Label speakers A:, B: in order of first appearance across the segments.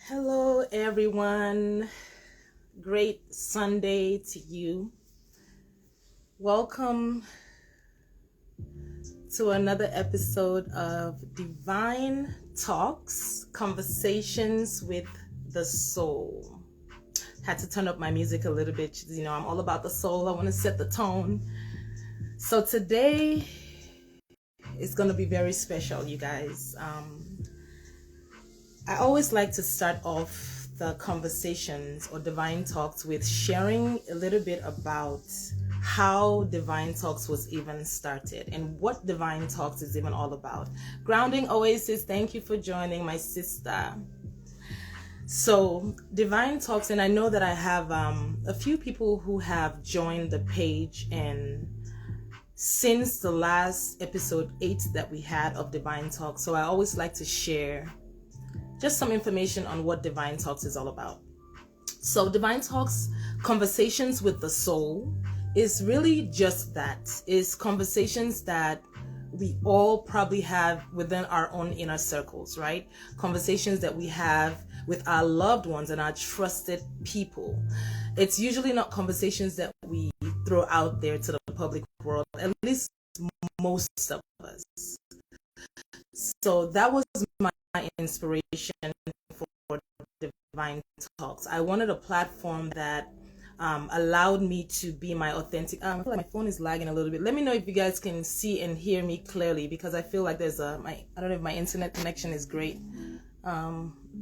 A: Hello, everyone. Great Sunday to you. Welcome to another episode of Divine Talks, Conversations with the Soul. Had to turn up my music a little bit. I'm all about the soul. I want to set the tone. So today is going to be very special, you guys. I always like to start off the conversations or Divine Talks with sharing a little bit about how Divine Talks was even started and what Divine Talks is even all about. Grounding Oasis, thank you for joining, my sister. So, Divine Talks, and I know that I have a few people who have joined the page, and since the last episode 8 that we had of Divine Talks, so I always like to share just some information on what Divine Talks is all about. So Divine Talks, Conversations with the Soul, is really just that. It's conversations that we all probably have within our own inner circles, right? Conversations that we have with our loved ones and our trusted people. It's usually not conversations that we throw out there to the public world, at least most of us. So that was my inspiration for Divine Talks. I wanted a platform that allowed me to be my authentic. I feel like my phone is lagging a little bit. Let me know if you guys can see and hear me clearly, because I feel like there's I don't know if my internet connection is great.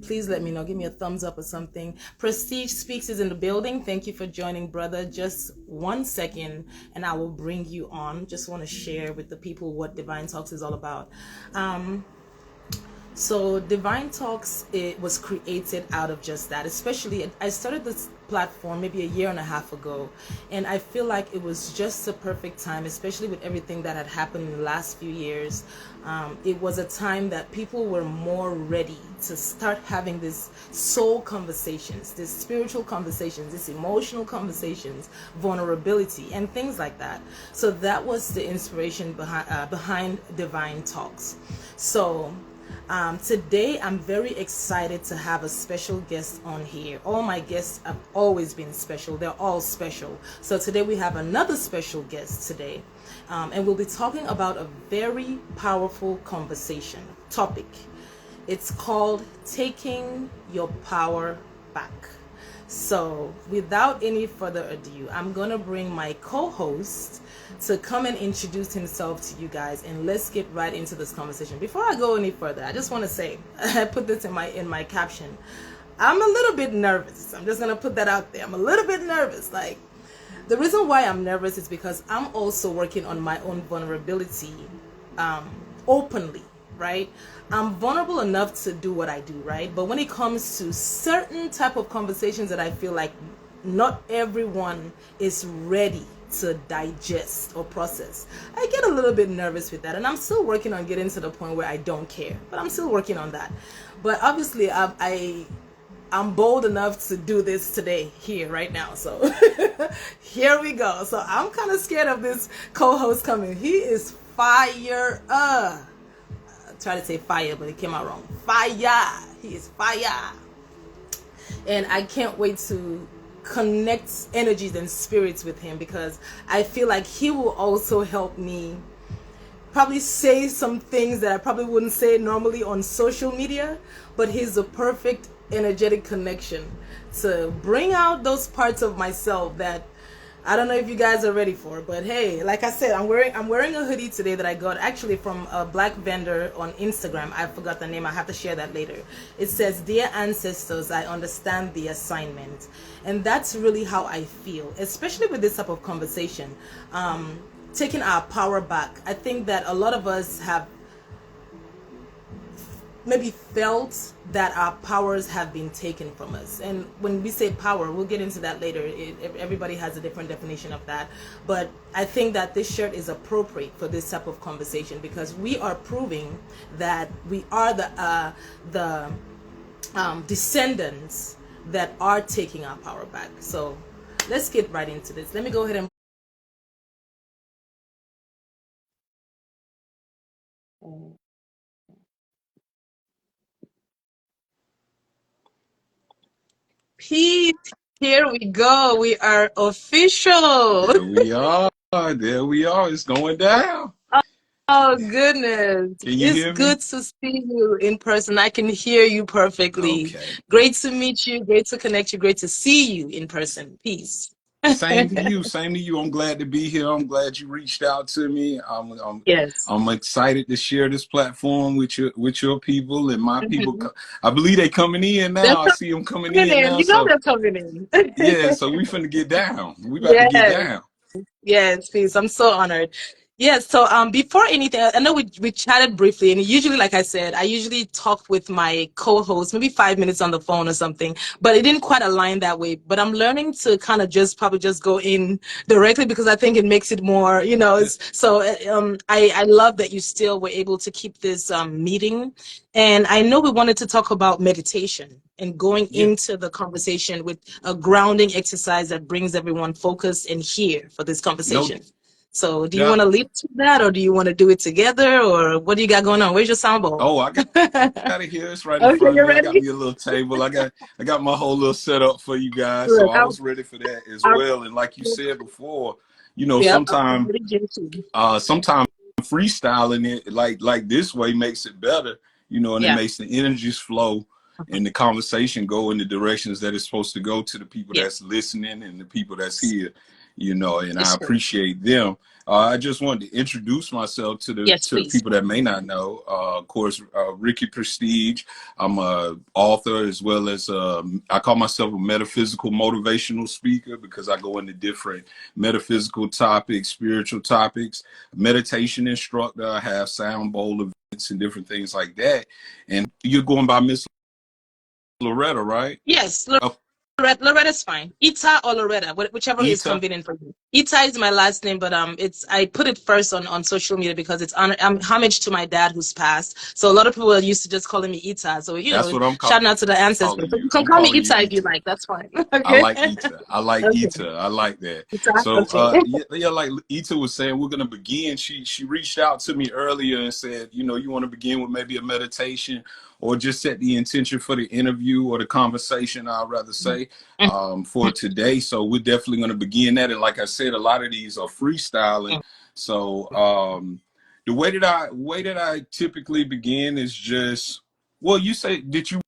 A: Please let me know. Give me a thumbs up or something. Prestige Speaks is in the building. Thank you for joining, brother. Just 1 second and I will bring you on. Just want to share with the people what Divine Talks is all about. So Divine Talks, it was created out of just that. Especially, I started this platform maybe a year and a half ago, and I feel like it was just the perfect time, especially with everything that had happened in the last few years. It was a time that people were more ready to start having these soul conversations, these spiritual conversations, these emotional conversations, vulnerability, and things like that. So that was the inspiration behind Divine Talks. So today I'm very excited to have a special guest on here. All my guests have always been special. They're all special. So today we have another special guest today. And we'll be talking about a very powerful conversation topic. It's called Taking Your Power Back. So without any further ado, I'm going to bring my co-host to come and introduce himself to you guys, and let's get right into this conversation. Before I go any further, I just want to say, I put this in my caption, I'm a little bit nervous. I'm just going to put that out there. I'm a little bit nervous. Like, the reason why I'm nervous is because I'm also working on my own vulnerability openly, right? I'm vulnerable enough to do what I do, right? But when it comes to certain type of conversations that I feel like not everyone is ready to digest or process, I get a little bit nervous with that, and I'm still working on getting to the point where I don't care, but I'm still working on that. But obviously I'm bold enough to do this today, here, right now. So here we go. So I'm kind of scared of this co-host coming. He is fire. I tried to say fire, but it came out wrong. Fire. He is fire. And I can't wait to connect energies and spirits with him, because I feel like he will also help me probably say some things that I probably wouldn't say normally on social media, but he's the perfect energetic connection to bring out those parts of myself that I don't know if you guys are ready for. But hey, like I said, I'm wearing a hoodie today that I got actually from a black vendor on Instagram. I forgot the name. I have to share that later. It says, "Dear ancestors, I understand the assignment." And that's really how I feel, especially with this type of conversation. Taking our power back. I think that a lot of us have maybe felt that our powers have been taken from us. And when we say power, we'll get into that later. Everybody has a different definition of that. But I think that this shirt is appropriate for this type of conversation, because we are proving that we are the descendants that are taking our power back. So let's get right into this. Let me go ahead and Pete, here we go. We are official.
B: There we are. There we are. It's going down.
A: Oh, goodness.
B: Can you
A: It's
B: hear me?
A: good to see you in person. I can hear you perfectly.
B: Okay.
A: Great to meet you. Great to connect you. Great to see you in person. Peace.
B: Same to you. Same to you. I'm glad to be here. I'm glad you reached out to me.
A: Yes.
B: I'm excited to share this platform with your people and my people.
A: Mhm.
B: I believe they coming in
A: They're
B: now. I see them coming
A: coming
B: in
A: in.
B: now.
A: You know
B: So
A: they're coming in.
B: yeah. So we finna get down. We about to get
A: Yes.
B: down.
A: Yes, please. I'm so honored. Yes, so before anything, I know we chatted briefly, and usually, like I said, I usually talk with my co-host, maybe 5 minutes on the phone or something, but it didn't quite align that way. But I'm learning to kind of just probably just go in directly because I think it makes it more,
B: Yeah.
A: it's, so I love that you still were able to keep this meeting. And I know we wanted to talk about meditation and going
B: Yeah.
A: into the conversation with a grounding exercise that brings everyone focused and here for this
B: No
A: conversation. So, do you want
B: doubt.
A: to lead to that, or do you want to do it together, or what do you got going on? Where's your sound bowl?
B: Oh, I
A: Okay,
B: got it here. It's right in front of
A: you
B: me. I got
A: ready?
B: me a little table. I got my whole little setup for you guys. So
A: Look,
B: I was ready for that as
A: I'm,
B: well. And like you said before,
A: yep, I'm ready, Jim.
B: sometimes freestyling it like this way makes it better, and it
A: Yeah,
B: makes the energies flow and the conversation go in the directions that it's supposed to go to the people
A: yeah,
B: that's listening and the people that's here, and I
A: it's true.
B: appreciate them. I just wanted to introduce myself to the
A: Yes, please.
B: people that may not know. Of course, Ricky Prestige. I'm a author as well as I call myself a metaphysical motivational speaker because I go into different metaphysical topics, spiritual topics, meditation instructor. I have sound bowl events and different things like that. And you're going by Miss Loretta, right?
A: Yes,
B: Oh,
A: Loretta's fine. Ita or Loretta, whichever is
B: Ita.
A: convenient for you. Ita is my last name, but it's I put it first on social media because it's homage to my dad who's passed. So a lot of people are used to just calling me Ita. So
B: That's what I'm
A: shouting out to the ancestors.
B: calling
A: But you
B: you.
A: can
B: I'm
A: call me
B: calling you
A: Ita if you
B: Ita.
A: like. That's fine.
B: I
A: Okay.
B: like Ita. I like
A: Okay.
B: Ita. I like that.
A: Ita.
B: So
A: Okay.
B: yeah, like Ita was saying, we're gonna begin. She reached out to me earlier and said, you want to begin with maybe a meditation or just set the intention for the interview or the conversation, I'd rather say, for today. So we're definitely gonna begin that. And like I said, a lot of these are freestyling. So the way that I typically begin is just, well, you say, did you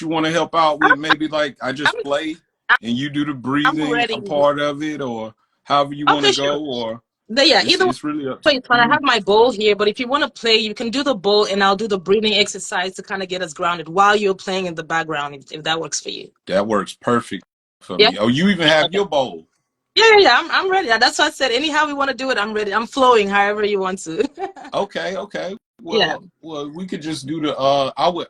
B: want to help out with maybe like I
A: I'm
B: just play and you do the
A: I'm
B: breathing a
A: ready.
B: part of it, or however you want to
A: Okay, sure.
B: go, or
A: Yeah,
B: it's
A: either
B: it's really up
A: way
B: to
A: it's fine. I
B: you.
A: have my bowl here, but if you want to play, you can do the bowl and I'll do the breathing exercise to kind of get us grounded while you're playing in the background, if that works for you.
B: That works perfect for
A: Yeah?
B: me. Oh, you even have
A: Okay.
B: your bowl.
A: Yeah. I'm ready. That's what I said. Anyhow we want to do it, I'm ready. I'm flowing however you want to.
B: Okay.
A: Yeah.
B: Well, we could just do the I would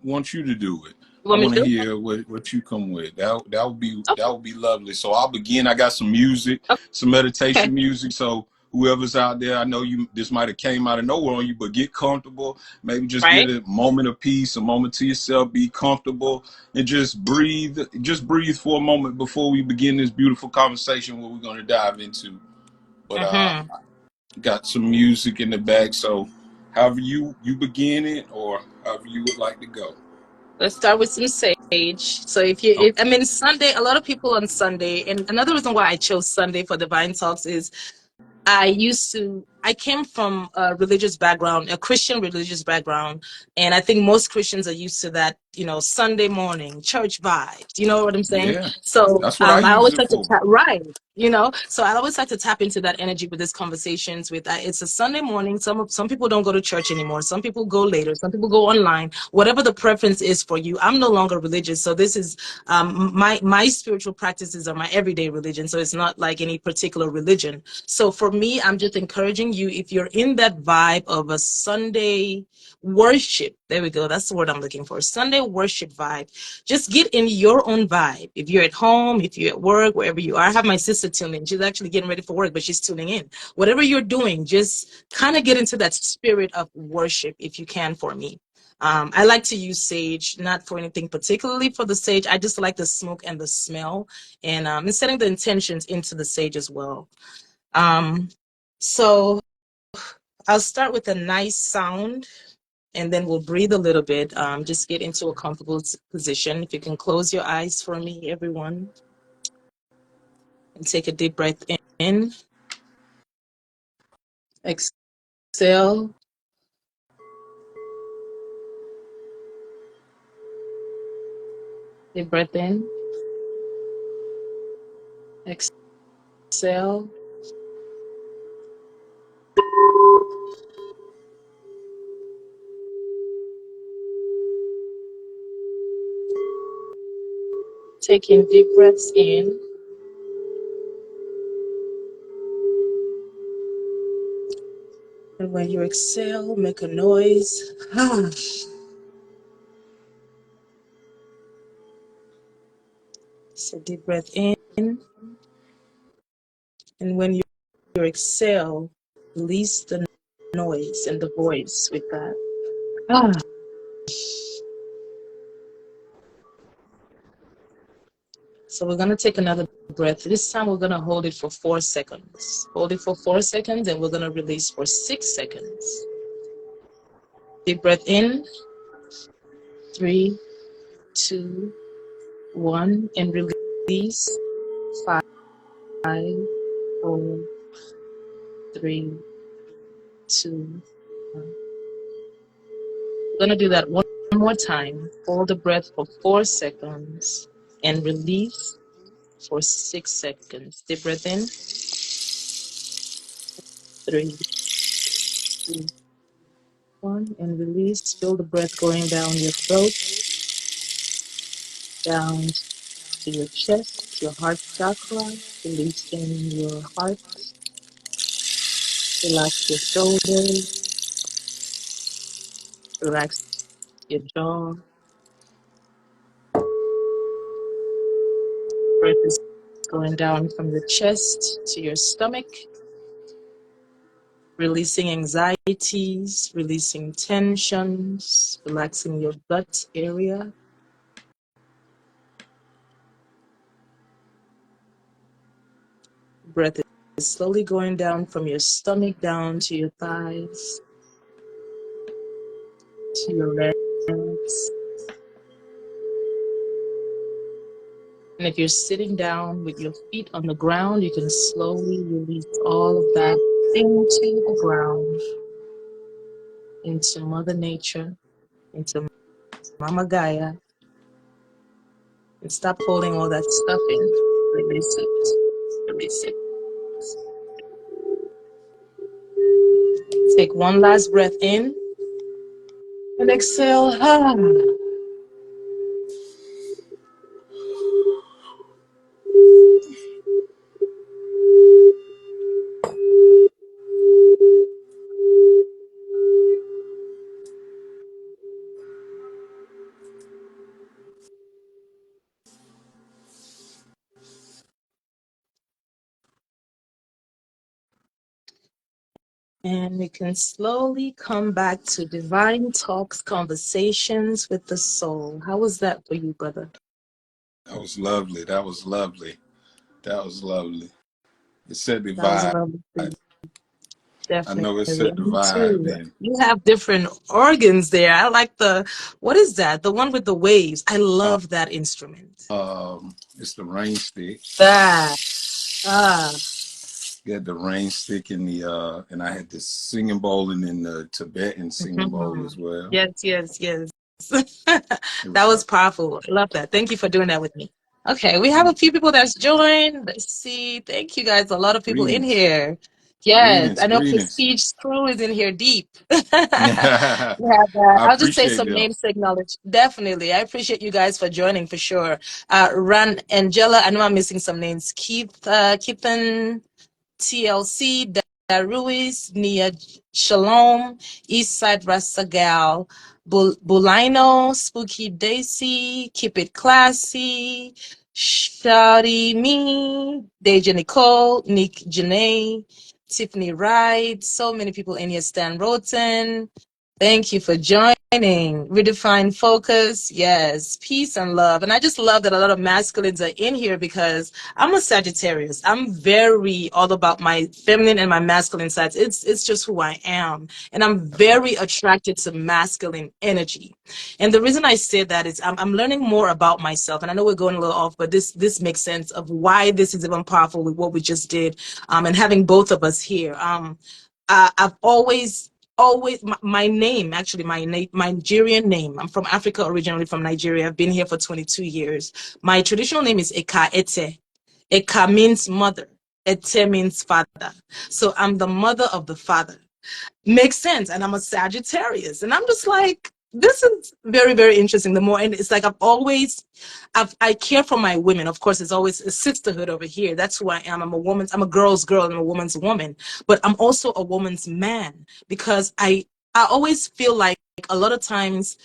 B: want you to do it.
A: You
B: I
A: want me
B: want to
A: to?
B: hear what you come with. That
A: Okay.
B: would be lovely. So I'll begin. I got some music, some
A: Okay.
B: meditation music. So whoever's out there, I know you this might have came out of nowhere on you, but get comfortable. Maybe just get
A: Right?
B: a moment of peace, a moment to yourself, be comfortable and just breathe. Just breathe for a moment before we begin this beautiful conversation what we're gonna dive into. But
A: Mm-hmm.
B: got some music in the back, so however you begin it or however you would like to go.
A: Let's start with some sage. So
B: Oh,
A: I mean, Sunday, a lot of people on Sunday, and another reason why I chose Sunday for Divine Talks is I came from a religious background, a Christian religious background. And I think most Christians are used to that, Sunday morning church vibes. You know what I'm saying?
B: yeah,
A: So
B: that's what I
A: I
B: use
A: always
B: it
A: like to
B: for.
A: tap, right. So I always like to tap into that energy with these conversations it's a Sunday morning. Some people don't go to church anymore. Some people go later. Some people go online. Whatever the preference is for you. I'm no longer religious. So this is my spiritual practices are my everyday religion. So it's not like any particular religion. So for me, I'm just encouraging you, if you're in that vibe of a Sunday worship, there we go, that's the word I'm looking for, Sunday worship vibe, just get in your own vibe. If you're at home, if you're at work, wherever you are. I have my sister tuning in. She's actually getting ready for work, but she's tuning in. Whatever you're doing, just kind of get into that spirit of worship if you can for me. I like to use sage, not for anything particularly for the sage. I just like the smoke and the smell, and setting the intentions into the sage as well. Um, so I'll start with a nice sound, and then we'll breathe a little bit. Just get into a comfortable position. If you can close your eyes for me, everyone, and take a deep breath in. Exhale. Deep breath in. Exhale. Taking deep breaths in. And when you exhale, make a noise. So deep breath in. And when you exhale, release the noise and the voice with that. So we're going to take another breath. This time we're going to hold it for 4 seconds. Hold it for 4 seconds, and we're going to release for 6 seconds. Deep breath in. 3, 2, 1, and release. 5, 4, 3, 2, 1. We're going to do that one more time. Hold the breath for 4 seconds and release for 6 seconds. Deep breath in. 3, 2, 1, and release. Feel the breath going down your throat, down to your chest, your heart chakra, releasing your heart. Relax your shoulders, relax your jaw. Breath is going down from your chest to your stomach, releasing anxieties, releasing tensions, relaxing your gut area. Breath is slowly going down from your stomach down to your thighs, to your legs. And if you're sitting down with your feet on the ground, you can slowly release all of that into the ground, into Mother Nature, into Mama Gaia, and stop holding all that stuff in. Release it. Release it. Take one last breath in and exhale. And we can slowly come back to Divine Talks, Conversations with the Soul. How was that for you, brother?
B: That was lovely. That was lovely. That was lovely. It set the
A: That was
B: vibe.
A: lovely for you.
B: I
A: Definitely.
B: know it set the
A: Me
B: vibe.
A: too.
B: And
A: You have different organs there. I like what is that? The one with the waves. I love that instrument.
B: it's the rain stick.
A: That. Ah.
B: Got the rain stick in the and I had the singing bowl and then the Tibetan singing bowl
A: Mhm.
B: as well.
A: Yes, yes, yes.
B: It
A: That
B: was
A: was powerful. I love that. Thank you for doing that with me. Okay, we have a few people that's joined. Let's see. Thank you guys. A lot of people in
B: greetings.
A: here. Yes,
B: Greetings,
A: I know
B: greetings.
A: Prestige Crew is in here deep.
B: I
A: We have, I'll just say
B: appreciate
A: some
B: them.
A: names to acknowledge. Definitely. I appreciate you guys for joining for sure. Ran Angela, I know I'm missing some names. Keithan, TLC, Ruiz, Nia Shalom, Eastside Rasagal, Bulino, Spooky Daisy, Keep It Classy, Shawty Me, Deja Nicole, Nick Janae, Tiffany Wright, so many people in here, Stan Roten. Thank you for joining. redefine focus, yes, peace and love. And I just love that a lot of masculines are in here because I'm a Sagittarius. I'm very all about my feminine and my masculine sides. It's just who I am. And I'm very attracted to masculine energy. And the reason I say that is I'm learning more about myself. And I know we're going a little off, but this makes sense of why this is even powerful with what we just did, and having both of us here. I've always my name, actually my Nigerian name, I'm from Africa, originally from Nigeria. I've been here for 22 years. My traditional name is Eka Ete. Eka means mother, Ete means father. So I'm the mother of the father. Makes sense. And I'm a Sagittarius. And I'm just like, this is very, very interesting. The more, and it's like I care for my women. Of course, it's always a sisterhood over here. That's who I am. I'm a girl's girl and I'm a woman's woman. But I'm also a woman's man because I always feel like a lot of times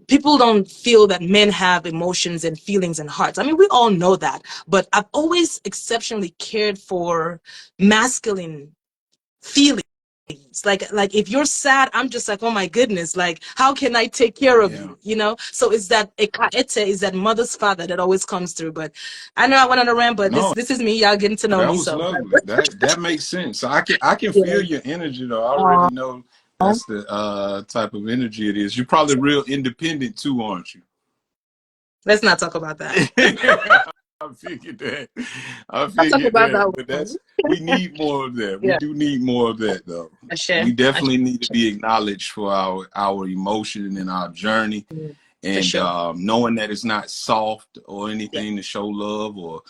A: people don't feel that men have emotions and feelings and hearts. I mean, we all know that. But I've always exceptionally cared for masculine feelings. Like if you're sad, I'm just like, oh my goodness, like how can I take care of
B: Yeah.
A: you, you know? So it's that ekaete, is that mother's father that always comes through. But I know I went on a rant, but
B: No,
A: this is me, y'all getting to know
B: that
A: me.
B: was
A: So
B: lovely. That makes sense. So I can
A: yeah.
B: feel your energy though. I already
A: Aw.
B: know that's the type of energy it is. You're probably real independent too, aren't you?
A: Let's not talk about that.
B: I figured that. I
A: I'll talk
B: figured
A: about
B: that.
A: that
B: But
A: one.
B: we need more of that. We
A: Yeah,
B: do need more of that though.
A: I
B: We
A: share.
B: definitely need to be acknowledged for our emotion and our journey,
A: For
B: and
A: sure.
B: knowing that it's not soft or
A: Yeah,
B: anything to show love or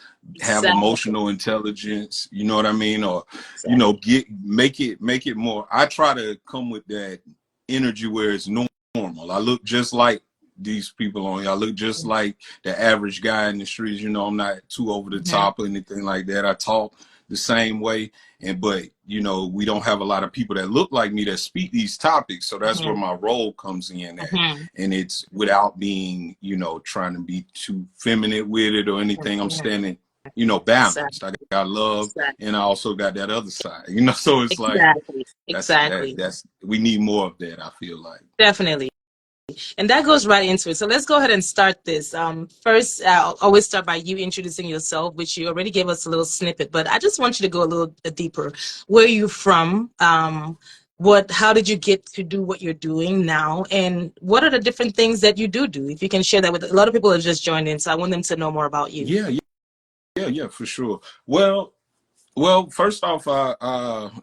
B: have
A: exactly.
B: emotional intelligence, you know what I mean, or
A: Exactly.
B: get make it more. I try to come with that energy where it's normal. I look just like these people on here. I look just like the average guy in the streets. I'm not too over the
A: Mm-hmm.
B: top or anything like that. I talk the same way, but we don't have a lot of people that look like me that speak these topics, so that's where
A: Mm-hmm.
B: my role comes in at.
A: Mm-hmm.
B: And it's without being trying to be too feminine with it or anything. I'm
A: Mm-hmm.
B: standing
A: Exactly.
B: balanced. I got love, and I also got that other side, so it's like
A: Exactly. Exactly.
B: that's we need more of that, I feel like.
A: Definitely. And that goes right into it. So let's go ahead and start this. First, I'll always start by you introducing yourself, which you already gave us a little snippet, but I just want you to go a little deeper. Where are you from? How did you get to do what you're doing now? And what are the different things that you do? If you can share that with a lot of people that just joined in. So I want them to know more about you.
B: Yeah, yeah, for sure. Well, first off,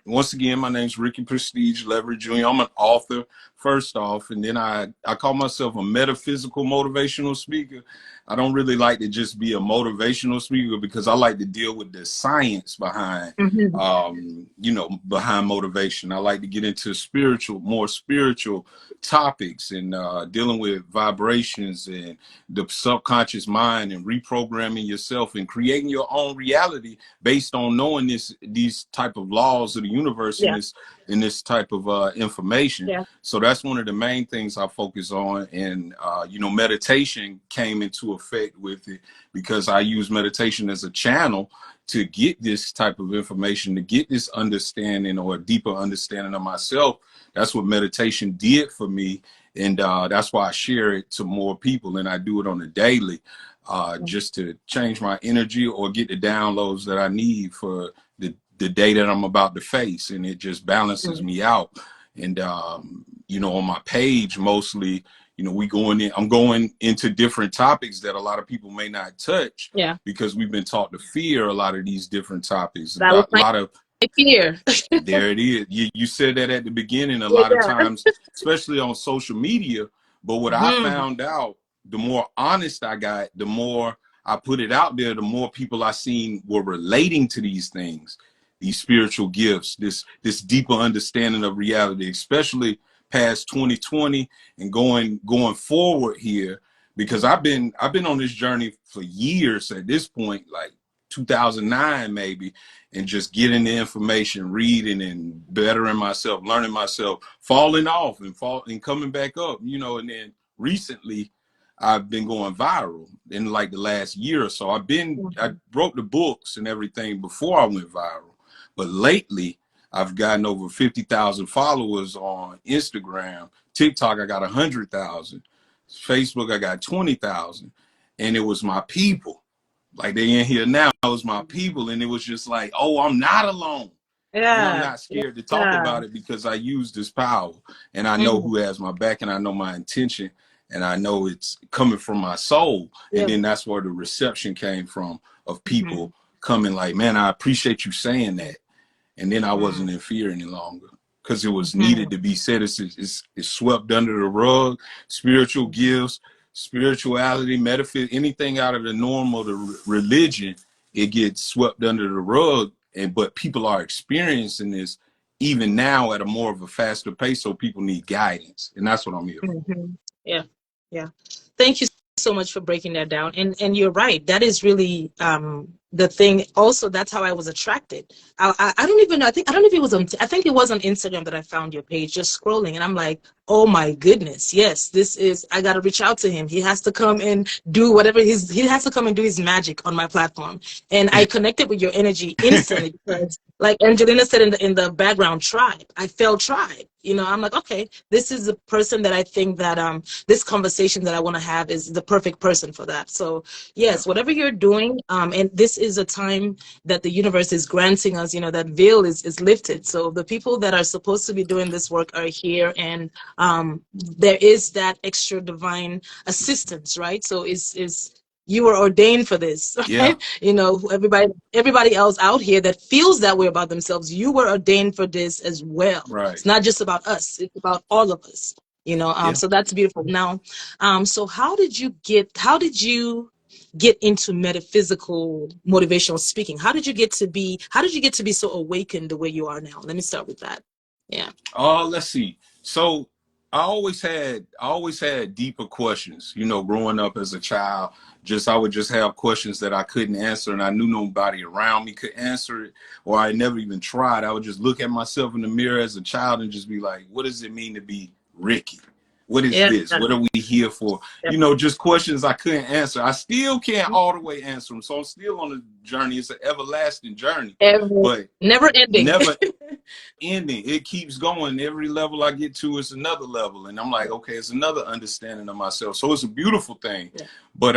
B: once again, my name's Ricky Prestige Leverage Jr. I'm an author, first off, and then I call myself a metaphysical motivational speaker. I don't really like to just be a motivational speaker because I like to deal with the science behind,
A: Mm-hmm.
B: behind motivation. I like to get into more spiritual topics and dealing with vibrations and the subconscious mind and reprogramming yourself and creating your own reality based on knowing these type of laws of the universe
A: Yeah.
B: in this type of information.
A: Yeah.
B: So that's one of the main things I focus on. And meditation came into effect with it because I use meditation as a channel to get this type of information, to get this understanding or a deeper understanding of myself. That's what meditation did for me, and that's why I share it to more people, and I do it on a daily, just to change my energy or get the downloads that I need for the day that I'm about to face, and it just balances
A: Mm-hmm.
B: me out. And on my page, mostly, I'm going into different topics that a lot of people may not touch
A: Yeah.
B: because we've been taught to fear a lot of these different topics.
A: That was
B: A lot of
A: my fear.
B: There it is. You said that at the beginning a lot of
A: Yeah.
B: times, especially on social media. But what I
A: Mm-hmm.
B: found out, the more honest I got, the more I put it out there, the more people I seen were relating to these things, these spiritual gifts, this deeper understanding of reality, especially past 2020 and going forward here, because I've been on this journey for years at this point, like 2009 maybe, and just getting the information, reading and bettering myself, learning myself, falling off and coming back up, and then recently I've been going viral in like the last year or so. I wrote the books and everything before I went viral, but lately I've gotten over 50,000 followers on Instagram, TikTok, I got 100,000. Facebook, I got 20,000. And it was my people. Like they in here now, it was my people. And it was just like, oh, I'm not alone. And I'm
A: Yeah.
B: not scared to talk
A: Yeah.
B: about it because I use this power. And I know
A: Mm.
B: who has my back and I know my intention. And I know it's coming from my soul. And
A: Yeah.
B: then that's where the reception came from of
A: Mm-hmm.
B: people coming like, man, I appreciate you saying that. And then I
A: Mm-hmm.
B: wasn't in fear any longer because it was needed
A: Mm-hmm.
B: to be said. It's swept under the rug. Spiritual gifts, spirituality, metaphysics, anything out of the norm of the religion, it gets swept under the rug. And but people are experiencing this even now at a more of a faster pace. So people need guidance, and that's what I'm here for.
A: Mm-hmm. Yeah. Yeah. Thank you so much for breaking that down. And you're right. That is really the thing. Also, that's how I was attracted. I don't even know. I don't know if it was on. I think it was on Instagram that I found your page. Just scrolling, and I'm like, oh my goodness, yes, this is. I got to reach out to him. He has to come and do whatever his. He has to come and do his magic on my platform. And I connected with your energy instantly because, like Angelina said in the background, tribe. I felt tribe. You know, I'm like, okay, this is the person that I think that this conversation that I want to have is the perfect person for that. So
B: Yeah,
A: yes, whatever you're doing, and this is a time that the universe is granting us, you know, that veil is lifted. So the people that are supposed to be doing this work are here, and there is that extra divine assistance, right? So is you were ordained for this,
B: yeah,
A: right? You know, everybody else out here that feels that way about themselves, you were ordained for this as well.
B: right.
A: It's not just about us, it's about all of us, you know.
B: Yeah.
A: So that's beautiful. Now, so how did you get into metaphysical motivational speaking? How did you get to be so awakened the way you are now? Let me start with that. Yeah.
B: Let's see. So I always had deeper questions, growing up as a child. I would just have questions that I couldn't answer and I knew nobody around me could answer it, or I never even tried. I would just look at myself in the mirror as a child and just be like, what does it mean to be Ricky? What is
A: Yeah.
B: this? What are we here for?
A: Yeah.
B: Just questions I couldn't answer. I still can't all the way answer them. So I'm still on the journey. It's an everlasting journey,
A: Every,
B: but
A: never ending.
B: never ending. It keeps going. Every level I get to is another level, and I'm like, okay, it's another understanding of myself. So it's a beautiful thing.
A: Yeah.
B: But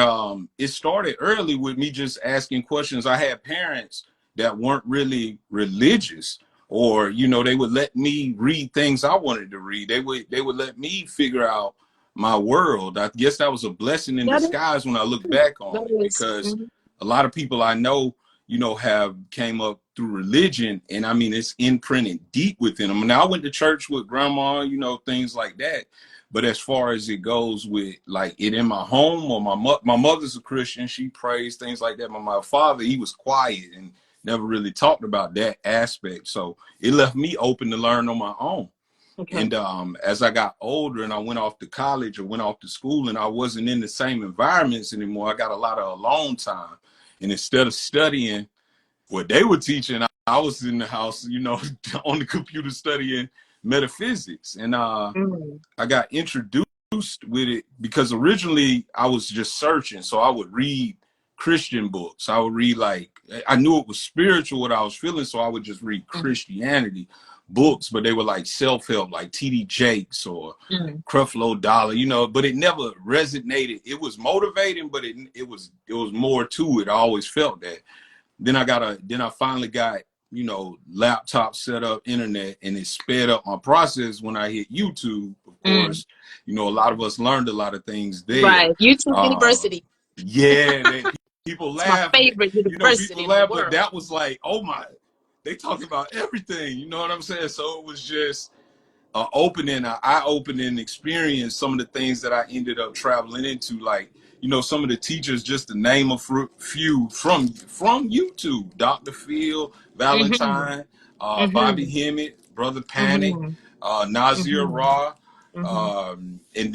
B: it started early with me just asking questions. I had parents that weren't really religious, or they would let me read things I wanted to read. They would let me figure out my world. I guess that was a blessing in
A: That is,
B: disguise when I look back on
A: that
B: it,
A: is.
B: because
A: Mhm.
B: a lot of people I know have came up through religion, and I mean, it's imprinted deep within them. Now, I went to church with grandma, things like that. But as far as it goes with like it in my home, or my mother's a Christian, she prays, things like that. But my father, he was quiet and never really talked about that aspect. So it left me open to learn on my own.
A: Okay.
B: And as I got older and I went off to college or went off to school, and I wasn't in the same environments anymore, I got a lot of alone time. And instead of studying what they were teaching, I was in the house, on the computer studying metaphysics. And
A: Mm.
B: I got introduced with it because originally I was just searching. So I would read Christian books. I would read, like, I knew it was spiritual what I was feeling. So I would just read
A: Mm.
B: Christianity books, but they were like self-help, like TD Jakes or
A: Mm.
B: Creflo Dollar, but it never resonated. It was motivating, but it was more to it. I always felt that. Then I finally got, laptop set up, internet, and it sped up my process when I hit YouTube. Of
A: Mm.
B: course, a lot of us learned a lot of things there.
A: Right. YouTube
B: Uh,
A: University.
B: yeah, people
A: It's my
B: laugh,
A: favorite
B: people
A: university in the
B: laugh, but
A: world.
B: that was like, oh my, they talked about everything. You know what I'm saying? So it was just an eye-opening experience. Some of the things that I ended up traveling into, like, some of the teachers, just to name a few from YouTube: Dr. Phil,
A: Mm-hmm.
B: Valentine, Bobby
A: Mm-hmm.
B: Hemmett, Brother Panic,
A: Mm-hmm.
B: Nazir
A: Mm-hmm.
B: Ra,
A: Mm-hmm.
B: and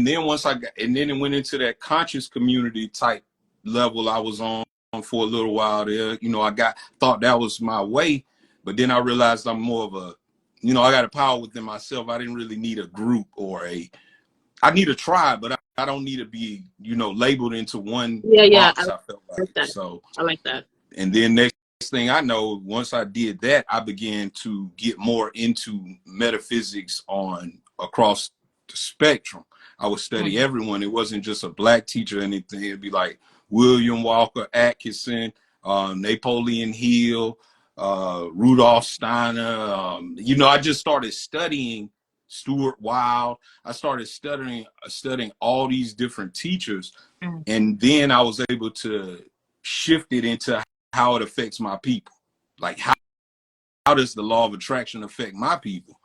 B: then once and then it went into that conscious community type level I was on for a little while there. Thought that was my way, but then I realized I'm more of a, I got a power within myself. I didn't really need a group I need a tribe, but I don't need to be, labeled into one
A: Yeah, yeah. I
B: box, I felt
A: like
B: like.
A: that.
B: So,
A: I like that.
B: and then next thing I know, once I did that, I began to get more into metaphysics on across the spectrum. I would study
A: Mm-hmm.
B: everyone. It wasn't just a black teacher or anything. It'd be like William Walker Atkinson, Napoleon Hill, Rudolph Steiner. You know, I just started studying Stuart Wilde. I started studying all these different teachers, and then I was able to shift it into how it affects my people. Like how does the law of attraction affect my people?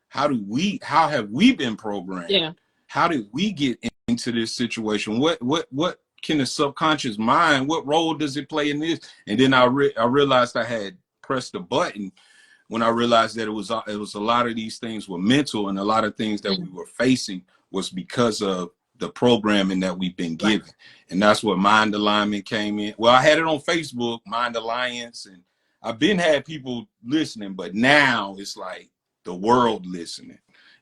B: How have we been programmed?
A: Yeah.
B: How did we get into this situation? What can the subconscious mind, what role does it play in this? And then I realized I had pressed a button when I realized that it was a lot of these things were mental, and a lot of things that we were facing was because of the programming that we've been
A: Right.
B: given. And that's what Mind Alignment came in. Well, I had it on Facebook, Mind Alliance, and I've been had people listening, but now it's like the world listening.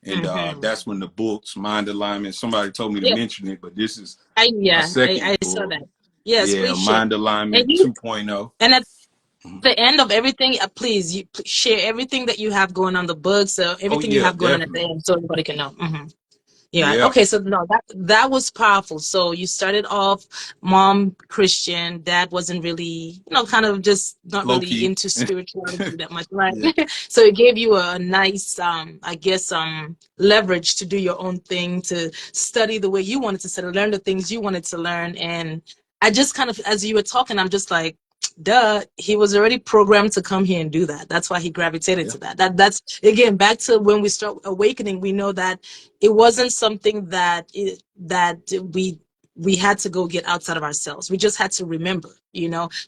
B: And
A: Mm-hmm.
B: that's when the books, Mind Alignment, somebody told me to
A: Yeah.
B: mention it, but this is my
A: Yeah.
B: second
A: I saw
B: book.
A: that. Yes,
B: Yeah,
A: please share.
B: Mind
A: And
B: Alignment
A: you
B: 2.0.
A: and at the end of everything, please share everything that you have going on, the books,
B: Oh
A: everything you
B: yeah,
A: have going on at the
B: definitely.
A: end, so everybody can know. Yeah.
B: Yeah.
A: Okay. So no, that was powerful. So you started off mom Christian, dad wasn't really, kind of just not
B: Low
A: really
B: key.
A: into spirituality that much, right?
B: Yeah.
A: So it gave you a nice, I guess, leverage to do your own thing, to study the way you wanted to study, learn the things you wanted to learn. And I just kind of, as you were talking, I'm just like, duh, he was already programmed to come here and do that. That's why he gravitated
B: Yeah.
A: to that. That's again back to when we start awakening. We know that it wasn't something that we had to go get outside of ourselves. We just had to remember,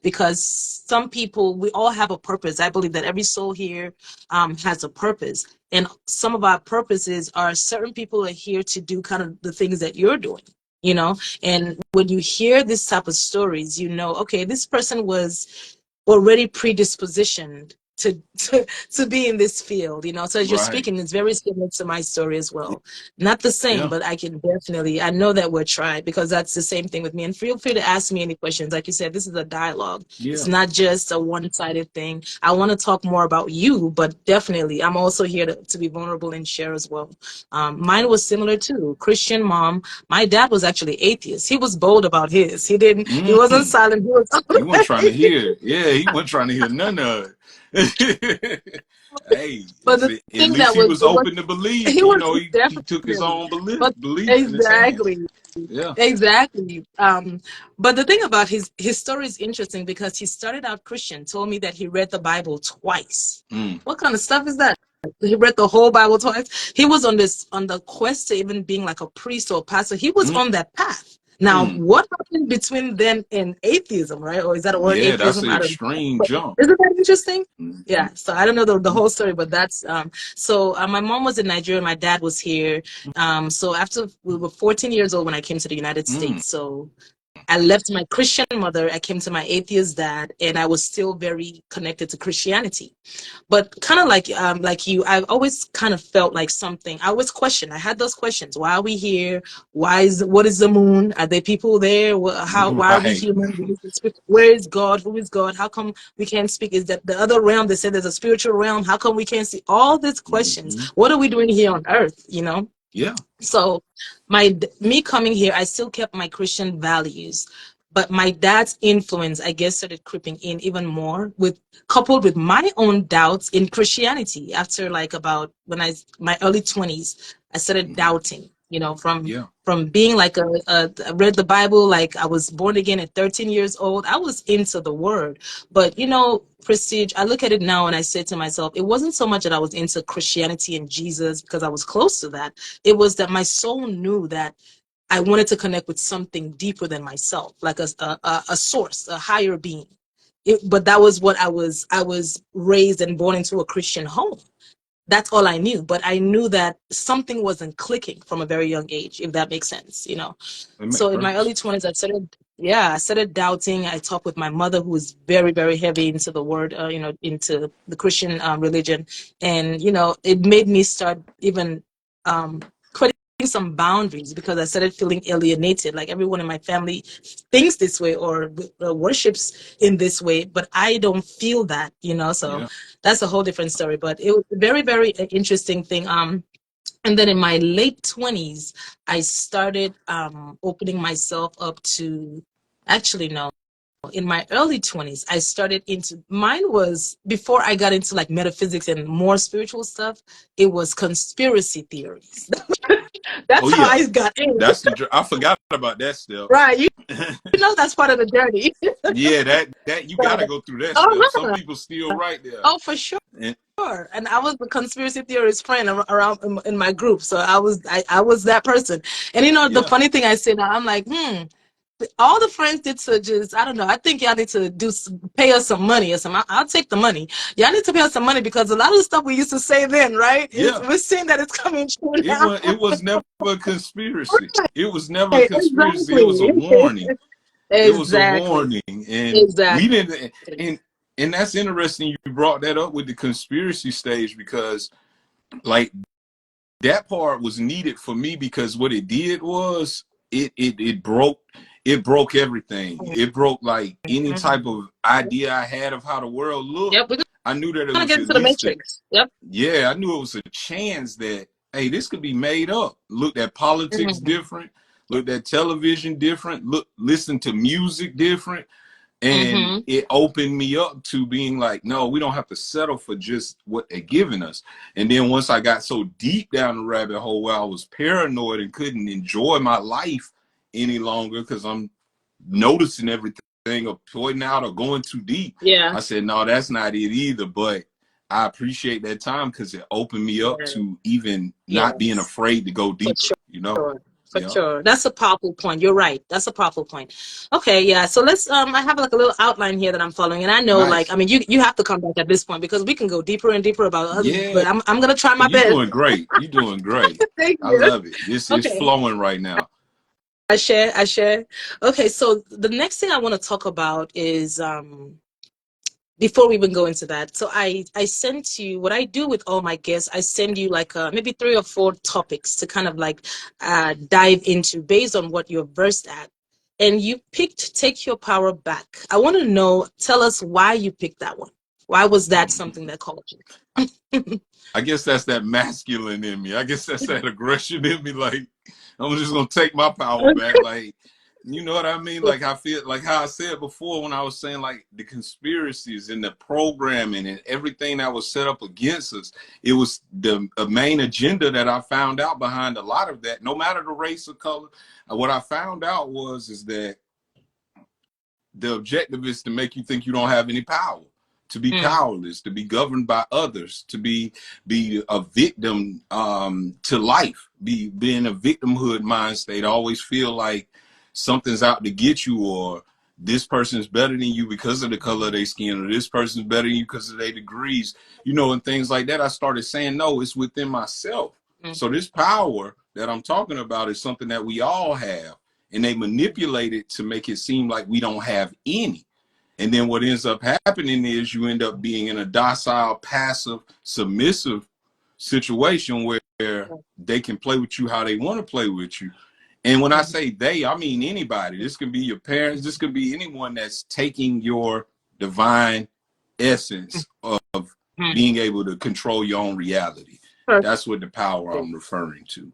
A: because some people, we all have a purpose. I believe that every soul here has a purpose, and some of our purposes are certain people are here to do kind of the things that you're doing. And when you hear this type of stories, okay, this person was already predispositioned to be in this field. So as you're
B: Right.
A: speaking, it's very similar to my story as well. Not the same,
B: Yeah.
A: but I know that we're trying, because that's the same thing with me. And feel free to ask me any questions. Like you said, this is a dialogue. It's
B: Yeah.
A: not just a one-sided thing. I want to talk more about you, but definitely I'm also here to be vulnerable and share as well. Mine was similar too. Christian mom. My dad was actually atheist. He was bold about his. He wasn't
B: Mm.
A: silent. He was
B: He wasn't trying to hear it. Yeah, he wasn't trying to hear none of it. Hey,
A: but the
B: at
A: thing
B: least
A: that
B: he
A: was,
B: was open to believe.
A: he
B: You
A: was
B: know, he took his
A: definitely,
B: own
A: but
B: belief in his hands.
A: exactly.
B: Yeah.
A: Exactly. But the thing about his story is interesting, because he started out Christian, told me that he read the Bible twice.
B: Mm.
A: What kind of stuff is that? He read the whole Bible twice. He was on the quest to even being like a priest or a pastor. He was
B: Mm.
A: on that path. Now,
B: Mm.
A: what happened between then and atheism, right? Or is that a word,
B: Yeah, that's
A: atheism?
B: an
A: I don't know.
B: extreme
A: But
B: jump.
A: isn't that interesting?
B: Mm-hmm.
A: Yeah. So I don't know the whole story, but that's so my mom was in Nigeria, my dad was here. So after we were 14 years old when I came to the United
B: Mm.
A: States. So I left my Christian mother, I came to my atheist dad, and I was still very connected to Christianity. But kind of like you, I've always kind of felt like something. I always questioned. I had those questions. Why are we here? What is the moon? Are there people there? Why are we
B: Right.
A: human? Where is God? Who is God? How come we can't speak? Is that the other realm? They said there's a spiritual realm. How come we can't see? All these questions.
B: Mm-hmm.
A: What are we doing here on earth?
B: Yeah.
A: So me coming here, I still kept my Christian values, but my dad's influence, I guess, started creeping in even more, coupled with my own doubts in Christianity. After like about my early 20s, I started
B: Mm-hmm.
A: doubting, from
B: Yeah.
A: being like I read the Bible, like I was born again at 13 years old. I was into the word, but Prestige, I look at it now and I say to myself, it wasn't so much that I was into Christianity and Jesus because I was close to that. It was that my soul knew that I wanted to connect with something deeper than myself, like a source, a higher being. But that was what I was. I was raised and born into a Christian home. That's all I knew. But I knew that something wasn't clicking from a very young age, if that makes sense.
B: It makes
A: So in my
B: perfect
A: early
B: sense.
A: 20s, I started doubting. I talked with my mother, who is very, very heavy into the word, into the Christian religion. And, it made me start even putting some boundaries, because I started feeling alienated. Like everyone in my family thinks this way or worships in this way, but I don't feel that. So
B: Yeah.
A: that's a whole different story. But it was a very, very interesting thing. And then in my late 20s, I started opening myself up to, actually, no, in my early 20s, I started into, mine was, before I got into like metaphysics and more spiritual stuff, it was conspiracy theories.
B: Oh
A: That's how
B: yeah,
A: I got in.
B: that's I forgot about that step.
A: Right. You know, that's part of the journey.
B: Yeah, that you got to
A: So,
B: go through that step. Some
A: uh-huh.
B: people still right there.
A: Oh, for sure.
B: And
A: And I was the conspiracy theorist friend around in my group. So I was that person. And you know, the
B: yeah,
A: funny thing I say now, I'm like, all the friends did to just, I don't know, I think y'all need to pay us some money or something. I'll take the money. Y'all need to pay us some money because a lot of the stuff we used to say then, right?
B: yeah.
A: We're seeing that it's coming true now.
B: It was never a conspiracy. It was never a
A: Right,
B: conspiracy. It was a
A: exactly.
B: warning. It was a
A: Exactly.
B: warning, and we
A: Exactly.
B: didn't. And that's interesting. You brought that up with the conspiracy stage because, like, that part was needed for me because what it did was it broke everything. It broke like any
A: Mhm.
B: type of idea I had of how the world looked.
A: Yep, we're
B: I knew that it
A: gonna
B: was
A: get
B: at
A: into the
B: least a
A: matrix. Yep.
B: yeah, I knew it was a chance that hey, this could be made up. Looked at politics
A: Hmm.
B: different, looked at television different, listen to music different, and
A: Hmm.
B: it opened me up to being like, no, we don't have to settle for just what they're giving us. And then once I got so deep down the rabbit hole where I was paranoid and couldn't enjoy my life any longer because I'm noticing everything or pointing out or going too deep,
A: Yeah.
B: I said, no, that's not it either. But I appreciate that time because it opened me up
A: Yeah.
B: to even not being
A: Yes.
B: afraid to go
A: For
B: deeper, you know?
A: sure. For
B: Yeah.
A: sure. That's a powerful point. You're right. That's a powerful point. Okay, yeah. So let's I have like a little outline here that I'm following. And I know like
B: Nice.
A: I mean you have to come back at this point because we can go deeper and deeper about other,
B: Yeah.
A: but I'm gonna try my
B: You
A: best.
B: doing great. You doing great.
A: Thank
B: I
A: you.
B: love it. This is
A: Okay.
B: flowing right now.
A: I share. Okay, so the next thing I want to talk about is before we even go into that, so I sent you what I do with all my guests. I send you like maybe 3 or 4 topics to kind of like dive into based on what you're versed at. And you picked Take Your Power Back. I want to know, tell us why you picked that one. Why was that something that called you?
B: I guess that's that masculine in me. I guess that's that aggression in me. Like, I'm just gonna take my power back. Like, you know what I mean? Like I feel like how I said before when I was saying like the conspiracies and the programming and everything that was set up against us. It was the main agenda that I found out behind a lot of that, no matter the race or color. What I found out is that the objective is to make you think you don't have any power, to be
A: Mm,
B: powerless, to be governed by others, to be a victim to life, being a victimhood mind state. Always feel like something's out to get you, or this person's better than you because of the color of their skin, or this person's better than you because of their degrees, and things like that. I started saying, no, it's within myself.
A: mm,
B: So this power that I'm talking about is something that we all have, and they manipulate it to make it seem like we don't have any. And then what ends up happening is you end up being in a docile, passive, submissive situation where they can play with you how they want to play with you. And when I
A: mm,
B: say they, I mean anybody. This can be your parents. This could be anyone that's taking your divine essence of
A: mm.
B: being able to control your own reality.
A: Perfect.
B: That's what the power I'm referring to.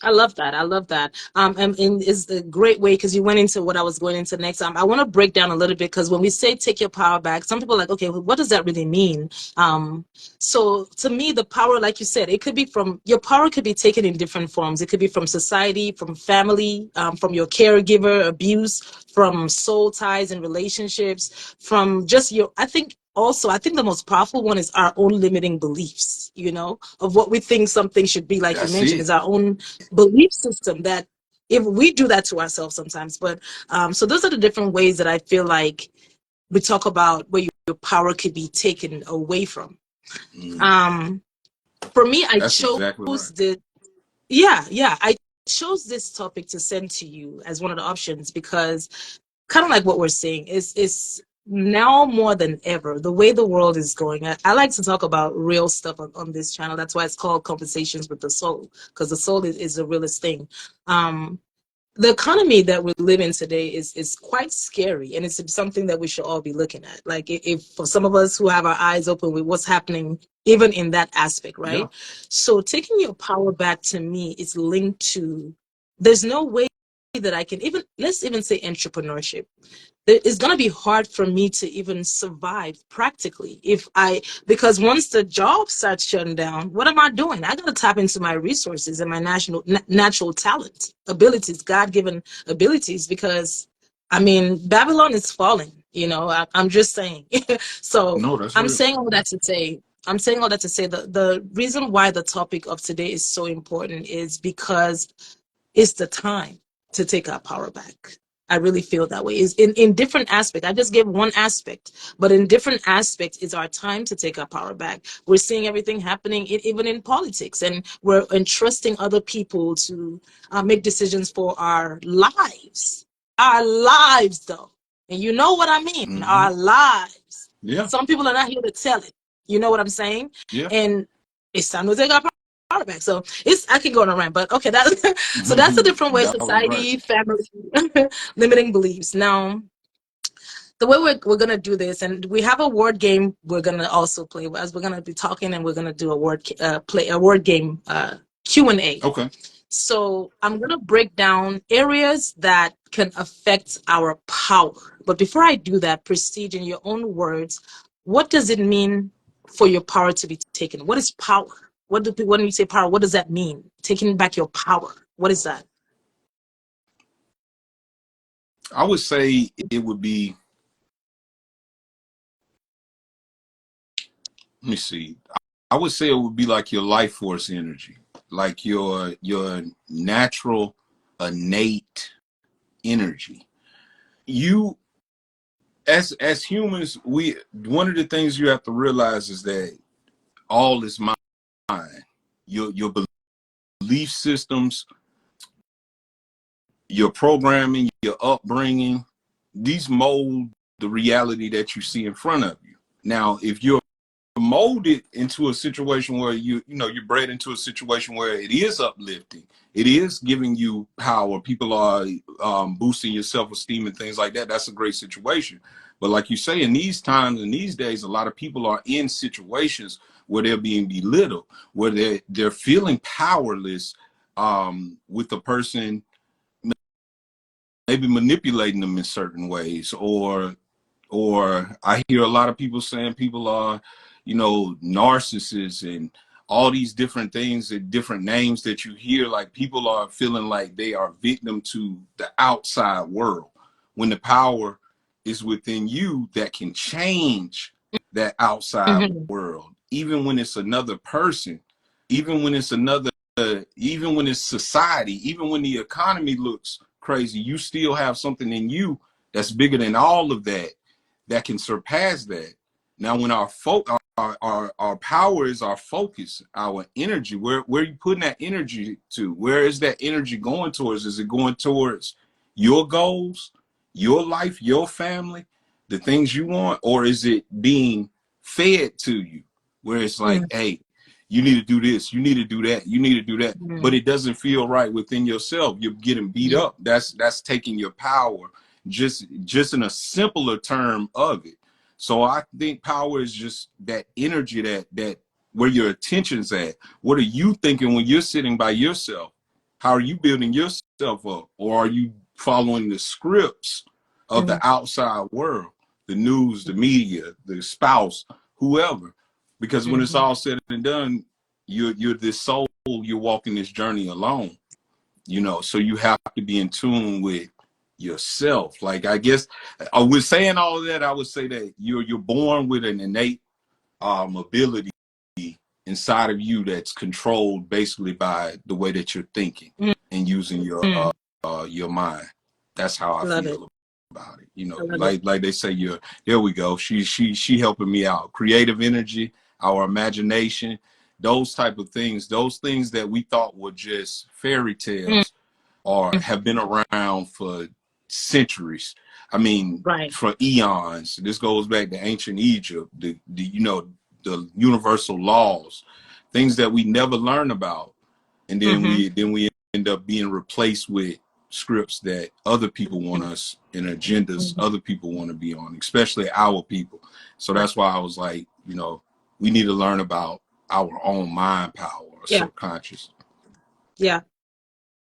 A: I love that. I love that. And it's a great way because you went into what I was going into next. I want to break down a little bit because when we say take your power back, some people are like, okay, well, what does that really mean? So to me, the power, like you said, it could be from your power could be taken in different forms. It could be from society, from family, from your caregiver abuse, from soul ties and relationships, from just your, I think the most powerful one is our own limiting beliefs, of what we think something should be, like you
B: That's
A: mentioned,
B: it.
A: is our own belief system that if we do that to ourselves sometimes. But so those are the different ways that I feel like we talk about where your power could be taken away from.
B: Mm,
A: Um, for me, I
B: that's
A: chose
B: exactly right.
A: the yeah, I chose this topic to send to you as one of the options because kind of like what we're saying is now more than ever the way the world is going. I like to talk about real stuff on this channel. That's why it's called Conversations with the Soul, because the soul is the realest thing. um the economy that we live in today is quite scary, and it's something that we should all be looking at. Like, if for some of us who have our eyes open with what's happening even in that aspect,
B: Yeah.
A: right? So taking your power back, to me, is linked to, there's no way that I can even, let's even say entrepreneurship, it's going to be hard for me to even survive practically if I, because once the job starts shutting down, what am I doing? I got to tap into my resources and my natural talent, abilities, God-given abilities, because I mean, Babylon is falling, I'm just saying. So
B: No, that's
A: i'm
B: real.
A: saying all that to say I'm saying all that to say that the reason why the topic of today is so important is because it's the time to take our power back. I really feel that way. Is in different aspects. I just gave one aspect, but in different aspects, it's our time to take our power back. We're seeing everything happening, even in politics, and we're entrusting other people to make decisions for our lives. Our lives, though, and you know what I mean.
B: Hmm.
A: Our lives.
B: Yeah.
A: Some people are not here to tell it. You know what I'm saying?
B: Yeah.
A: And it's time to take our power back. So I can go on a rant, but okay, that's so that's a different way.
B: That was right.
A: Society, family, limiting beliefs. Now, the way we're gonna do this, and we have a word game we're gonna also play as we're gonna be talking, and we're gonna do a word game Q&A.
B: Okay.
A: So I'm gonna break down areas that can affect our power. But before I do that, Prestige, in your own words, what does it mean for your power to be taken? What is power? When you say power, what does that mean? Taking back your power. What is that?
B: I would say it would be, let me see. I would say it would be like your life force energy, like your natural innate energy. You, as humans, we, one of the things you have to realize is that all is mind. Your belief systems, your programming, your upbringing, these mold the reality that you see in front of you. Now, if you're molded into a situation where you're bred into a situation where it is uplifting, it is giving you power, people are boosting your self-esteem and things like that, that's a great situation. But like you say, in these times and these days, a lot of people are in situations where they're being belittled, where they're feeling powerless, with the person maybe manipulating them in certain ways, or I hear a lot of people saying people are, narcissists and all these different things and different names that you hear. Like, people are feeling like they are victim to the outside world, when the power is within you that can change that outside
A: Mm-hmm.
B: world, even when it's another person, even when it's another, even when it's society, even when the economy looks crazy, you still have something in you that's bigger than all of that, that can surpass that. Now, when our power is our focus, our energy, where are you putting that energy to? Where is that energy going towards? Is it going towards your goals, your life, your family, the things you want, or is it being fed to you, where it's like, hey, you need to do this, you need to do that, you need to do that, but
A: Mm-hmm.
B: it doesn't feel right within yourself? You're getting beat
A: Yeah.
B: up. That's taking your power, just in a simpler term of it. So I think power is just that energy, that where your attention's at. What are you thinking when you're sitting by yourself? How are you building yourself up? Or are you following the scripts of the
A: Mm-hmm.
B: outside world, the news, the media, the spouse, whoever? Because when it's
A: Mm-hmm.
B: all said and done, you're this soul, you're walking this journey alone, so you have to be in tune with yourself. Like, I guess I was saying all of that, I would say that you're born with an innate ability inside of you that's controlled basically by the way that you're thinking and using
A: Mm-hmm.
B: your mind. That's how I
A: Love it.
B: feel about it.
A: I love it.
B: Like they say, you're, there we go. She helping me out. Creative energy, our imagination, those type of things, those things that we thought were just fairy tales, or have been around for centuries. I mean,
A: Right.
B: for eons. This goes back to ancient Egypt, the universal laws, things that we never learn about, and then
A: Mm-hmm.
B: we end up being replaced with scripts that other people want us and agendas
A: Mhm.
B: other people want to be on, especially our people. So
A: Right.
B: that's why I was like, we need to learn about our own mind power or
A: Yeah.
B: subconscious.
A: Yeah.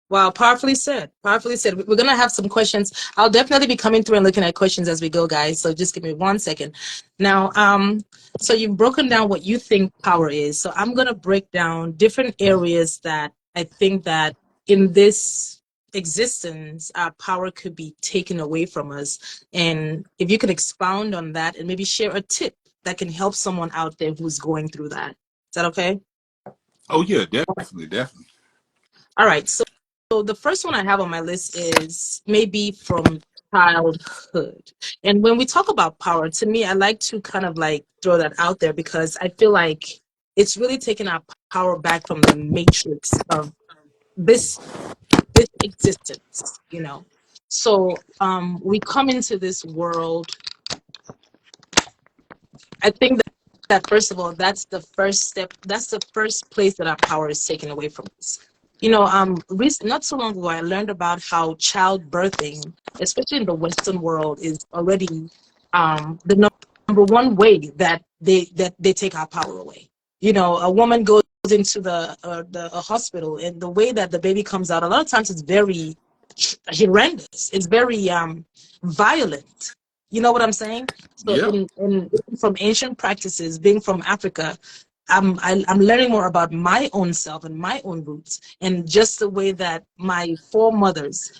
A: Wow, powerfully said. Powerfully said. We're gonna have some questions. I'll definitely be coming through and looking at questions as we go, guys. So just give me 1 second. Now, so you've broken down what you think power is. So I'm gonna break down different areas that I think that in this existence, our power could be taken away from us. And if you could expound on that and maybe share a tip that can help someone out there who's going through that. Is that okay?
B: Oh yeah, definitely, definitely.
A: All right. So the first one I have on my list is maybe from childhood. And when we talk about power, to me, I like to kind of like throw that out there because I feel like it's really taking our power back from the matrix of this this existence, you know. So we come into this world. I think that first of all, that's the first step. That's the first place that our power is taken away from us. You know, not so long ago, I learned about how childbirthing, especially in the Western world, is already the number one way that they take our power away. You know, a woman goes into the a hospital, and the way that the baby comes out, a lot of times it's very horrendous. It's very violent. You know what I'm saying? So
B: Yeah.
A: in from ancient practices, being from Africa, I'm learning more about my own self and my own roots, and just the way that my foremothers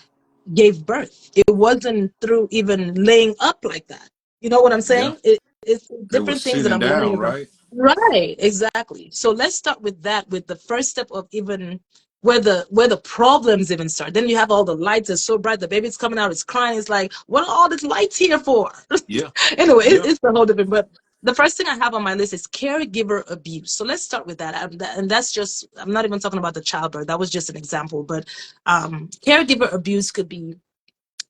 A: gave birth. It wasn't through even laying up like that. You know what I'm
B: Yeah,
A: saying? It's
B: they were
A: different things that
B: sitting
A: I'm learning
B: down,
A: about.
B: right?
A: Right, exactly. So let's start with that, with the first step of even where the problems even start. Then you have all the lights are so bright, the baby's coming out, it's crying. It's like, what are all these lights here for?
B: Yeah.
A: Anyway,
B: Yeah.
A: it's a whole different. But the first thing I have on my list is caregiver abuse. So let's start with that. And that's just, I'm not even talking about the childbirth. That was just an example. But caregiver abuse could be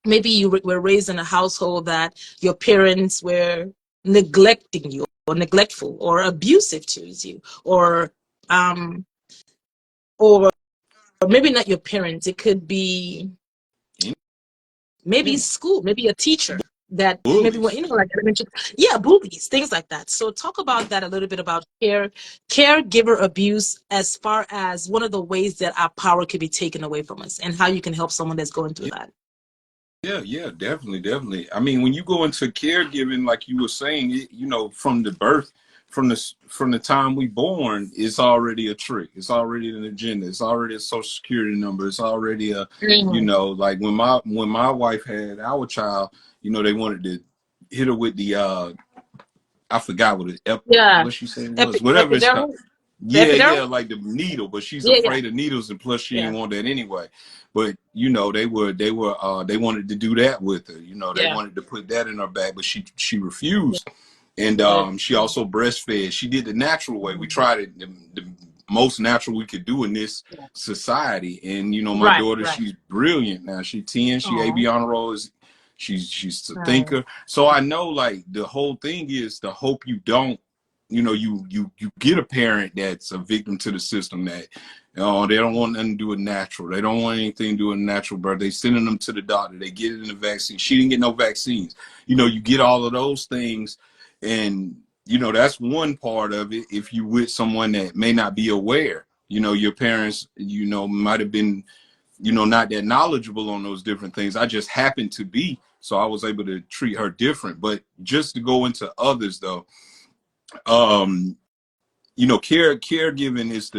A: maybe you were raised in a household that your parents were neglecting you or neglectful or abusive towards you, um or maybe not your parents. It could be maybe
B: Anyone.
A: school, maybe a teacher that maybe
B: Bullies.
A: like elementary, yeah, bullies, things like that. So talk about that a little bit about caregiver abuse as far as one of the ways that our power could be taken away from us and how you can help someone that's going through that.
B: Yeah, yeah, definitely, definitely. I mean, when you go into caregiving, like you were saying, from the birth, from the time we born, it's already a trick. It's already an agenda. It's already a social security number. It's already
A: Mhm.
B: like when my wife had our child, they wanted to hit her with the I forgot
A: Yeah.
B: what she said it was, whatever it's called.
A: Epidural. The
B: Yeah,
A: epidural.
B: yeah, like the needle, but she's
A: Yeah, yeah,
B: afraid of needles, and plus she
A: yeah,
B: didn't want that anyway. But they wanted to do that with her. They
A: yeah,
B: wanted to put that in her bag, but she
A: yeah.
B: refused. And
A: Good.
B: she also breastfed. She did the natural way. We
A: Mhm.
B: tried it, the most natural we could do in this
A: Yeah.
B: society. And my
A: Right,
B: daughter,
A: right.
B: she's brilliant now. She's 10. She
A: Oh.
B: AB honor roll. She's a
A: Right.
B: thinker. So I know, like, the whole thing is to hope you don't, you get a parent that's a victim to the system, that they don't want nothing to do with natural. They don't want anything to do with natural birth. They sending them to the doctor. They get it in the vaccine. She didn't get no vaccines. You get all of those things, and that's one part of it. If you with someone that may not be aware, your parents, might have been, not that knowledgeable on those different things. I just happened to be, so I was able to treat her different. But just to go into others though, um, caregiving is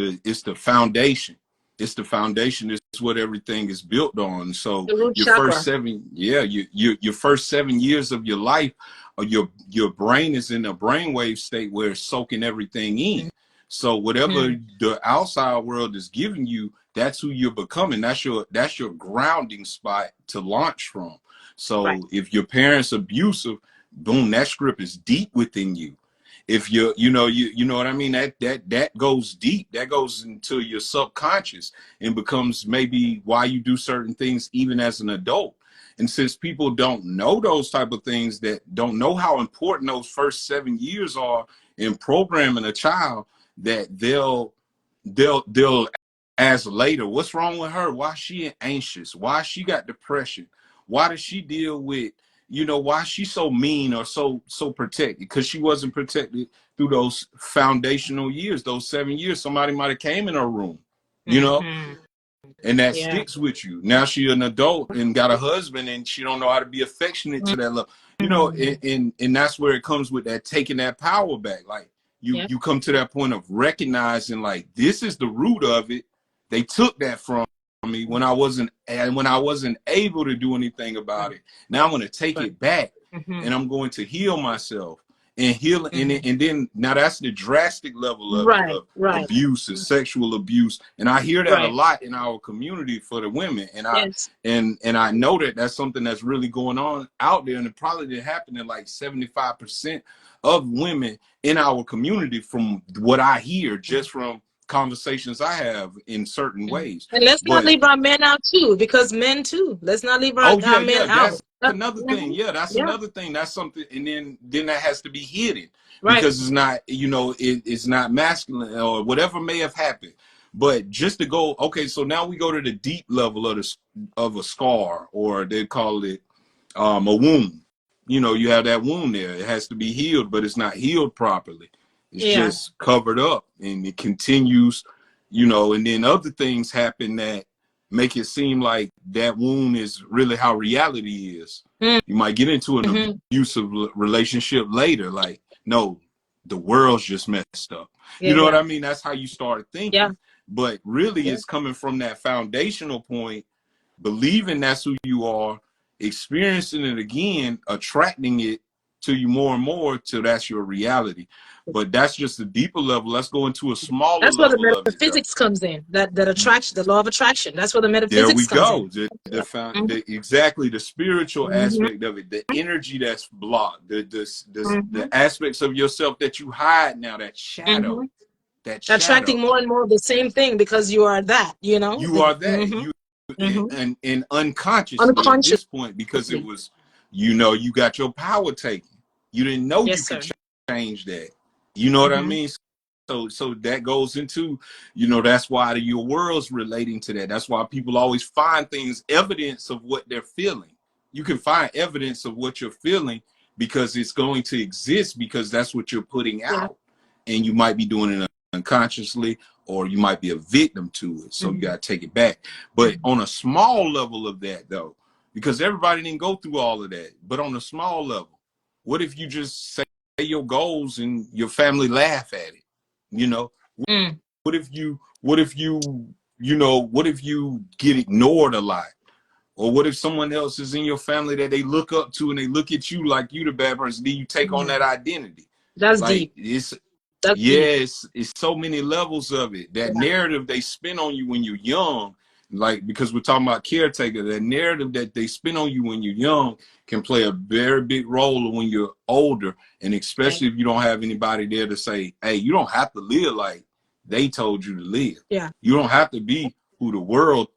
B: the foundation. It's the foundation. It's what everything is built on. So
A: The root
B: your first
A: chakra.
B: seven, yeah, your first 7 years of your life, your brain is in a brainwave state where it's soaking everything in. So whatever
A: Mm-hmm.
B: the outside world is giving you, that's who you're becoming. That's your grounding spot to launch from.
A: Right.
B: So if your parents abusive, boom, that script is deep within you. If you know what I mean, that goes deep. That goes into your subconscious and becomes maybe why you do certain things even as an adult. And since people don't know those type of things, that don't know how important those first 7 years are in programming a child, that they'll as later, what's wrong with her? Why she anxious? Why she got depression? Why does she deal with, why she's so mean or so protected? Because she wasn't protected through those foundational years, those 7 years. Somebody might have came in her room, you know,
A: Mm-hmm.
B: and that
A: Yeah.
B: sticks with you. Now she an adult and got a husband, and she don't know how to be affectionate to that level,
A: Mm-hmm.
B: and that's where it comes with that taking that power back. Like
A: Yep.
B: you come to that point of recognizing, like, this is the root of it. They took that from me when I wasn't able to do anything about it. Now I'm going to take
A: Right.
B: it back,
A: Mm-hmm.
B: and I'm going to heal myself and heal.
A: Mm-hmm.
B: And then now that's the drastic level of it,
A: Right.
B: of
A: Right.
B: abuse and sexual abuse. And I hear that a
A: Right.
B: lot in our community for the women. And
A: Yes.
B: I know that that's something that's really going on out there, and it probably did happen in like 75% of women in our community, from what I hear, just from conversations I have in certain
A: Mhm.
B: ways.
A: And let's not
B: But
A: leave our men out too, because men too. Let's not leave
B: oh
A: our
B: yeah,
A: men
B: yeah,
A: out.
B: that's another thing. Yeah, that's
A: Yeah.
B: another thing. That's something, and then that has to be hidden
A: Right.
B: because it's not, it's not masculine or whatever may have happened. But just to go, okay, so now we go to the deep level of a scar, or they call it a wound. You have that wound there. It has to be healed, but it's not healed properly. It's
A: Yeah.
B: just covered up, and it continues, and then other things happen that make it seem like that wound is really how reality is. You might get into an
A: Mm-hmm.
B: abusive relationship later, like, no, the world's just messed up. You
A: Yeah.
B: know what
A: Yeah.
B: I mean? That's how you start
A: Yeah.
B: thinking. But really,
A: Yeah.
B: it's coming from that foundational point, believing that's who you are, experiencing it again, attracting it to you more and more till that's your reality. But that's just a deeper level. Let's go into a smaller
A: That's where the
B: level of it, though.
A: metaphysics comes in. That attraction, the law of attraction. That's where the
B: There we
A: metaphysics comes in.
B: go. Exactly the spiritual
A: Mm-hmm.
B: aspect of it, the energy that's blocked, the
A: Mm-hmm.
B: aspects of yourself that you hide now, that
A: Mm-hmm.
B: shadow, that
A: Attracting
B: shadow.
A: more and more of the same thing because you are that.
B: You are that.
A: Mm-hmm.
B: You
A: Mm-hmm.
B: and unconsciously at
A: Unconsciously.
B: this point, because it was, you got your power taken. You didn't know you
A: Yes,
B: could
A: sir.
B: change that. You know what I
A: Mm-hmm.
B: mean? So that goes into, that's why your world's relating to that. That's why people always find things, evidence of what they're feeling. You can find evidence of what you're feeling because it's going to exist, because that's what you're putting
A: Yeah.
B: out. And you might be doing it unconsciously, or you might be a victim to it. So you
A: Mm-hmm.
B: got to take it back. But
A: Mm-hmm.
B: on a small level of that, though, because everybody didn't go through all of that, but on a small level, what if you just say your goals and your family laugh at it? You know,
A: Mm.
B: what if you get ignored a lot? Or what if someone else is in your family that they look up to and they look at you like you the bad person? Then you take on that
A: Mm.
B: identity.
A: That's
B: Like,
A: deep. That's deep.
B: it's so many levels of it. That
A: Yeah.
B: narrative they spin on you when you're young, like, because we're talking about caretaker, that narrative that they spin on you when you're young can play a very big role when you're older, and
A: Yeah.
B: especially if you don't have anybody there to say, hey, you don't have to live like they told you to live.
A: Yeah.
B: You don't have to be who the world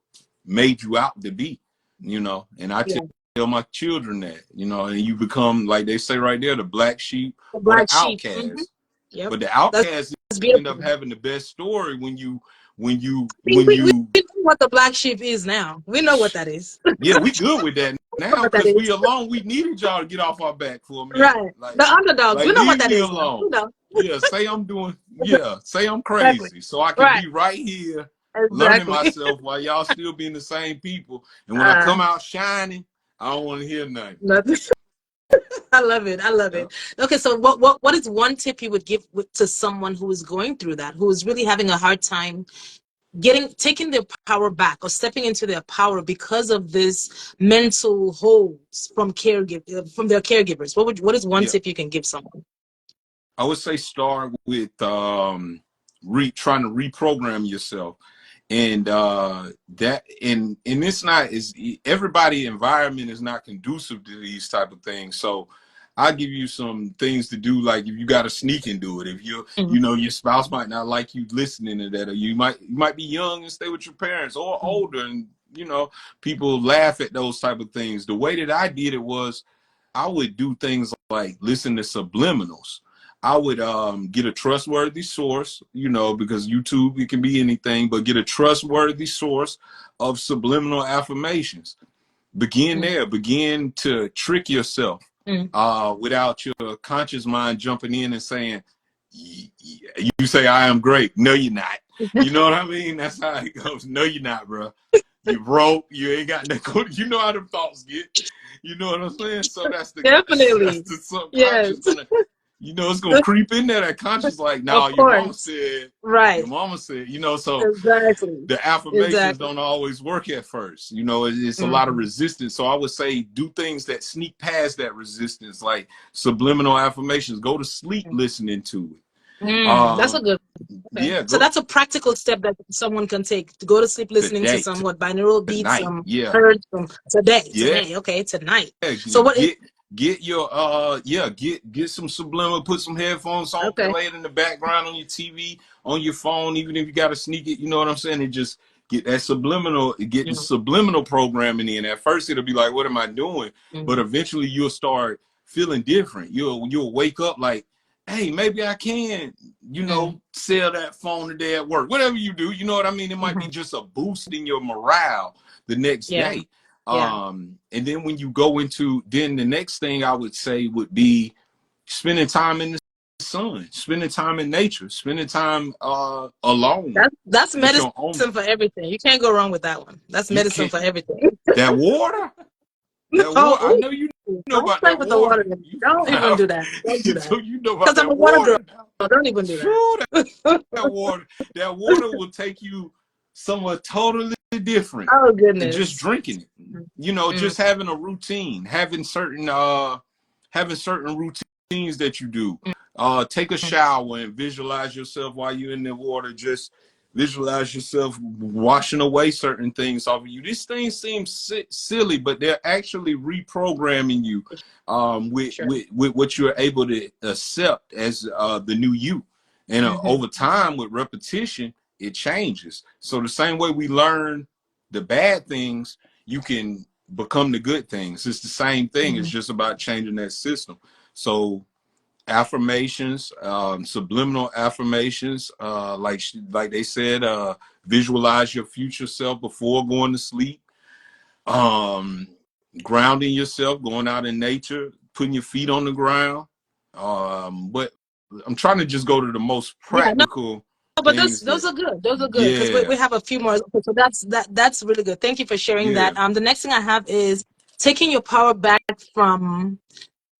B: made you out to be, and I
A: Yeah.
B: tell my children that, and you become, like they say right there, the black sheep
A: The
B: or the
A: black sheep. Mm-hmm.
B: outcast.
A: Yep.
B: But the
A: That's,
B: outcast
A: that's
B: end up
A: beautiful.
B: having the best story when you when you
A: We,
B: when
A: we, we
B: you
A: know what the black sheep is now. We know what that is.
B: yeah, we good with that
A: We know
B: now,
A: what that
B: because we
A: is.
B: alone, we needed y'all to get off our back for a minute.
A: Right.
B: like
A: The underdogs.
B: like
A: We know what
B: leave
A: that
B: me
A: is now.
B: alone.
A: We know.
B: Say I'm
A: Exactly.
B: crazy, so I can
A: Right.
B: be right here learning
A: Exactly.
B: myself while y'all still being the same people. And when I
A: Uh,
B: come out shining, I don't want to hear nothing.
A: nothing. I love it. I love
B: Yeah.
A: it. Okay, so what is one tip you would give to someone who is going through that, who is really having a hard time taking their power back or stepping into their power because of this mental holds from from their caregivers? What is one
B: Yeah.
A: tip you can give someone?
B: I would say start with trying to reprogram yourself, and that and it's not is everybody environment is not conducive to these type of things. So I'll give you some things to do, like if you got to sneak and do it. If
A: Mhm.
B: your spouse might not like you listening to that, or you might be young and stay with your parents, or older, and people laugh at those type of things. The way that I did it was I would do things like listen to subliminals. I would get a trustworthy source, you know, because YouTube, it can be anything, but get a trustworthy source of subliminal affirmations. Begin there. Begin to trick yourself without your conscious mind jumping in and saying, you say, I am great. No, you're not. You know what I mean? That's how it goes. No, you're not, bro. You broke. You ain't got no. You know how them thoughts get. You know what I'm saying? So that's
C: Definitely.
B: the subconscious
C: Yes.
B: gonna, you know, it's gonna creep in there. That conscious, like,
C: Of
B: nah, your mama
C: course.
B: said,
C: Right.
B: your mama said, you know. So
C: Exactly.
B: the affirmations
C: Exactly.
B: don't always work at first. You know, it's a lot of
C: Mm-hmm.
B: resistance. So I would say do things that sneak past that resistance, like subliminal affirmations. Go to sleep listening to it.
C: That's a good. Okay.
B: Yeah,
C: So
B: go
C: that's a practical step that someone can take to go to sleep listening to
B: today,
C: some what binaural beats,
B: tonight.
C: some
B: Yeah,
C: heard from today,
B: yeah.
C: okay, tonight. So what is
B: Get your get some subliminal, put some headphones on,
C: okay.
B: play it in the background on your TV, on your phone, even if you gotta sneak it, you know what I'm saying? And just get that subliminal, get the subliminal programming in. At first it'll be like, what am I doing? But eventually you'll start feeling different. You'll wake up like, hey, maybe I can, you know, sell that phone today at work. Whatever you do, you know what I mean? It might be just a boost in your morale the next
C: Yeah.
B: day.
C: Yeah.
B: And then when you go into, then the next thing I would say would be spending time in the sun, spending time in nature, spending time alone
C: That's
B: with
C: medicine
B: your own.
C: for everything. You can't go wrong with that one. That's
B: You
C: medicine
B: can't,
C: for everything.
B: that water, that water. I
C: Oh,
B: know you know
C: don't
B: about
C: play
B: that
C: with the water.
B: water. You,
C: Don't even do that. Don't do that.
B: you know about
C: Because I'm
B: that
C: a water girl.
B: water.
C: Don't even do
B: True,
C: that.
B: that water will take you somewhere totally different.
C: Oh
B: And just
C: goodness.
B: drinking it, you know, just having a routine, having certain routines that you do. Take a shower and visualize yourself while you're in the water. Just visualize yourself washing away certain things off of you. These things seem silly, but they're actually reprogramming you with what you're able to accept as the new you. And over time, with repetition, it changes. So the same way we learn the bad things, you can become the good things. It's the same thing. It's just about changing that system. So affirmations, subliminal affirmations, like they said, visualize your future self before going to sleep. Grounding yourself, going out in nature, putting your feet on the ground. But I'm trying to just go to the most
C: Yeah, no,
B: practical
C: but
B: things
C: those
B: that,
C: are good. Those are good because
B: yeah,
C: we have a few more. Okay, so that's really good. Thank you for sharing
B: yeah,
C: that. The next thing I have is taking your power back from.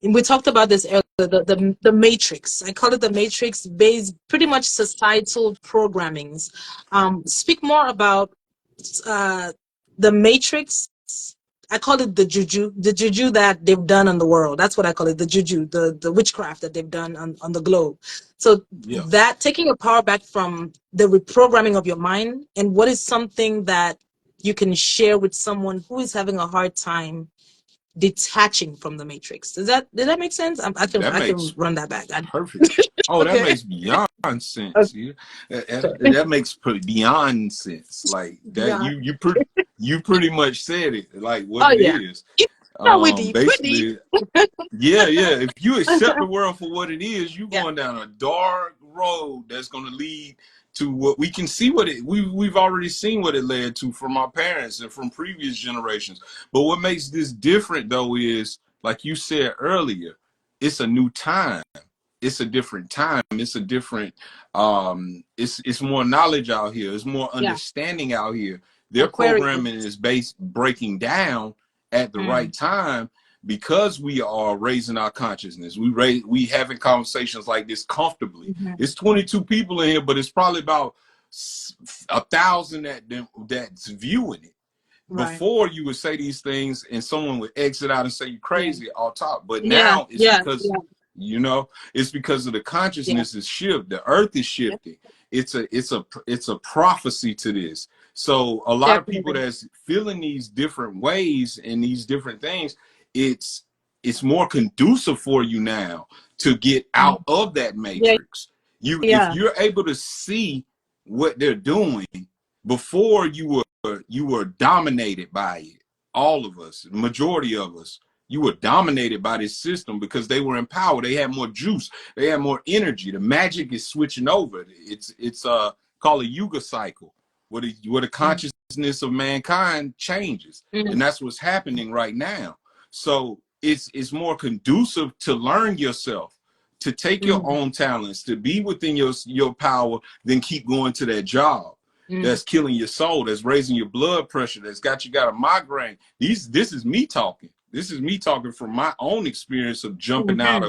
C: And we talked about this earlier. The matrix. I call it the matrix based, pretty much societal programmings. Speak more about the matrix. I call it the juju that they've done on the world. That's what I call it, the juju, the witchcraft that they've done on the globe. So
B: yeah.
C: that taking your power back from the reprogramming of your mind, and what is something that you can share with someone who is having a hard time detaching from the matrix. Did that make sense?
B: That
C: I can
B: makes
C: run that back.
B: perfect. Oh, that
C: Okay.
B: makes beyond sense.
C: Okay.
B: Yeah, that makes beyond sense. Like that,
C: Yeah.
B: you pretty much said it. Like what
C: Oh
B: it
C: yeah.
B: is.
C: No, we deep. We deep.
B: Basically, yeah, yeah. If you accept the world for what it is, you're
C: Yeah.
B: going down a dark road that's going to lead to what we can see. What it we've already seen what it led to from our parents and from previous generations. But what makes this different though is, like you said earlier, it's a new time. It's a different time. It's a different. It's more knowledge out here. It's more
C: Yeah.
B: understanding out here. Their
C: Aquarius.
B: programming is based breaking down at the right time because we are raising our consciousness. We having conversations like this comfortably. It's 22 people in here, but it's probably about 1,000 that's viewing it.
C: Right.
B: Before you would say these things and someone would exit out and say you
C: Yeah.
B: crazy off top. But
C: Yeah.
B: now it's
C: Yeah.
B: because,
C: Yeah.
B: you know, it's because of the
C: Yeah.
B: consciousness is shift. The earth is
C: Yeah.
B: shifting. It's a prophecy to this. So a lot of people
C: Definitely.
B: that's feeling these different ways and these different things, it's more conducive for you now to get out of that
C: Yeah.
B: matrix. If
C: Yeah.
B: you're able to see what they're doing before you were dominated by it. All of us, majority of us, you were dominated by this system because they were in power. They had more juice. They had more energy. The magic is switching over. It's called a yuga cycle, where the consciousness of mankind changes, and that's what's happening right now. So it's more conducive to learn yourself, to take your own talents, to be within your power, than keep going to that job that's killing your soul, that's raising your blood pressure, that's got a migraine. This is me talking. This is me talking from my own experience of jumping out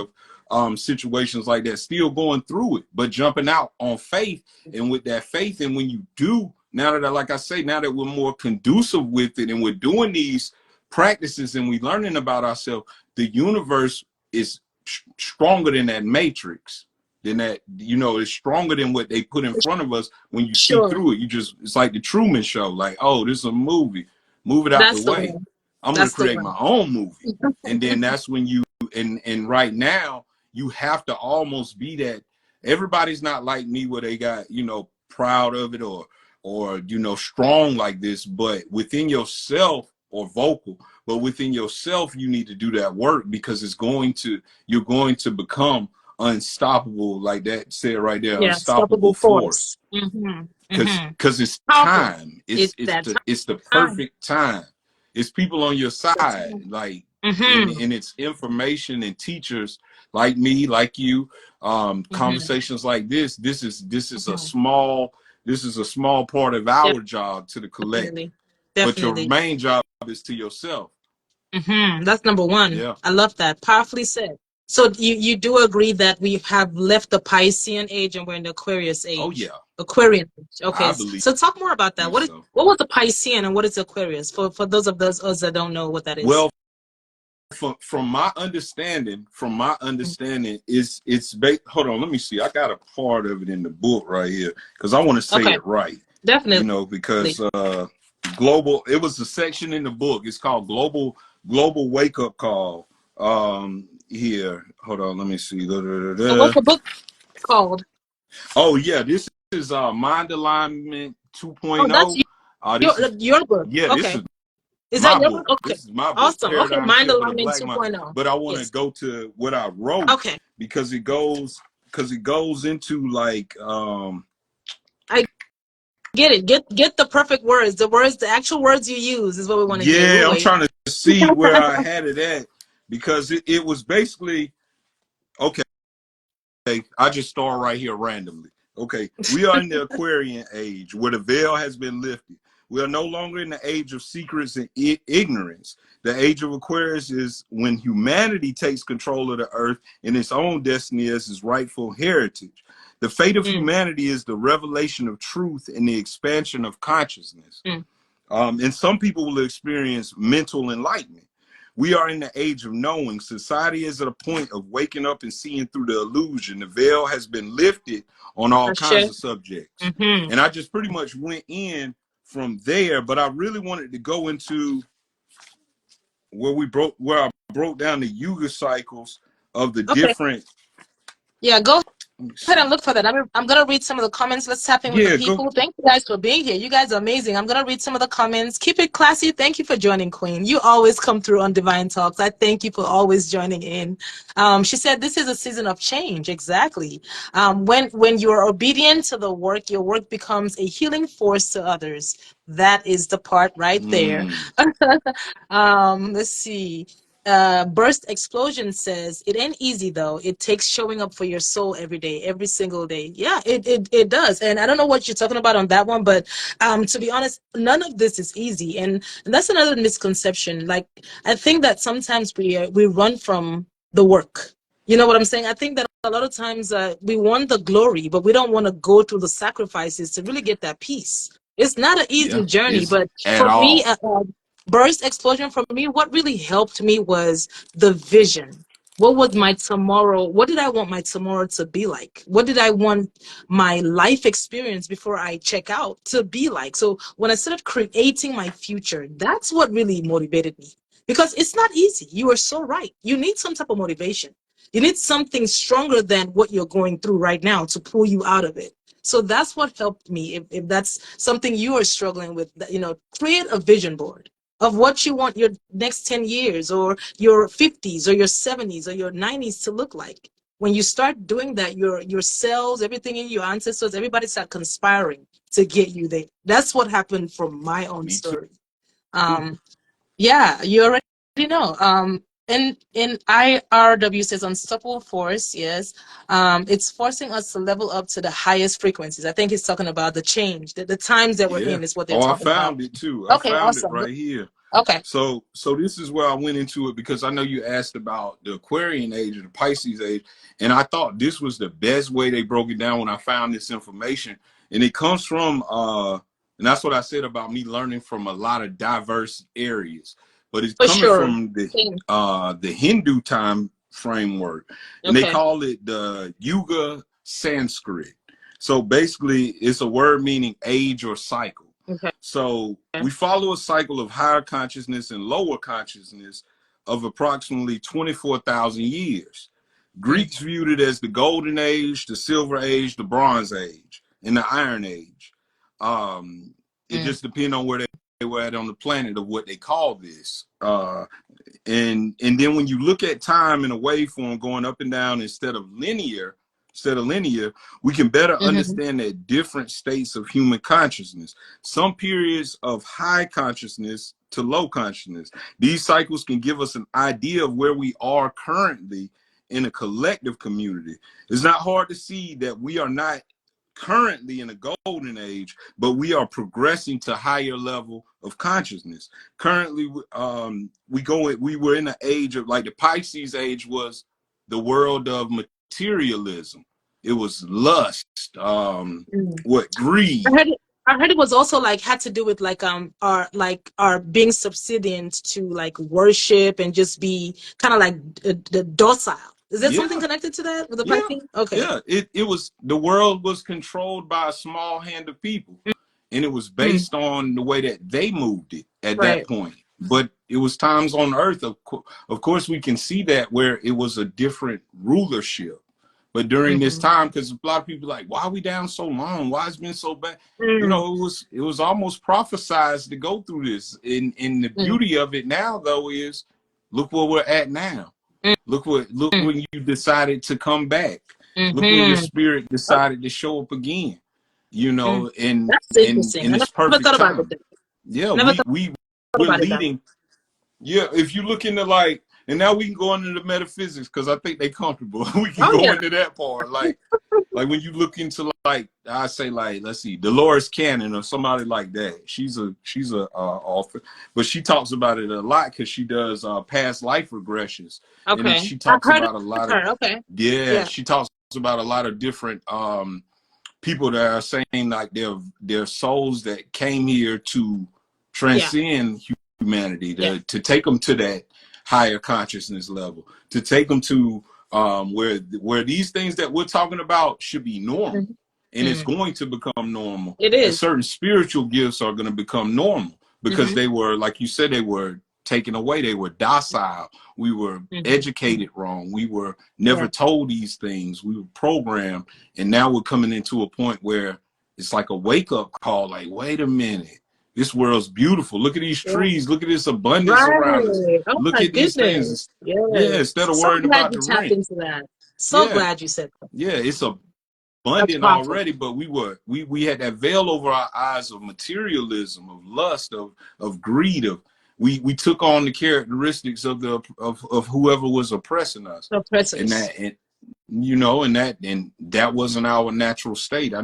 B: of situations like that, still going through it, but jumping out on faith. And with that faith, and when you do, now that, like I say, now that we're more conducive with it and we're doing these practices and we learning about ourselves, the universe is stronger than that matrix. Then that, it's stronger than what they put in front of us. When you see through it, it's like the Truman Show. Like, oh, this is a movie. Move it out the way. I'm going to create my own movie. And then that's when you, and right now, you have to almost be that. Everybody's not like me where they got, proud of it or strong like this, but within yourself, or vocal, but within yourself, you need to do that work, because you're going to become unstoppable, like that said right there, unstoppable force. Because it's time. It's the perfect time. It's people on your side, like, and it's information and teachers like me, like you, conversations like this. This is a small part of our job to the collective. But your main job is to yourself.
C: That's number one.
B: Yeah.
C: I love that. Powerfully said. So you do agree that we have left the Piscean age and we're in the Aquarius age?
B: Oh yeah.
C: Aquarian age. Okay.
B: I believe
C: So talk more about that. What was the Piscean and what is Aquarius? For those of us that don't know what that is.
B: Well, from my understanding, it's hold on, let me see. I got a part of it in the book right here, because I want to say it right.
C: Definitely.
B: Because global, it was a section in the book. It's called global wake up call. Here, hold on, let me see.
C: So what's the book called?
B: Oh yeah, this is Mind Alignment 2.0.
C: Oh, that's your book.
B: Yeah,
C: okay.
B: Is
C: that
B: your
C: book?
B: book?
C: Okay.
B: This is my book.
C: Awesome. Okay, Mind Alignment
B: 2.0. But I want to go to what I wrote.
C: Okay.
B: Because it goes into like
C: I get it. Get the perfect words. The actual words you use is what we want to hear.
B: Yeah, I'm trying to see where I had it at, because it was basically okay. I just start right here randomly. Okay, we are in the Aquarian age, where the veil has been lifted. We are no longer in the age of secrets and ignorance. The age of Aquarius is when humanity takes control of the earth in its own destiny as its rightful heritage. The fate of humanity is the revelation of truth and the expansion of consciousness. And some people will experience mental enlightenment. We are in the age of knowing. Society is at a point of waking up and seeing through the illusion. The veil has been lifted on all kinds of subjects. And I just pretty much went in from there, but I really wanted to go into where I broke down the yuga cycles of the different.
C: Yeah, go ahead and look for that. I'm gonna read some of the comments. Let's tap in with the people. Thank you guys for being here. You guys are amazing. I'm gonna read some of the comments. Keep it classy. Thank you for joining, Queen. You always come through on Divine Talks. I thank you for always joining in. She said this is a season of change. Exactly. When you are obedient to the work, your work becomes a healing force to others. That is the part right there. Let's see. Burst Explosion says it ain't easy though. It takes showing up for your soul every day, every single day. Yeah, it does. And I don't know what you're talking about on that one, but to be honest, none of this is easy. And that's another misconception. Like, I think that sometimes we run from the work. You know what I'm saying? I think that a lot of times we want the glory, but we don't want to go through the sacrifices to really get that peace. It's not an easy journey, but for me, Burst Explosion, for me, what really helped me was the vision. What was my tomorrow? What did I want my tomorrow to be like? What did I want my life experience before I check out to be like? So when I started creating my future, that's what really motivated me, because it's not easy. You are so right. You need some type of motivation. You need something stronger than what you're going through right now to pull you out of it. So that's what helped me. If that's something you are struggling with, create a vision board. of what you want your next 10 years or your 50s or your 70s or your 90s to look like. When you start doing that, your cells, everything in your ancestors, everybody start conspiring to get you there. That's what happened from my own
B: Me too.
C: story. Yeah, you already know. In IRW says unstoppable force, yes. It's forcing us to level up to the highest frequencies. I think he's talking about the change, the times that we're
B: Yeah.
C: in is what they're
B: Oh, I
C: talking about.
B: found it too. I
C: Okay,
B: found it
C: awesome.
B: right here.
C: Okay,
B: So this is where I went into it because I know you asked about the Aquarian age or the Pisces age, and I thought this was the best way they broke it down when I found this information. And it comes from and that's what I said about me learning from a lot of diverse areas. But it's
C: for
B: coming
C: sure.
B: from
C: Same.
B: the Hindu time framework, and they
C: Okay.
B: call it the Yuga Sanskrit. So basically, it's a word meaning age or cycle.
C: Okay.
B: So we follow a cycle of higher consciousness and lower consciousness of approximately 24,000 years. Greeks viewed it as the golden age, the silver age, the bronze age, and the iron age. It just depends on where they were at on the planet of what they call this. And then when you look at time in a waveform going up and down instead of linear, we can better understand the different states of human consciousness. Some periods of high consciousness to low consciousness. These cycles can give us an idea of where we are currently in a collective community. It's not hard to see that we are not currently in a golden age, but we are progressing to higher level of consciousness. Currently, we were in the age of, like, the Pisces age was the world of materialism. It was lust, greed.
C: I heard it was also like had to do with our being subservient to like worship and just be kind of like the docile. Is there something
B: Yeah,
C: connected to that with the
B: yeah,
C: Pisces? Okay.
B: yeah. It was, the world was controlled by a small hand of people, and it was
C: Mm,
B: based on the way that they moved it at that
C: right.
B: point. But it was times on earth, of course we can see that, where it was a different rulership. But during this time, because a lot of people are like, why are we down so long? Why has it been so bad?
C: Mm,
B: It was almost prophesized to go through this. And the
C: mm,
B: beauty of it now, though, is look where we're at now.
C: mm,
B: Look
C: mm,
B: when you decided to come back. Look when your
C: mm-hmm.
B: spirit
C: Oh,
B: decided to show up again. And
C: that's interesting. I
B: it's
C: never
B: perfect
C: thought about it.
B: time. Yeah,
C: Never thought
B: we're
C: about it that way.
B: leading. Yeah, if you look into, like, and now we can go into the metaphysics because I think they're comfortable. We can
C: Oh
B: go
C: yeah.
B: into that part. Like when you look into, like, I say, like, let's see, Dolores Cannon or somebody like that. She's a author, but she talks about it a lot because she does past life regressions, and
C: Okay.
B: she
C: I've
B: talks
C: heard
B: about a
C: of
B: lot of,
C: her. Okay.
B: yeah,
C: Yeah.
B: she talks about a lot of different people that are saying, like, they're souls that came here to
C: Yeah.
B: transcend humanity,
C: Yeah.
B: to take them to that higher consciousness level, to take them to where these things that we're talking about should be normal,
C: Mhm.
B: and it's
C: Mm.
B: going to become normal,
C: It
B: and
C: is.
B: certain spiritual gifts are going to become normal because
C: Mm-hmm.
B: they were, like you said, they were taken away. They were docile. We were
C: Mm-hmm.
B: educated wrong. We were
C: Yeah.
B: never told these things. We were programmed, and now we're coming into a point where it's like a wake-up call, like, wait a minute, this world's beautiful. Look at these
C: Yeah.
B: trees. Look at this abundance around us.
C: Right. Oh
B: Look
C: my
B: at these things.
C: goodness.
B: Yeah,
C: Yes.
B: instead of
C: So
B: worrying
C: glad
B: about
C: you
B: the
C: tapped
B: rent.
C: into that. So
B: Yeah,
C: glad you said that.
B: yeah, it's
C: That's
B: abundant
C: powerful.
B: already, but we had that veil over our eyes of materialism, of lust, of greed, of we took on the characteristics of of whoever was oppressing us, and
C: Oppressors.
B: that wasn't our natural state.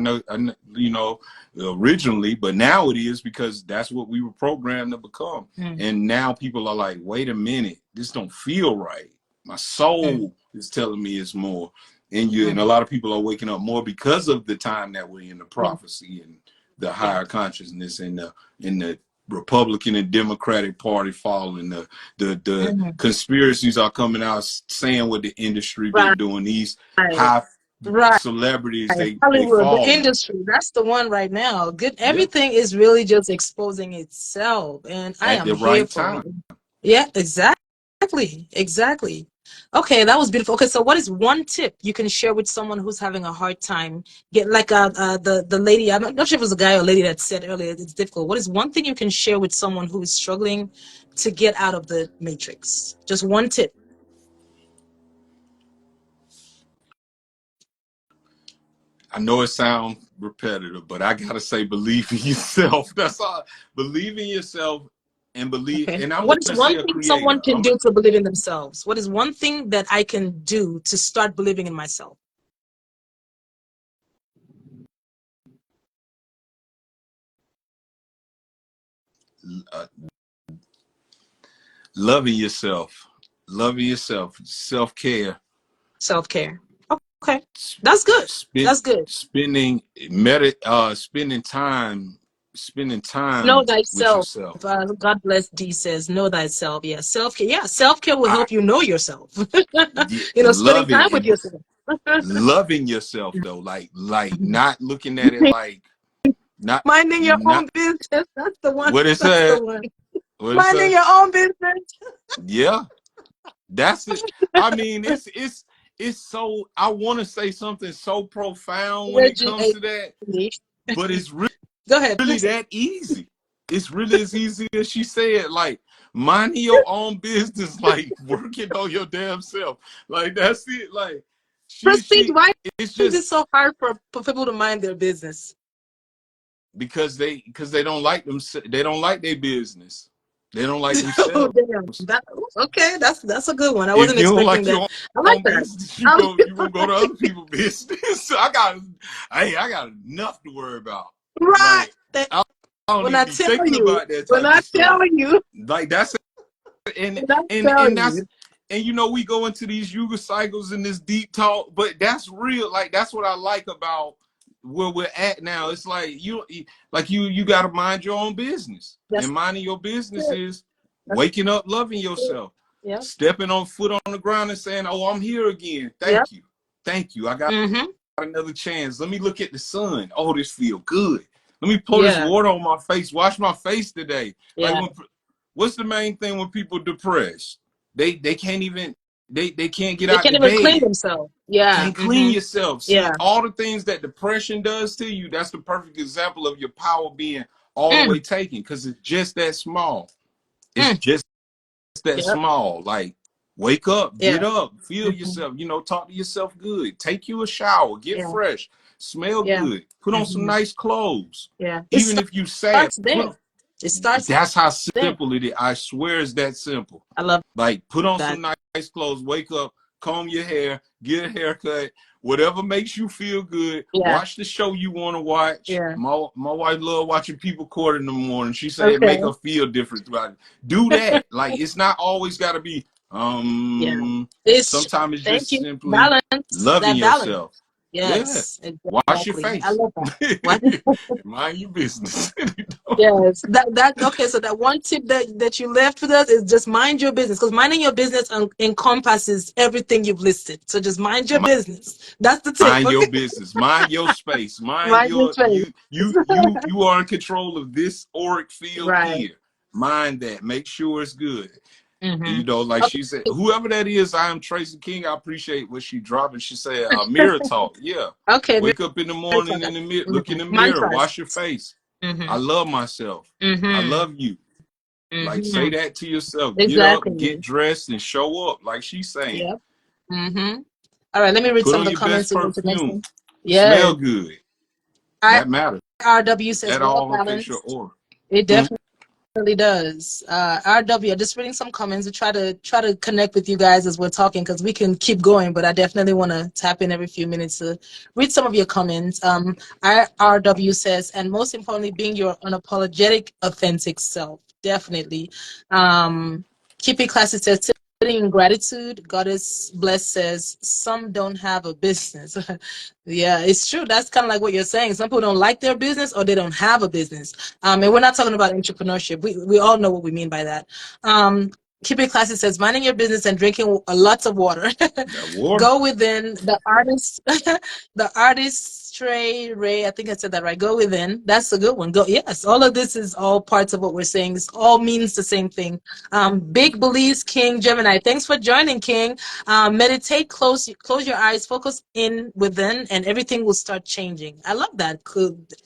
B: Originally, but now it is, because that's what we were programmed to become.
C: Mm,
B: And now people are like, wait a minute, this don't feel right. My
C: mm,
B: soul is telling me it's more. And a
C: mm,
B: lot of people are waking up more because of the time that we're in, the
C: yeah.
B: prophecy and the
C: Yeah.
B: higher consciousness, and the Republican and Democratic Party falling. The
C: Mhm.
B: conspiracies are coming out saying what the industry
C: Right.
B: been doing. These high
C: Right.
B: celebrities, they
C: Hollywood, the
B: falling.
C: industry, that's the one right now. Good.
B: Yeah,
C: Everything is really just exposing itself. And I
B: at
C: am
B: the
C: here
B: right
C: for it.
B: time.
C: Yeah, exactly. Exactly. Okay, that was beautiful. Okay, so what is one tip you can share with someone who's having a hard time? Get like the lady. I'm not sure if it was a guy or lady that said earlier it's difficult. What is one thing you can share with someone who is struggling to get out of the matrix? Just one tip.
B: I know it sounds repetitive, but I gotta say, believe in yourself. That's all. Believe in yourself and believe.
C: Okay.
B: And I'm
C: What is
B: gonna say
C: one
B: a
C: thing someone
B: creator.
C: can do to believe in themselves? What is one thing that I can do to start believing in myself?
B: Uh, loving yourself, self care.
C: Self-care. Okay. That's good. That's good.
B: Spending time,
C: Know
B: with
C: thyself.
B: yourself.
C: God bless D says, know thyself. Yeah, self-care. Yeah, self-care will
B: I
C: help you know yourself.
B: yeah,
C: Spending
B: loving
C: time with
B: it,
C: yourself.
B: loving yourself though, like not looking at it like not
C: Minding your
B: not
C: own business. That's the one.
B: what it
C: That's the
B: said.
C: one.
B: What it
C: Minding
B: say?
C: your own business.
B: Yeah, that's it. I mean, it's so. I want to say something so profound when it
C: Reggie,
B: comes to that, but it's
C: go ahead,
B: really
C: please.
B: that easy. It's really as easy as she said. Like minding your own business, like working on your damn self. Like that's it. Like
C: Proceed.
B: she.
C: Why
B: It's
C: is it
B: just
C: so hard for people to mind their business?
B: because they don't like them. They don't like their business. They don't like
C: Oh,
B: themselves.
C: damn. Okay, that's a good one. I
B: If
C: wasn't
B: you don't
C: expecting
B: like
C: that.
B: your
C: I like
B: own
C: that.
B: business,
C: Um,
B: you gonna go to other people's business. I got enough to worry about.
C: right.
B: Like I don't
C: When
B: even
C: I
B: be
C: tell
B: thinking
C: you,
B: about that
C: when
B: type
C: I
B: of
C: tell
B: stuff.
C: you,
B: Like that's and
C: when I
B: and
C: tell
B: and that's
C: you,
B: and we go into these yoga cycles and this deep talk, but that's real. Like that's what I like about where we're at now. It's like you got to mind your own business,
C: that's
B: and minding your business
C: it.
B: is
C: That's
B: waking up, loving
C: it.
B: yourself,
C: Yeah.
B: stepping on foot on the ground and saying, "Oh, I'm here again.
C: Yeah.
B: Thank you. I got
C: Mm-hmm.
B: another chance. Let me look at the sun. Oh, this feel good. Let me pour this
C: Yeah.
B: water on my face. Wash my face today." Like
C: Yeah.
B: what's the main thing when people depressed? They can't even they can't get
C: They
B: out
C: can't
B: the
C: even clean
B: bed.
C: themselves. Yeah.
B: Can't clean
C: Mm-hmm.
B: yourself.
C: Yeah.
B: See, all the things that depression does to you, that's the perfect example of your power being all the
C: Mm.
B: way taken because it's just that small. It's
C: Mm.
B: just that
C: Yep.
B: small. Like, wake up,
C: Yeah.
B: get up, feel
C: Mm-hmm.
B: yourself, talk to yourself good. Take you a shower, get
C: Yeah.
B: fresh, smell
C: Yeah.
B: good, put on some
C: Mm-hmm.
B: nice clothes.
C: Yeah. It
B: Even if you sad,
C: starts there. It starts
B: that's how
C: there.
B: simple it is. I swear it's that simple.
C: I love
B: Like put on
C: that.
B: some nice clothes, wake up, comb your hair, get a haircut, whatever makes you feel good.
C: Yeah.
B: Watch the show you want to watch.
C: Yeah.
B: My wife love watching people court in the morning. She said it
C: Okay.
B: make her feel different throughout it. Do that. Like it's not always got to be.
C: Yeah. It's
B: Sometimes it's
C: thank
B: just
C: you.
B: simply
C: Balance.
B: loving
C: That balance.
B: yourself. Yeah.
C: Yes,
B: Wash your
C: exactly. I
B: face.
C: love that. What?
B: Mind your business.
C: Yes, that okay. So that one tip that you left with us is just mind your business, because minding your business encompasses everything you've listed. So just mind your business. That's the tip.
B: Mind your
C: Okay,
B: business. Mind your space. Mind
C: mind your
B: your
C: space.
B: you are in control of this auric field
C: Right.
B: here. Mind that. Make sure it's good.
C: Mm-hmm.
B: Like
C: Okay.
B: she said, whoever that is, I am Tracy King. I appreciate what she dropped. And she said, mirror talk. Yeah.
C: Okay.
B: Wake up in the morning in the mirror, look in the mirror,
C: Mantras.
B: wash your face. I
C: Mm-hmm.
B: love myself. I
C: Mm-hmm.
B: love you. Like say
C: Mm-hmm.
B: that to yourself. Get up, get
C: Exactly.
B: dressed, and show up. Like she's saying.
C: Yep. Mm-hmm. All right. Let me read
B: Put
C: some of
B: on
C: the
B: your
C: comments
B: best
C: and go to the next
B: perfume.
C: one. Yes.
B: Smell good. That matters.
C: IRW says
B: That
C: well
B: all affects your
C: balanced.
B: aura.
C: It
B: Hmm.
C: definitely does. RW, just reading some comments to try to connect with you guys as we're talking, because we can keep going, but I definitely want to tap in every few minutes to read some of your comments. RW says, and most importantly, being your unapologetic, authentic self. Definitely. Keep it classy says, sitting in gratitude. Goddess Bless says, some don't have a business. Yeah, it's true. That's kind of like what you're saying. Some people don't like their business, or they don't have a business. And we're not talking about entrepreneurship. We all know what we mean by that. Keep it classy says, minding your business and drinking lots of water.
B: That water.
C: Go within the artist, the artist Stray, Ray, I think I said that right. Go within. That's a good one. Go. Yes, all of this is all parts of what we're saying. This all means the same thing. Big beliefs, King Gemini. Thanks for joining, King. Meditate, close your eyes, focus in within, and everything will start changing. I love that.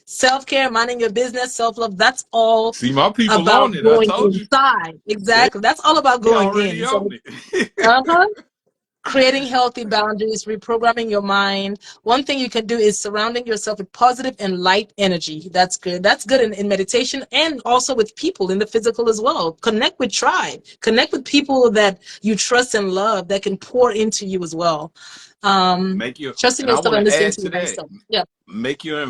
C: Self-care, minding your business, self-love. That's all
B: See, my people on
C: about
B: it. I
C: going
B: told you.
C: inside. Exactly. That's all about
B: They
C: going
B: already
C: in. So,
B: own it.
C: uh-huh. Creating healthy boundaries, reprogramming your mind. One thing you can do is surrounding yourself with positive and light energy. That's good. That's good in meditation and also with people in the physical as well. Connect with tribe. Connect with people that you trust and love that can pour into you as well.
B: Make your,
C: Trusting
B: and I
C: yourself
B: want
C: and
B: to
C: listening
B: add
C: to
B: to
C: your higher
B: that,
C: self. Yeah.
B: make your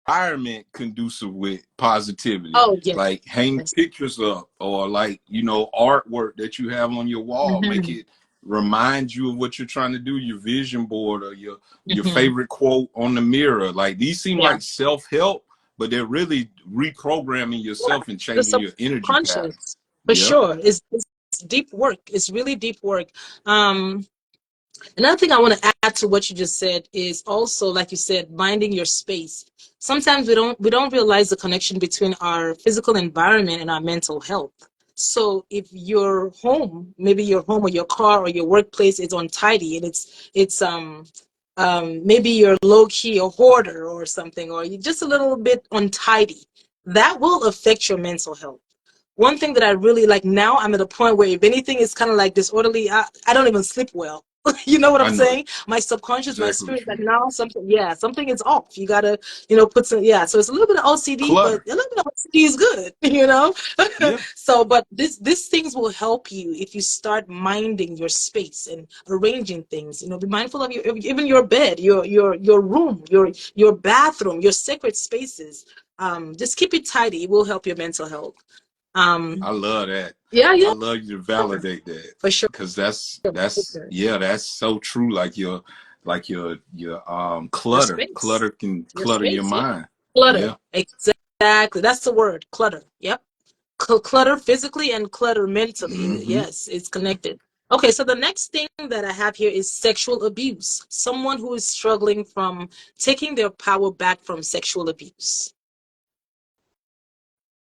B: environment conducive with positivity.
C: Oh, yes.
B: Like hang
C: Yes.
B: pictures up, or like, artwork that you have on your wall. Make
C: Mm-hmm.
B: it remind you of what you're trying to do, your vision board, or your
C: Mm-hmm.
B: favorite quote on the mirror. Like, these seem
C: Yeah.
B: like self-help, but they're really reprogramming
C: Yeah.
B: yourself and
C: The
B: changing your energy pattern.
C: subconscious, for
B: Yep.
C: sure. It's deep work. It's really deep work. Um, Another thing I want to add to what you just said is also, like you said, minding your space. Sometimes we don't realize the connection between our physical environment and our mental health. So if your home, maybe your home or your car or your workplace is untidy and it's maybe you're low key a hoarder or something, or you're just a little bit untidy, that will affect your mental health. One thing that I really like now, I'm at a point where if anything is kind of like disorderly, I don't even sleep well. You know what I'm
B: I know
C: saying? My subconscious, my
B: exactly
C: spirit,
B: what you
C: like
B: mean.
C: now something, yeah, something is off. You gotta, put some, yeah. So it's a little bit of OCD, but
B: Clutter.
C: a little bit of OCD is good, you know.
B: Yeah.
C: So, but these things will help you if you start minding your space and arranging things. Be mindful of even your bed, your room, your bathroom, your sacred spaces. Just keep it tidy. It will help your mental health.
B: I love that.
C: Yeah,
B: I
C: yeah,
B: love you to validate that,
C: for sure.
B: because that's
C: For
B: that's
C: sure.
B: yeah, that's so true. Like your
C: Your
B: clutter.
C: space.
B: Clutter can
C: Your
B: clutter your
C: space, yeah.
B: mind.
C: Clutter.
B: Yeah.
C: Exactly. That's the word. Clutter. Yep. Clutter physically and clutter mentally.
B: Hmm.
C: Yes, it's connected. Okay, so the next thing that I have here is sexual abuse. Someone who is struggling from taking their power back from sexual abuse.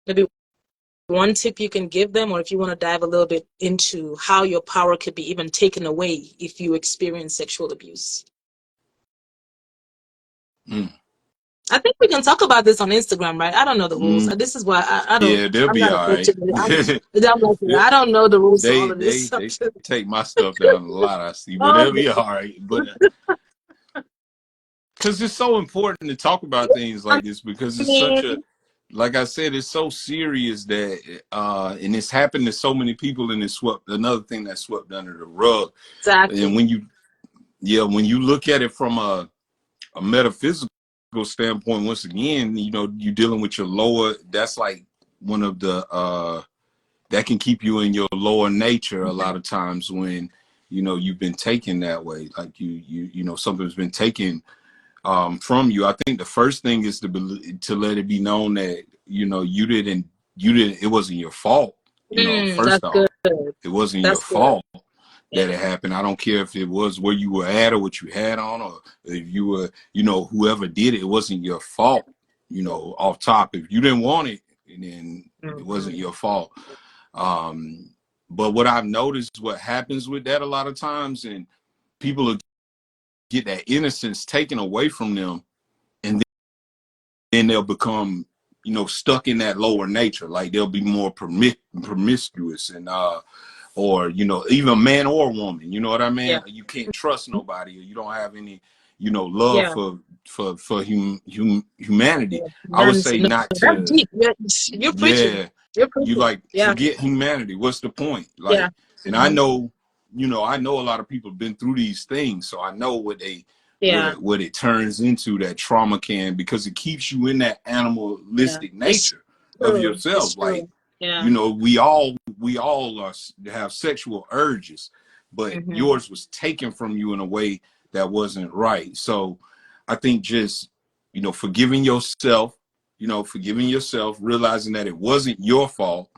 C: Maybe one tip you can give them, or if you want to dive a little bit into how your power could be even taken away if you experience sexual abuse.
B: Mm.
C: I think we can talk about this on Instagram, right? I don't know the rules.
B: Mm.
C: This is why I don't.
B: Yeah, they'll
C: I'm
B: be
C: not
B: all
C: a coach.
B: right.
C: I'm like, I don't know the rules to all of this
B: They
C: stuff.
B: take my stuff down a lot, I see, but
C: Oh,
B: they'll be all right. But because it's so important to talk about things
C: I
B: like this, because it's such a,
C: mean,
B: like I said, it's so serious that and it's happened to so many people, and it's swept, another thing that's swept under the rug. And
C: exactly.
B: when you look at it from a metaphysical standpoint, once again, you're dealing with your lower, that's like one of the that can keep you in your lower nature a lot of times, when you've been taken that way, like something's been taken from you. I think the first thing is to let it be known that you didn't, it wasn't your fault. First
C: That's
B: off,
C: good.
B: it wasn't your
C: That's good.
B: fault that
C: Yeah.
B: it happened. I don't care if it was where you were at or what you had on, or if you were, whoever did it, it wasn't your fault. Off top, if you didn't want it, then it wasn't
C: Mhm.
B: your fault. But what I've noticed, what happens with that a lot of times, and people will get that innocence taken away from them, and then they'll become, stuck in that lower nature. Like, they'll be more promiscuous, and or even man or woman, you know what I
C: Yeah.
B: mean? You can't trust nobody, or you don't have any love
C: Yeah.
B: for humanity.
C: Yeah.
B: I would
C: Humanity.
B: say
C: No,
B: not
C: that's
B: to.
C: deep. You're preaching.
B: Yeah,
C: You're
B: you
C: preaching.
B: like
C: Yeah.
B: forget humanity. What's the point?
C: Yeah.
B: Like, and I
C: Hmm.
B: know, I know a lot of people have been through these things, so I know
C: Yeah.
B: what it turns into, that trauma can, because it keeps you in that
C: Yeah.
B: animalistic
C: It's
B: nature of
C: true. It's
B: yourself. Like,
C: true. Yeah.
B: we all have sexual urges, but
C: Hmm.
B: yours was taken from you in a way that wasn't right. So I think just, forgiving yourself, realizing that it wasn't your fault,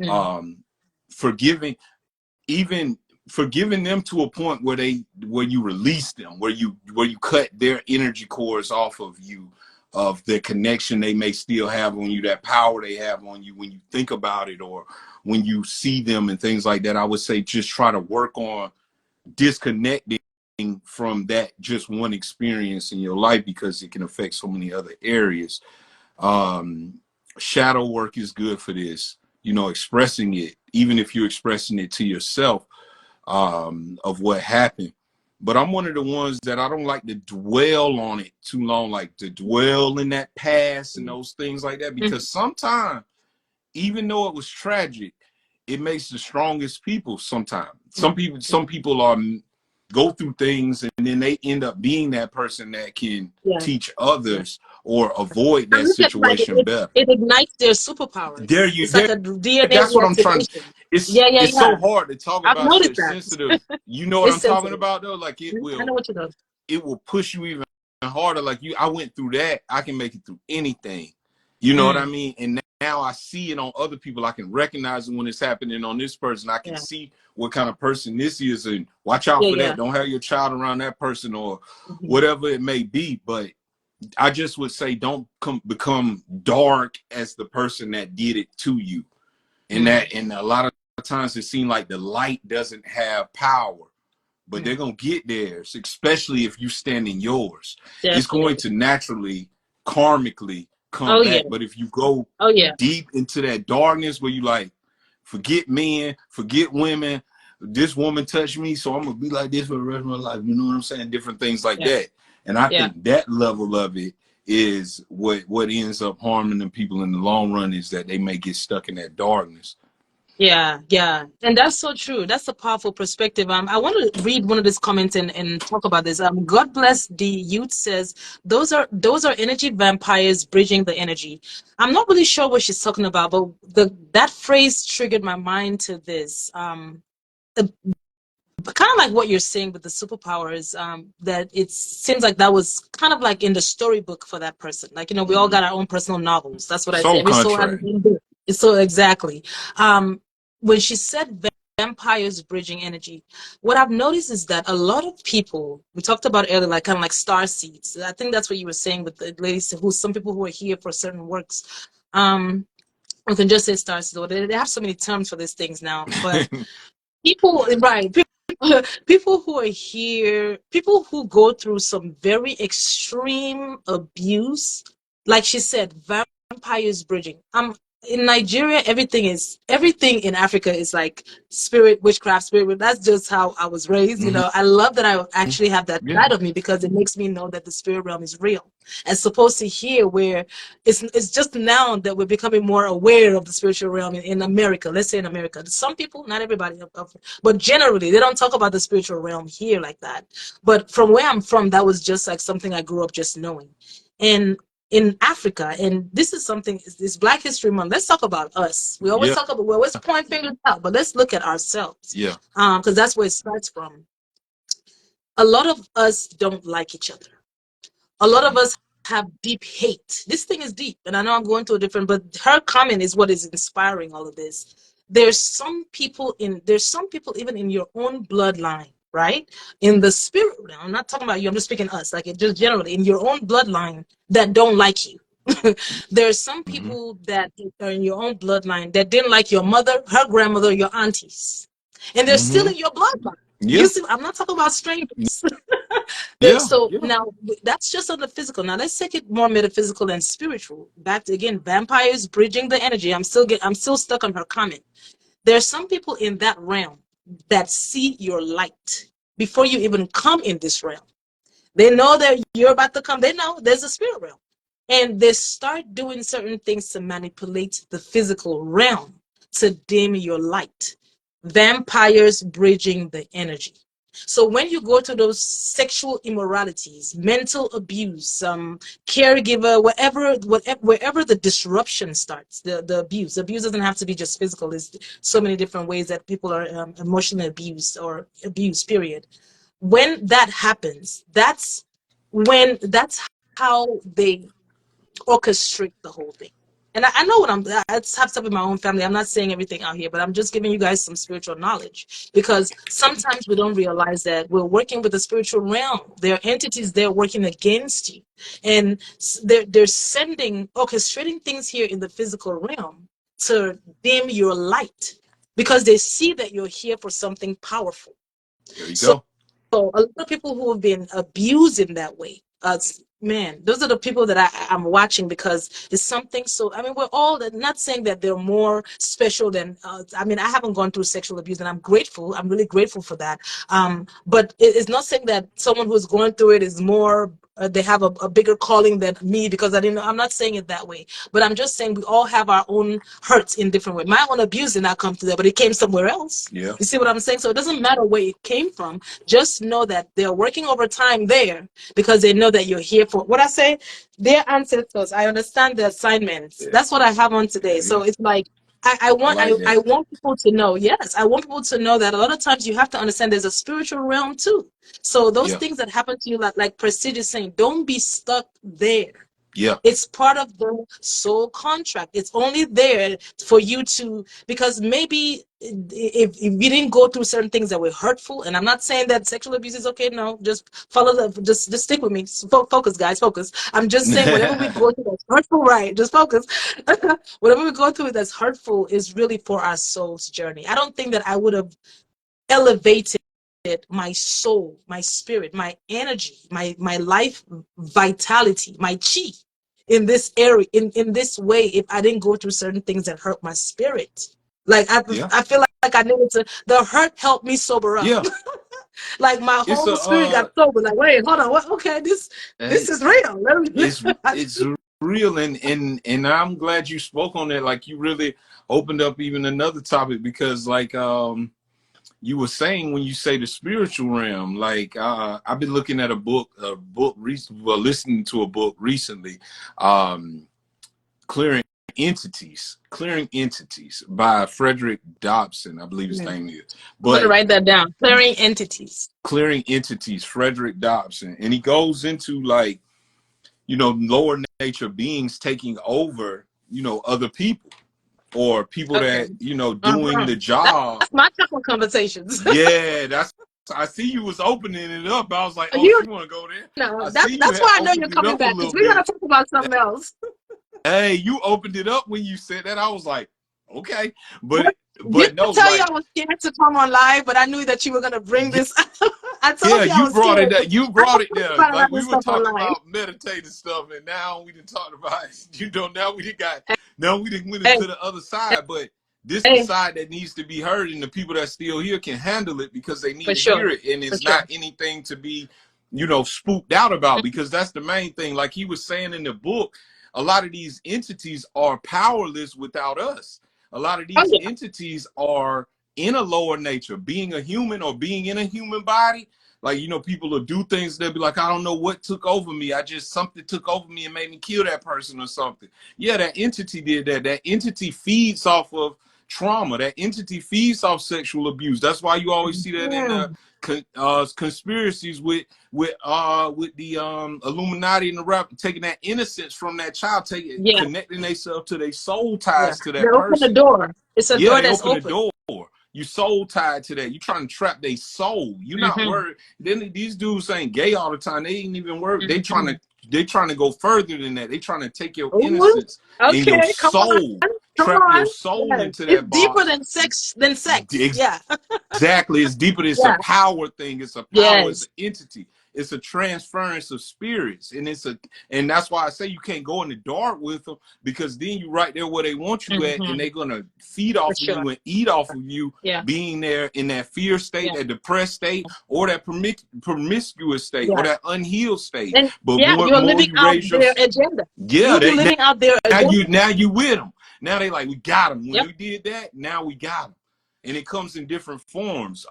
C: Mm.
B: um, forgiving, even forgiving them to a point where you release them, where you cut their energy cores off of you, of the connection they may still have on you, that power they have on you when you think about it or when you see them and things like that. I would say just try to work on disconnecting from that just one experience in your life, because it can affect so many other areas. Shadow work is good for this, expressing it, even if you're expressing it to yourself, of what happened. But I'm one of the ones that I don't like to dwell on it too long, like to dwell in that past and those things like that, because sometimes, even though it was tragic, it makes the strongest people. Sometimes some people are go through things and then they end up being that person that can teach others or avoid
C: And
B: that
C: look at, like,
B: situation better.
C: it ignites their superpowers.
B: There you
C: It's like
B: there
C: a DNA
B: That's what I'm trying.
C: reactivation.
B: It's
C: Yeah, yeah,
B: it's
C: yeah.
B: so hard to talk
C: I've
B: about
C: noticed
B: such
C: that.
B: sensitive. You know what
C: It's
B: I'm talking
C: sensitive.
B: about though? Like
C: I know what you know.
B: it will push you even harder. Like I went through that. I can make it through anything. You know what I mean? And now I see it on other people. I can recognize it when it's happening on this person. I can see what kind of person this is, and watch out for that. Don't have your child around that person or whatever it may be. But I just would say don't become dark as the person that did it to you. And a lot of times it seems like the light doesn't have power, but they're going to get theirs, especially if you stand in yours.
C: Definitely.
B: It's going to naturally, karmically come
C: Oh
B: back.
C: yeah.
B: But if you go deep into that darkness where you like, forget men, forget women, this woman touched me, so I'm going to be like this for the rest of my life. You know what I'm saying? Different things like that. And I think that level of it is what ends up harming the people in the long run, is that they may get stuck in that darkness.
C: Yeah, yeah. And that's so true. That's a powerful perspective. I want to read one of these comments and talk about this. God bless the youth says those are energy vampires bridging the energy. I'm not really sure what she's talking about, but that phrase triggered my mind to this. Kind of like what you're saying with the superpowers, that it seems like that was kind of like in the storybook for that person. Like, we all got our own personal novels. That's what I say.
B: Soul
C: Every soul has
B: contract.
C: a book. So exactly. When she said vampires bridging energy, what I've noticed is that a lot of people, we talked about earlier, like kind of like star seeds. I think that's what you were saying with the ladies some people who are here for certain works. We can just say star seeds, or they have so many terms for these things now, but people, right? People who are here, people who go through some very extreme abuse, like she said, vampires bridging. In Nigeria, everything in Africa is like spirit, witchcraft, spirit. That's just how I was raised. I love that I actually have that side of me, because it makes me know that the spirit realm is real, as opposed to here where it's just now that we're becoming more aware of the spiritual realm in America. Let's say in America, some people, not everybody, but generally they don't talk about the spiritual realm here like that. But from where I'm from, that was just like something I grew up just knowing. And in Africa, and this is something, this Black History Month, let's talk about us. We always we always point fingers out, but let's look at ourselves. Because that's where it starts from. A lot of us don't like each other. A lot of us have deep hate. This thing is deep, and I know I'm going to a different, but her comment is what is inspiring all of this. There's some people even in your own bloodline, right? In the spirit realm. I'm not talking about you, I'm just speaking us, like it just generally in your own bloodline that don't like you. There's some people that are in your own bloodline that didn't like your mother, her grandmother, your aunties, and they're still in your bloodline. You see, I'm not talking about strangers. So now that's just on the physical. Now let's take it more metaphysical and spiritual. Back to, again, vampires bridging the energy. I'm still stuck on her comment. There are some people in that realm that see your light before you even come in this realm. They know that you're about to come. They know there's a spirit realm. And they start doing certain things to manipulate the physical realm to dim your light. Vampires bridging the energy. So when you go to those sexual immoralities, mental abuse, caregiver, wherever the disruption starts, the abuse doesn't have to be just physical. There's so many different ways that people are emotionally abused or abused, period. When that happens, that's how they orchestrate the whole thing. And I know what I have stuff in my own family. I'm not saying everything out here, but I'm just giving you guys some spiritual knowledge, because sometimes we don't realize that we're working with the spiritual realm. There are entities there working against you, and they're sending, orchestrating things here in the physical realm to dim your light, because they see that you're here for something powerful.
B: There you
C: So,
B: go.
C: so a lot of people who have been abused in that way, man, those are the people that I'm watching, because it's something. So, I mean, we're all not saying that they're more special than, I mean, I haven't gone through sexual abuse, and I'm grateful. I'm really grateful for that. But it's not saying that someone who's going through it is more, they have a bigger calling than me, because I didn't know. I'm not saying it that way, but I'm just saying we all have our own hurts in different ways. My own abuse did not come to there, but it came somewhere else.
B: Yeah.
C: You see what I'm saying? So it doesn't matter where it came from. Just know that they're working overtime there, because they know that you're here for what I say. Their ancestors. I understand the assignments.
B: Yeah.
C: That's what I have on today.
B: Yeah.
C: So it's like I want
B: like
C: I want people to know. Yes, I want people to know that a lot of times you have to understand there's a spiritual realm too. So those
B: Yeah.
C: things that happen to you, like Prestige is saying, don't be stuck there.
B: Yeah.
C: It's part of the soul contract. It's only there for you to, because maybe if you didn't go through certain things that were hurtful, and I'm not saying that sexual abuse is okay. No, just follow just stick with me. Focus, guys, focus. I'm just saying whatever we go through that's hurtful, right? Just focus. Whatever we go through that's hurtful is really for our soul's journey. I don't think that I would have elevated my soul, my spirit, my energy, my life vitality, my chi in this area, in this way, if I didn't go through certain things that hurt my spirit. Like
B: Yeah.
C: I feel like I needed to, the hurt helped me sober up.
B: Yeah.
C: Like my
B: It's
C: whole spirit got sober. Like, wait, hold on, what? Okay, this is real.
B: it's real, and I'm glad you spoke on that. Like, you really opened up even another topic, because like you were saying, when you say the spiritual realm, like I've been looking at a book recently, well, listening to a book recently, um clearing clearing entities by Frederick Dobson, I believe his name is.
C: I'm gonna
B: But
C: write that down. Clearing entities.
B: clearing entities, Frederick Dobson, and he goes into, like, lower nature beings taking over, other people, or people
C: Okay.
B: that, doing the job.
C: That's my type of conversations.
B: Yeah, I see you was opening it up. I was like, oh,
C: You
B: she want to go there.
C: know,
B: I see you
C: that's
B: had
C: why I know you're
B: opened it
C: coming
B: up a
C: back, because
B: little
C: we're gonna
B: bit.
C: talk about something else.
B: Hey, you opened it up when you said that. I was like, okay,
C: What?
B: but
C: Didn't I
B: no,
C: tell you
B: like,
C: I was scared to come on live, but I knew that you were gonna bring
B: yeah,
C: this. I
B: yeah,
C: told you I
B: you
C: was
B: brought
C: scared.
B: it up. You
C: I
B: brought
C: don't
B: it
C: talk
B: there.
C: about a lot
B: Like,
C: of
B: we were
C: stuff
B: talking
C: online.
B: about meditating stuff, and now we didn't talk about, now we didn't got, now we didn't went
C: Hey,
B: into the other side. But this the
C: hey,
B: side that needs to be heard, and the people that still here can handle it, because they need
C: for
B: to
C: sure,
B: hear it, and
C: for
B: it's
C: sure.
B: not anything to be, spooked out about, because that's the main thing. Like he was saying in the book, a lot of these entities are powerless without us. A lot of
C: Oh
B: these
C: yeah,
B: entities are in a lower nature, being a human or being in a human body. Like, people will do things, they'll be like, I don't know what took over me. Something took over me and made me kill that person or something. Yeah, that entity did that. That entity feeds off of trauma. That entity feeds off sexual abuse. That's why you always see that in the
C: mm,
B: conspiracies with the Illuminati and the rap, taking that innocence from that child,
C: yeah,
B: connecting themselves to their soul
C: yeah.
B: ties to
C: They
B: that
C: open the
B: person.
C: door. It's a
B: Yeah,
C: door
B: they
C: that's
B: open the
C: open.
B: door. You soul tied to that. You trying to trap their soul. You're not
C: Mm-hmm,
B: worried. Then these dudes ain't gay all the time. They ain't even worried.
C: mm-hmm.
B: They trying to go further than that. They trying to take your
C: Ooh,
B: innocence and your
C: okay, come on,
B: soul,
C: come
B: trap your
C: on.
B: soul
C: Yes,
B: into
C: it's
B: that
C: deeper
B: box.
C: than sex. Than sex. Yeah,
B: Exactly. It's deeper. It's a
C: yeah.
B: power thing. It's a power. It's
C: Yes.
B: an entity. It's a transference of spirits. And that's why I say you can't go in the dark with them, because then you right there where they want you at, and
C: Mm-hmm,
B: they're going to feed
C: for
B: off of
C: sure.
B: you and eat off of you,
C: Yeah,
B: being there in that fear state,
C: yeah,
B: that depressed state, or that promiscuous state, or
C: yeah.
B: that unhealed state.
C: And
B: But
C: yeah,
B: more,
C: you're
B: more
C: living
B: you
C: out
B: raise your,
C: their agenda.
B: yeah,
C: You'll be living out their agenda.
B: now you with them. Now they like, we got them. When
C: Yep,
B: we did that, now we got them, and it comes in different forms.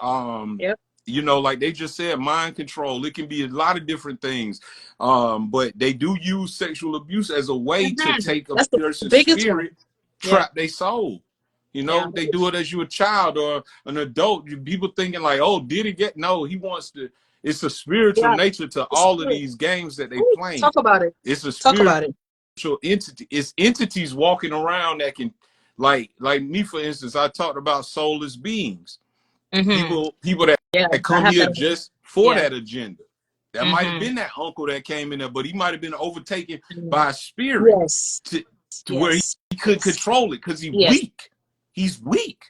C: yep.
B: Like they just said, mind control. It can be a lot of different things. But they do use sexual abuse as a way to
C: Mm-hmm.
B: take a
C: That's the
B: person's
C: biggest one.
B: spirit,
C: Yeah,
B: trap their soul.
C: yeah.
B: They do it as you a child or an adult. People thinking like, oh, did he get? No, he wants to. It's a spiritual
C: Yeah,
B: nature to
C: the
B: all of
C: spirit.
B: these games that they
C: Ooh,
B: playing.
C: talk about it.
B: It's a
C: Talk
B: spirit
C: about it.
B: entity. It's entities walking around that can, like me, for instance. I talked about soulless beings, people
C: Yeah,
B: that
C: I
B: come
C: have
B: here
C: that.
B: just for
C: Yeah.
B: that agenda. That might have been that uncle that came in there, but he might have been overtaken by a spirit
C: Yes.
B: to where
C: Yes.
B: he couldn't control it because he's
C: Yes.
B: weak. He's weak.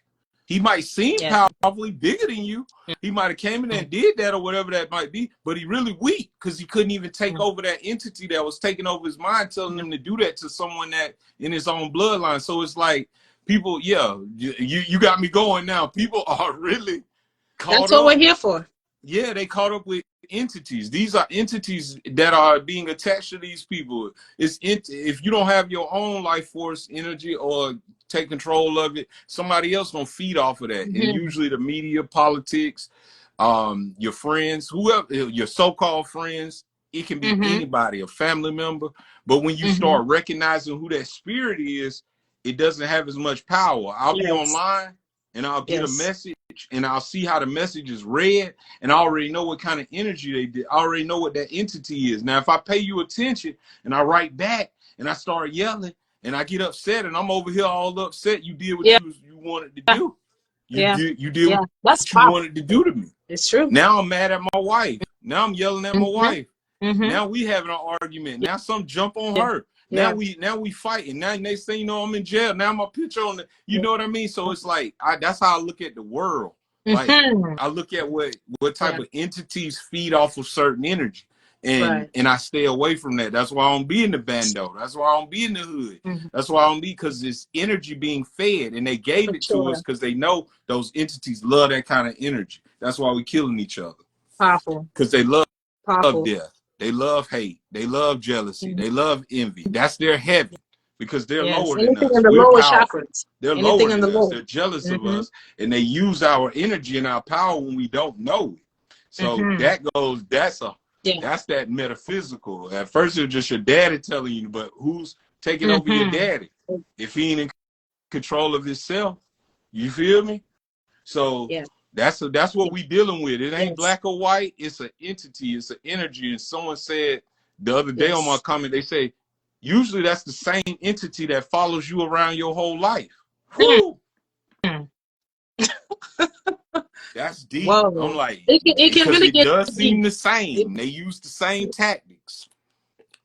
B: He might seem
C: Yeah.
B: powerfully bigger than you. He might have came in there and did that or whatever that might be, but he really weak because he couldn't even take over that entity that was taking over his mind, telling him to do that to someone that in his own bloodline. So it's like people, yeah, you got me going now. People are really caught
C: That's what we're
B: up.
C: here for.
B: Yeah, they caught up with entities. These are entities that are being attached to these people. If you don't have your own life force energy or take control of it, somebody else gonna feed off of that. And usually the media, politics, your friends, whoever, your so-called friends, it can be anybody, a family member. But when you start recognizing who that spirit is, it doesn't have as much power. I'll be
C: Yes.
B: online and I'll get a
C: Yes.
B: message and I'll see how the message is read, and I already know what kind of energy they did. I already know what that entity is. Now, if I pay you attention and I write back and I start yelling and I get upset and I'm over here all upset, you did what
C: Yeah.
B: you wanted to do.
C: Yeah.
B: You did
C: Yeah.
B: what
C: That's
B: you
C: powerful.
B: wanted to do to me.
C: It's true.
B: Now I'm mad at my wife. Now I'm yelling at my wife.
C: Mm-hmm.
B: Now we having an argument. Now some jump on
C: Yeah.
B: her.
C: Yeah.
B: Now we fighting. Now next thing you know, I'm in jail. Now my picture on the, you know what I mean? So it's like that's how I look at the world. Like
C: Mm-hmm.
B: I look at what type
C: Yeah.
B: of entities feed off of certain energy. And
C: Right.
B: I stay away from that. That's why I don't be in the bando. That's why I don't be in the hood. That's why I don't be, because it's energy being fed, and they gave
C: For
B: it to us
C: sure.
B: because they know those entities love that kind of energy. That's why we killing each other,
C: Powerful.
B: because they love
C: Powerful.
B: death. They love hate. They love jealousy.
C: Mhm.
B: They love envy. That's their heaven, because they're
C: Yes.
B: lower than
C: Anything in
B: us.
C: the
B: We're
C: lower
B: powerful.
C: chakras.
B: They're
C: Anything
B: lower
C: in
B: than
C: the
B: us.
C: lower.
B: They're jealous of
C: Mm-hmm.
B: us, and they use our energy and our power when we don't know it. So
C: Mm-hmm. Yeah.
B: that's that metaphysical. At first, it was just your daddy telling you, but who's taking over your
C: Mm-hmm.
B: daddy? If he ain't in control of himself, you feel me? So
C: Yeah.
B: that's what we dealing with. It ain't
C: Yes.
B: black or white. It's an entity. It's an energy. And someone said the other day on my
C: Yes.
B: comment, they say usually that's the same entity that follows you around your whole life. Whew,
C: Mm.
B: that's deep. I'm
C: Whoa.
B: like,
C: It can
B: because
C: really
B: it
C: get
B: does
C: deep.
B: seem the same. They use the same tactics.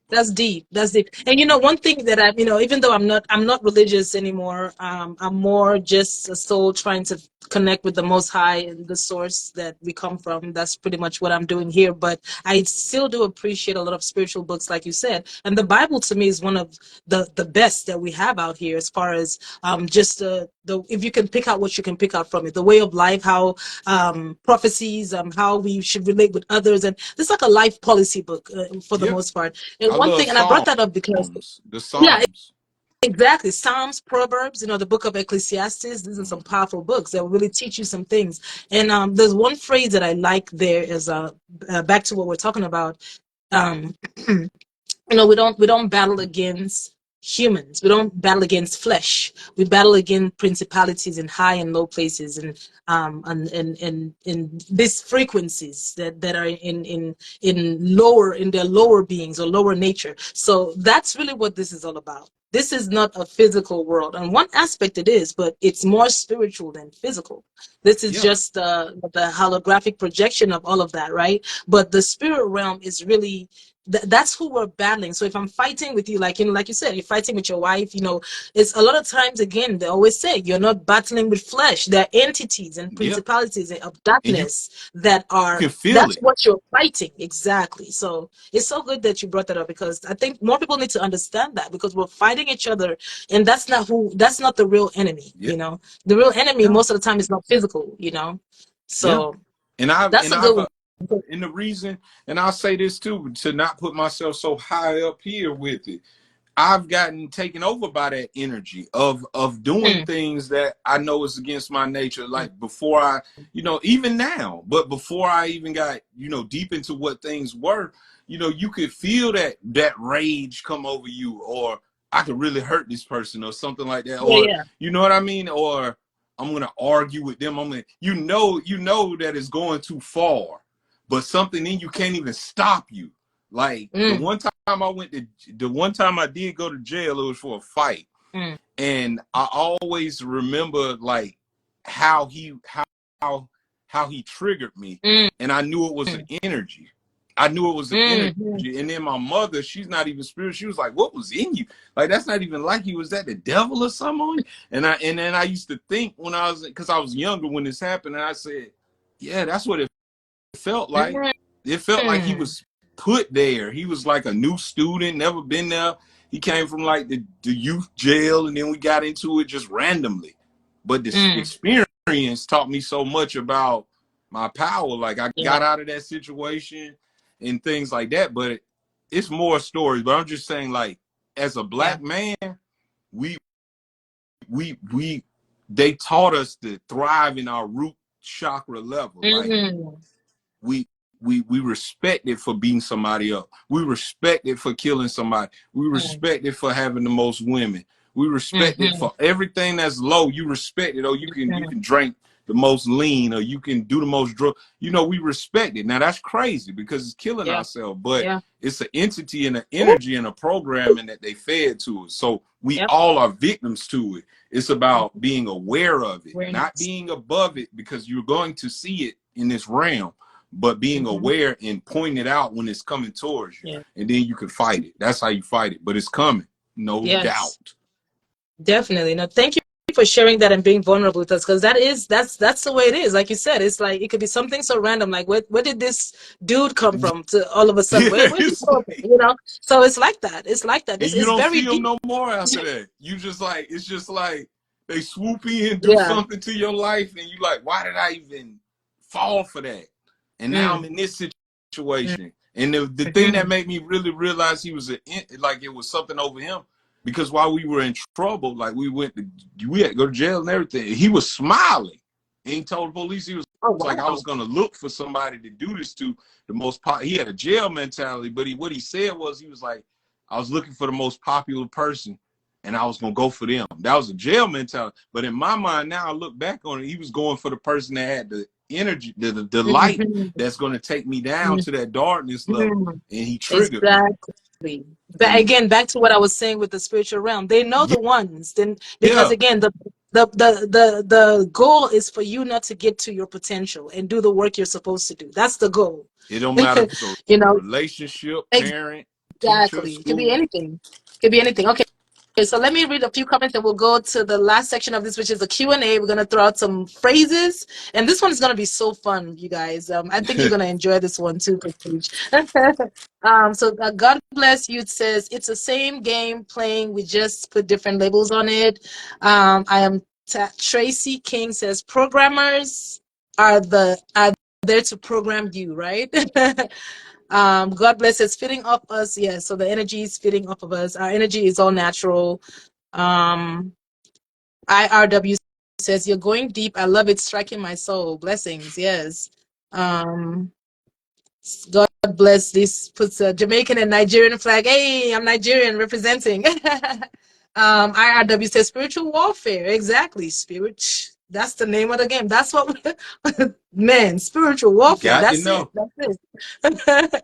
C: That's deep. That's deep. And one thing that even though I'm not religious anymore, I'm more just a soul trying to connect with the Most High and the source that we come from. That's pretty much what I'm doing here. But I still do appreciate a lot of spiritual books, like you said. And the Bible to me is one of the best that we have out here, as far as just the if you can pick out what you can pick out from it, the way of life, how prophecies, how we should relate with others, and it's like a life policy book for the
B: Yeah,
C: most part. And
B: I
C: one
B: love
C: thing, and I brought that up because,
B: the
C: yeah,
B: Psalms.
C: exactly. Psalms, Proverbs, the book of Ecclesiastes, these are some powerful books that will really teach you some things. And there's one phrase that I like there is back to what we're talking about. Um, we don't battle against humans. We don't battle against flesh. We battle against principalities in high and low places, and these frequencies that are in their lower beings or lower nature. So that's really what this is all about. This is not a physical world. On one aspect it is, but it's more spiritual than physical. This is
B: Yeah,
C: just the holographic projection of all of that, right? But the spirit realm is really that's who we're battling. So if I'm fighting with you, like you said, you're fighting with your wife, it's a lot of times, again, they always say you're not battling with flesh. There are entities and
B: yeah,
C: principalities of
B: and you
C: darkness
B: can feel
C: that's
B: it.
C: what you're fighting. Exactly. So it's so good that you brought that up, because I think more people need to understand that, because we're fighting each other, and that's not the real enemy.
B: Yeah,
C: The real enemy
B: yeah,
C: most of the time is not physical.
B: yeah.
C: So
B: And I've
C: that's
B: and
C: a good
B: I've
C: one.
B: and the reason, and I'll say this too, to not put myself so high up here with it, I've gotten taken over by that energy of doing
C: Mm,
B: things that I know is against my nature. Like before I, even now, but before I even got, deep into what things were, you could feel that rage come over you, or I could really hurt this person or something like that.
C: yeah,
B: Or
C: yeah.
B: you know what I mean? Or I'm gonna argue with them. I'm gonna, that it's going too far, but something in you can't even stop you. Like
C: Mm.
B: the one time I did go to jail, it was for a fight.
C: Mm.
B: And I always remember like how he how he triggered me.
C: Mm.
B: And I knew it was an
C: Mm.
B: energy. I knew it was an energy.
C: Mm.
B: And then my mother, she's not even spiritual. She was like, "What was in you? Like that's not even like you. Was that the devil or something on you?" And then I used to think when I was, because I was younger when this happened, and I said, "Yeah, that's what it felt like.
C: Mm.
B: It felt like he
C: Mm.
B: was put there. He was like a new student, never been there. He came from like the youth jail, and then we got into it just randomly. But this
C: Mm.
B: experience taught me so much about my power. Like I
C: Yeah.
B: got out of that situation and things like that. But it's more stories. But I'm just saying, like, as a
C: Yeah.
B: black man, we we they taught us to thrive in our root chakra level. Like
C: Mm.
B: we we respect it for beating somebody up. We respect it for killing somebody. We
C: Mm.
B: respect it for having the most women. We respect it
C: Mm-hmm.
B: for everything that's low. You respect it. Oh, you
C: Mm.
B: can drink the most lean, or you can do the most drug. You know, we respect it. Now that's crazy because it's killing
C: Yeah.
B: ourselves, but
C: Yeah.
B: it's an entity and an
C: Ooh.
B: energy and a programming that they fed to us. So we
C: Yep.
B: all are victims to it. It's about being aware of it, not
C: Awareness.
B: being above it, because you're going to see it in this realm, but being
C: Mm-hmm.
B: aware and pointing it out when it's coming towards you,
C: Yeah.
B: and then you can fight it. That's how you fight it, but it's coming, no
C: Yes.
B: doubt.
C: Definitely. No, thank you for sharing that and being vulnerable with us, because that's the way it is. Like you said, it's like it could be something so random, like where did this dude come from to all of a sudden where'd you
B: It's
C: go?
B: like,
C: You know? So it's like that. It's like that.
B: and
C: This
B: you
C: is
B: don't
C: very
B: see them
C: deep.
B: no more after that. You just like, it's just like they swoop in, do
C: Yeah.
B: something to your life, and you like, why did I even fall for that? And now I'm
C: Mm.
B: in this
C: Mm.
B: situation. And the thing that
C: Mhm.
B: made me really realize he was like it was something over him, because while we were in trouble, like we had to go to jail and everything. He was smiling, and he told the police he was
C: Oh
B: like, I was
C: wow.
B: gonna look for somebody to do this to. He had a jail mentality, but what he said was, he was like, I was looking for the most popular person, and I was gonna go for them. That was a jail mentality. But in my mind now, I look back on it, he was going for the person that had the energy, the light
C: Mhm.
B: that's gonna take me down to that darkness level,
C: Mhm.
B: and he triggered me.
C: Exactly. But
B: And
C: again, back to what I was saying with the spiritual realm, they know
B: yeah,
C: the ones. Then because
B: yeah,
C: again, the goal is for you not to get to your potential and do the work you're supposed to do. That's the goal.
B: it don't matter if it's a
C: You know,
B: relationship, parent, teacher,
C: exactly. It could be
B: school.
C: anything. It could be anything. Okay. Okay, so let me read a few comments and we'll go to the last section of this, which is the Q&A. We're going to throw out some phrases. And this one is going to be so fun, you guys. I think you're going to enjoy this one too, Coach. God Bless You says, it's the same game playing. We just put different labels on it. I am Tracy King says, programmers are there to program you, right? God bless us, feeding off us. Yeah, so the energy is feeding off of us. Our energy is all natural. um IRW says, you're going deep. I love it, striking my soul. Blessings. Yes. um God bless this, puts a Jamaican and Nigerian flag. Hey, I'm Nigerian representing. IRW says, spiritual warfare. Exactly. Spirit, that's the name of the game. That's what man, spiritual
B: You
C: warfare.
B: got to
C: That's it.
B: know.
C: That's it.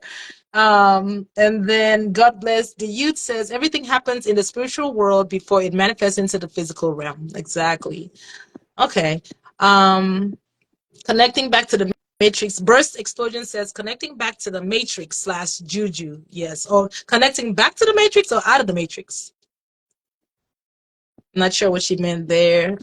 C: And then God bless the youth says, everything happens in the spiritual world before it manifests into the physical realm. Exactly. Okay. Um, connecting back to the matrix. Burst Explosion says, connecting back to the matrix slash juju. Yes. Or connecting back to the matrix or out of the matrix. I'm not sure what she meant there.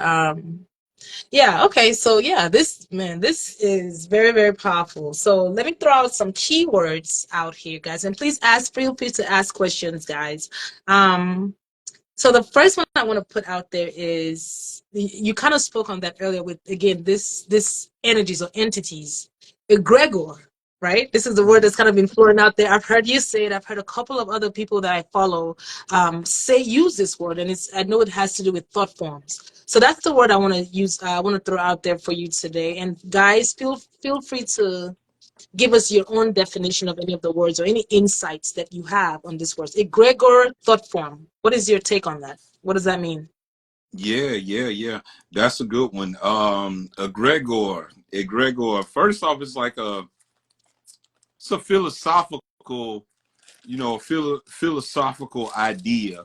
C: Yeah, okay. So yeah, this is very, very powerful. So let me throw out some keywords out here, guys. And please feel free to ask questions, guys. So the first one I want to put out there is, you kind of spoke on that earlier with, again, this energies or entities. Egregor, right? This is the word that's kind of been floating out there. I've heard you say it. I've heard a couple of other people that I follow use this word, and I know it has to do with thought forms. So that's the word I want to use. I want to throw out there for you today. And guys, feel free to give us your own definition of any of the words or any insights that you have on these words. Egregor, thought form. What is your take on that? What does that mean?
B: Yeah. That's a good one. Egregor. First off, it's a philosophical philosophical idea,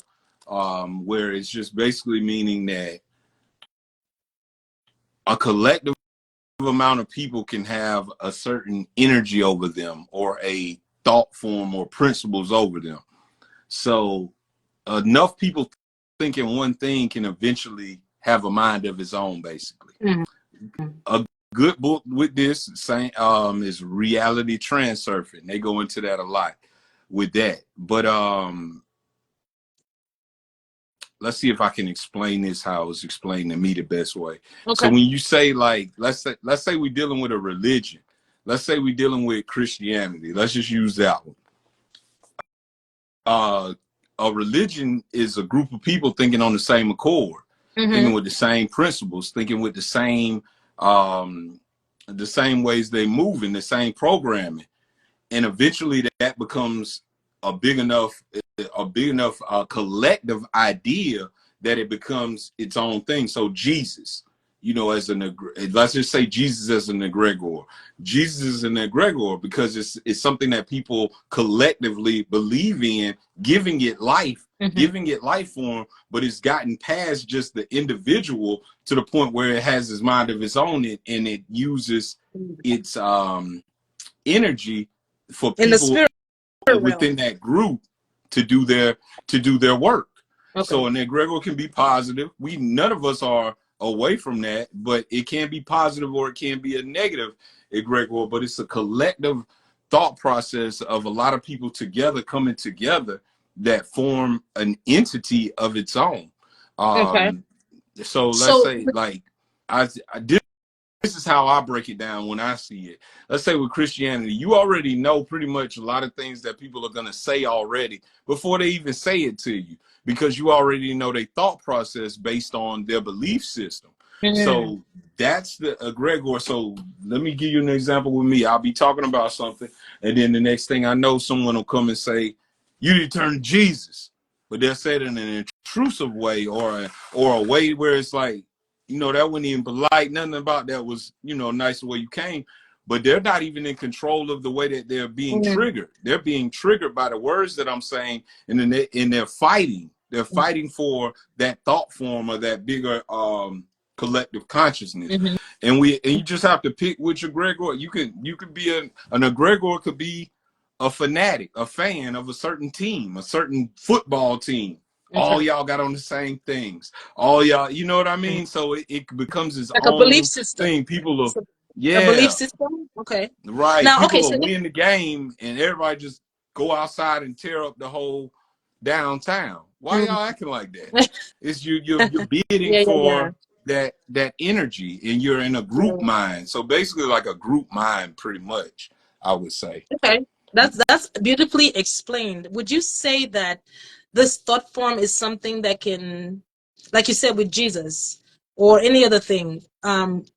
B: where it's just basically meaning that a collective amount of people can have a certain energy over them, or a thought form or principles over them. So enough people thinking one thing can eventually have a mind of its own, basically.
C: Mm-hmm.
B: A good book with this same is Reality Transurfing. They go into that a lot with that. But let's see if I can explain this how it was explained to me the best way. So
C: Okay.
B: when you say, like, let's say we're dealing with a religion. Let's say we're dealing with Christianity. Let's just use that one. A religion is a group of people thinking on the same accord, thinking with the same principles, thinking with the same ways they move, in the same programming, and eventually that becomes a big enough collective idea that it becomes its own thing. So Jesus, as let's just say Jesus as an egregore. Jesus is an egregore because it's something that people collectively believe in, giving it life, giving it life form, but it's gotten past just the individual to the point where it has its mind of its own, and it uses its energy for
C: In the
B: people
C: spirit realm.
B: within that group to do their work.
C: Okay.
B: So an egregore can be positive. None of us are away from that, but it can be positive or it can be a negative egregore. But it's a collective thought process of a lot of people together coming together that form an entity of its own.
C: Okay.
B: So let's
C: So
B: say, like, I did. This is how I break it down when I see it. Let's say with Christianity, you already know pretty much a lot of things that people are going to say already before they even say it to you, because you already know their thought process based on their belief system. So that's the egregore. So let me give you an example with me. I'll be talking about something, and then the next thing I know, someone will come and say, "You need to turn to Jesus," but they'll say it in an intrusive way, or a way where it's like, that wasn't even polite. Nothing about that was, nice the way you came. But they're not even in control of the way that they're being triggered. They're being triggered by the words that I'm saying, and then they're fighting. They're fighting for that thought form or that bigger collective consciousness. And you just have to pick which egregore. You could be an egregore could be a fanatic, a fan of a certain team, a certain football team. All y'all got on the same things. All y'all, you know what I mean? So it becomes its
C: like a belief
B: own
C: system.
B: thing. People are,
C: A belief
B: yeah,
C: system. Okay.
B: right.
C: Now, okay.
B: People
C: So
B: will win the game and everybody just go outside and tear up the whole downtown. Why y'all acting like that? It's you're bidding
C: yeah, yeah,
B: for that energy, and you're in a group
C: yeah.
B: mind. So basically like a group mind, pretty much, I would say.
C: Okay, that's beautifully explained. Would you say that this thought form is something that can, like you said with Jesus or any other thing,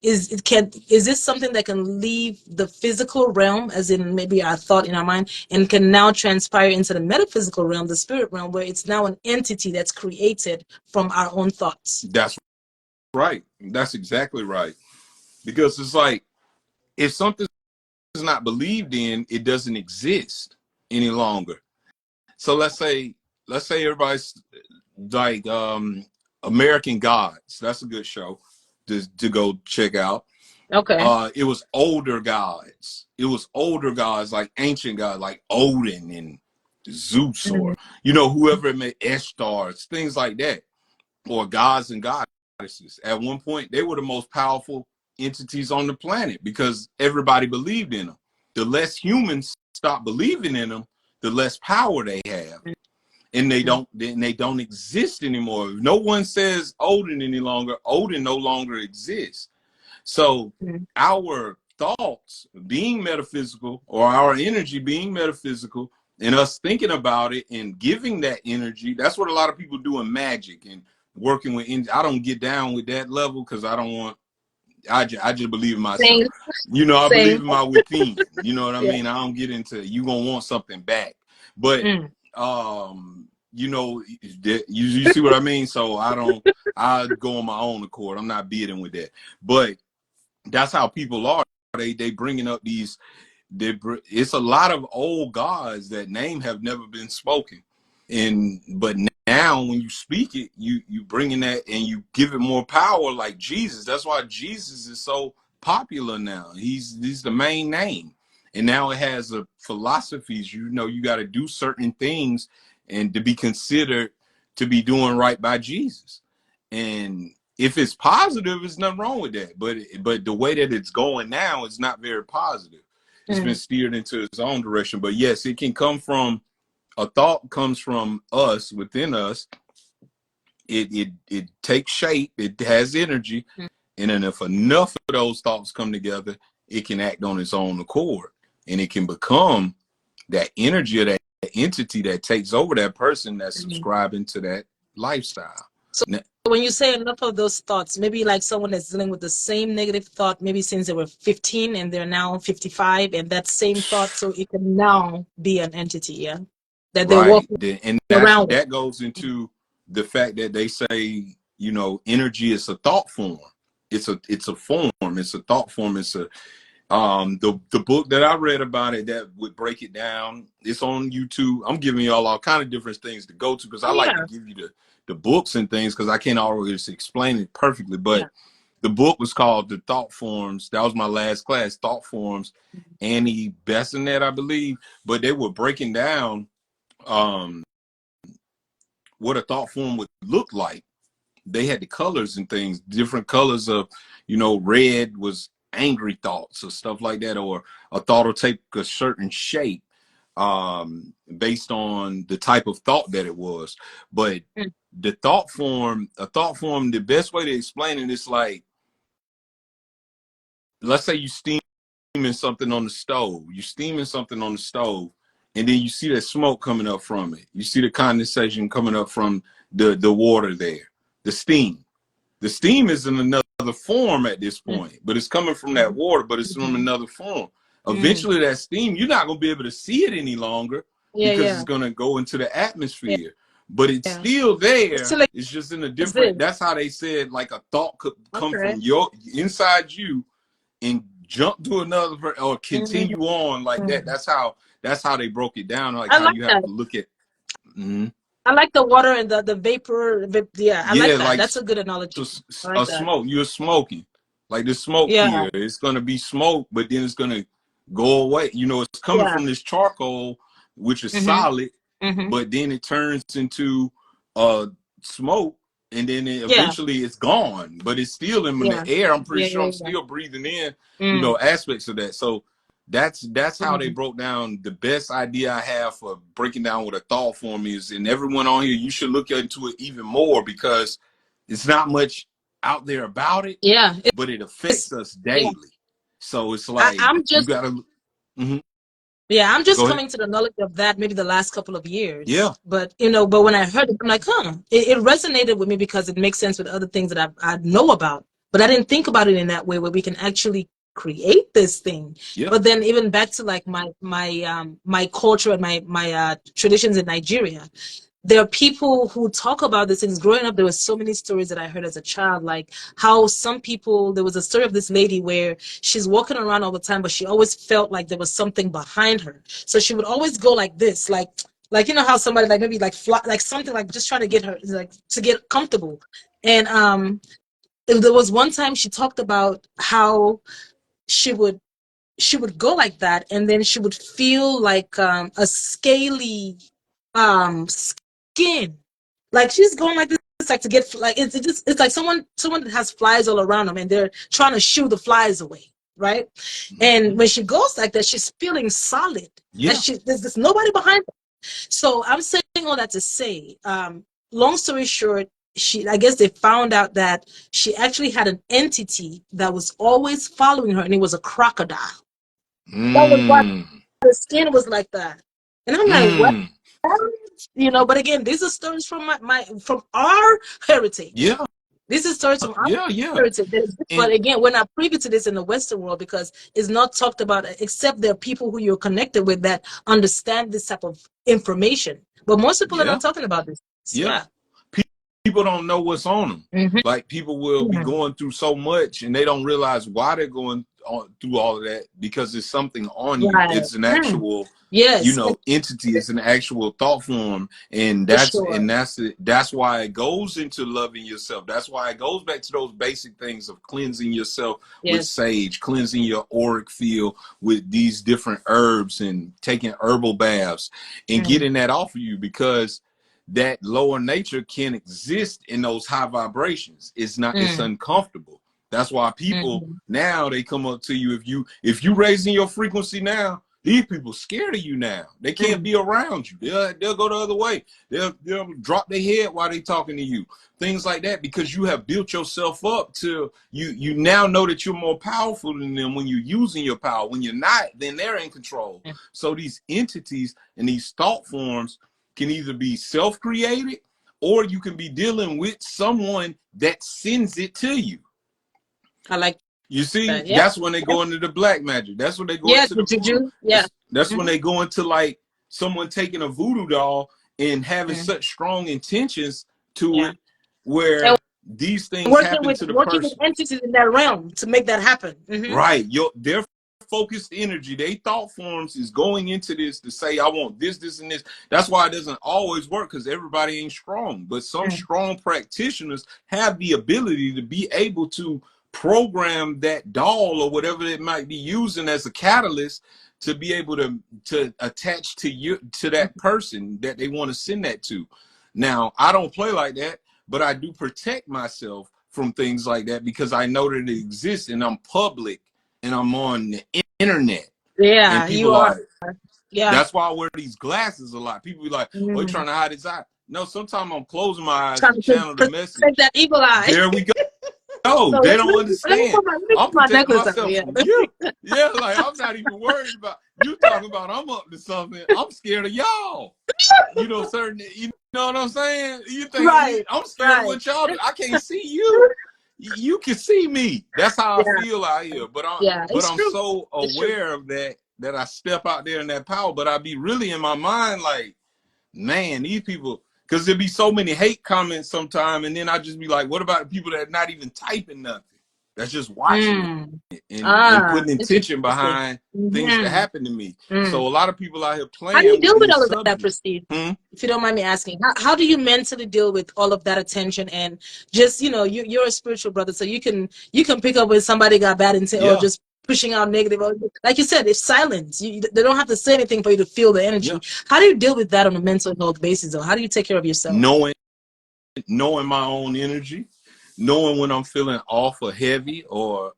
C: is this something that can leave the physical realm, as in maybe our thought in our mind, and can now transpire into the metaphysical realm, the spirit realm, where it's now an entity that's created from our own thoughts?
B: That's right. That's exactly right. Because it's like, if something is not believed in, it doesn't exist any longer. So let's say everybody's like American Gods. That's a good show to go check out.
C: Okay.
B: It was older gods. It was older gods, like ancient gods, like Odin and Zeus, or whoever made Eshtars, things like that, or gods and goddesses. At one point, they were the most powerful entities on the planet because everybody believed in them. The less humans stop believing in them, the less power they have, and they don't exist anymore. If no one says Odin any longer, Odin no longer exists. So our thoughts being metaphysical, or our energy being metaphysical, and us thinking about it and giving that energy, that's what a lot of people do in magic and working with. I don't get down with that level because I don't want. I just believe in myself.
C: Same.
B: I believe
C: Same.
B: in my within. You know what I
C: Yeah.
B: mean? I don't get into you gonna want something back. But you see what I mean? So I go on my own accord. I'm not bidding with that. But that's how people are. They bringing up these it's a lot of old gods that name have never been spoken, but now when you speak it, you bring in that and you give it more power, like Jesus. That's why Jesus is so popular now. He's the main name, and now it has a philosophies. You know, you got to do certain things and to be considered to be doing right by Jesus. And if it's positive, there's nothing wrong with that. But the way that it's going now is not very positive. It's been steered into its own direction. But yes, it can come from a thought, comes from us, within us. It takes shape, it has energy, and then if enough of those thoughts come together, it can act on its own accord, and it can become that energy of that entity that takes over that person that's subscribing to that lifestyle.
C: So when you say enough of those thoughts, maybe like someone that's dealing with the same negative thought, maybe since they were 15 and they're now 55, and that same thought, so it can now be an entity, yeah, that they're
B: Right.
C: walking
B: And
C: around.
B: that goes into the fact that they say, you know, energy is a thought form. It's a form. It's a thought form. It's a the book that I read about it that would break it down. It's on YouTube. I'm giving y'all all kind of different things to go to because I like to give you the books and things because I can't always explain it perfectly. But the book was called The Thought Forms. That was my last class, Thought Forms. Annie Bessonet, I believe. But they were breaking down what a thought form would look like. They had the colors and things, different colors of, you know, red was angry thoughts or stuff like that, or a thought will take a certain shape based on the type of thought that it was. But the thought form, the best way to explain it is like, let's say you steaming something on the stove. You're steaming something on the stove, and then you see that smoke coming up from it. You see the condensation coming up from the water there. The steam. The steam is in another form at this point, but it's coming from that water, but it's from another form. Eventually that steam, you're not going to be able to see it any longer because it's going to go into the atmosphere. But it's still there. It's just in a different, that's how they said, like a thought could come from your inside you and jump to another or continue on like that. That's how they broke it down, like how you have to look at.
C: I like the water and the vapor. I like that.
B: Like
C: that's a good analogy.
B: Like smoke. You're smoking. Like the smoke here, it's gonna be smoke, but then it's gonna go away. You know, it's coming from this charcoal, which is solid, but then it turns into smoke, and then eventually it's gone. But it's still in the air. I'm pretty sure I'm still breathing in, you know, aspects of that. So that's how they broke down. The best idea I have for breaking down what a thought form is, and everyone on here, you should look into it even more because it's not much out there about it. But it affects us daily. So it's like you gotta.
C: I'm just coming to the knowledge of that maybe the last couple of years. But you know, but when I heard it, I'm like, it resonated with me because it makes sense with other things that I know about. But I didn't think about it in that way where we can actually create this thing. But then even back to like my culture and my traditions in Nigeria, there are people who talk about these things. Growing up, there were so many stories that I heard as a child, like how some people, there was a story of this lady where she's walking around all the time, but she always felt like there was something behind her. So she would always go like this, like you know how somebody like maybe like fly, like something like just trying to get her like to get comfortable. And there was one time she talked about how she would go like that, and then she would feel like a scaly skin, like she's going like this, like to get like it's like someone that has flies all around them and they're trying to shoo the flies away, right? And when she goes like that, she's feeling solid. There's nobody behind her. So I'm saying all that to say, long story short, I guess they found out that she actually had an entity that was always following her, and it was a crocodile. That was why the skin was like that. And I'm like, what? You know, but again, these are stories from from our heritage. These are stories from our heritage. But again, we're not privy to this in the Western world because it's not talked about, except there are people who you're connected with that understand this type of information. But most people are not talking about this.
B: People don't know what's on them. Like people will be going through so much and they don't realize why they're going through all of that because it's something on you.
C: Right.
B: It's an actual,
C: Yes,
B: entity. It's an actual thought form, and
C: for sure.
B: that's it. That's why it goes into loving yourself. That's why it goes back to those basic things of cleansing yourself with
C: Yes.
B: sage, cleansing your auric field with these different herbs, and taking herbal baths and
C: Mm.
B: getting that off of you, because that lower nature can exist in those high vibrations. It's
C: Mm.
B: uncomfortable. That's why people
C: Mm.
B: now, they come up to you, if you raising your frequency now, these people scared of you now. They can't
C: Mm.
B: be around you. They'll go the other way. They'll drop their head while they talking to you. Things like that, because you have built yourself up to you now know that you're more powerful than them when you're using your power. When you're not, then they're in control.
C: Mm.
B: So these entities and these thought forms can either be self-created, or you can be dealing with someone that sends it to you.
C: I like
B: You see,
C: that. Yeah.
B: that's when they go into the black magic. That's when they go
C: Yeah,
B: into
C: the
B: the voodoo.
C: juju. Yeah.
B: That's when
C: Mm-hmm.
B: they go into like someone taking a voodoo doll and having
C: Mm.
B: such strong intentions to
C: Yeah.
B: it,
C: And
B: where these things happen to the
C: working with
B: person.
C: entities in that realm to make that happen. Mm-hmm.
B: Right. Their focused energy, they thought forms is going into this to say, I want this, this, and this. That's why it doesn't always work, because everybody ain't strong. But some
C: Mm.
B: strong practitioners have the ability to be able to program that doll or whatever it might be using as a catalyst to be able to attach to that person that they want to send that to. Now, I don't play like that, but I do protect myself from things like that, because I know that it exists, and I'm public, and I'm on the internet, and
C: Yeah,
B: people
C: you are.
B: like,
C: Yeah.
B: that's why I wear these glasses a lot. People be like, oh, you're
C: Mm.
B: trying to hide his eye. No, sometimes I'm closing my eyes
C: Trying
B: to
C: to
B: channel the
C: protect
B: message.
C: that eagle eye.
B: There we go.
C: So
B: They don't understand.
C: let me
B: I'm
C: put my
B: protecting
C: necklace on.
B: myself
C: Yeah.
B: from you. Yeah, like I'm not even worried about you talking about I'm up to something. I'm scared of y'all. You know what I'm saying? You think
C: Right.
B: I'm scared of
C: Right.
B: what y'all do. I can't see you. You can see me. That's how I
C: Yeah.
B: feel out here. But I'm
C: Yeah.
B: but
C: It's
B: I'm
C: true.
B: so
C: It's true.
B: aware of that I step out there in that power. But I be really in my mind like, man, these people, because there be so many hate comments sometime, and then I just be like, what about the people that are not even typing nothing? That's just watching it
C: Mm.
B: and
C: Ah,
B: putting intention
C: interesting.
B: behind things that
C: Mm-hmm.
B: happen to me.
C: Mm.
B: So a lot of people out here
C: How do you
B: playing with
C: deal with
B: these
C: all of that,
B: subjects.
C: Prestige? If you don't mind me asking, how do you mentally deal with all of that attention and just, you're a spiritual brother, so you can pick up when somebody got bad intent or
B: Yeah,
C: just pushing out negative, or like you said, it's silence. They don't have to say anything for you to feel the
B: yeah.
C: energy. How do you deal with that on a mental health basis, or how do you take care of yourself?
B: Knowing my own energy, knowing when I'm feeling off or heavy, or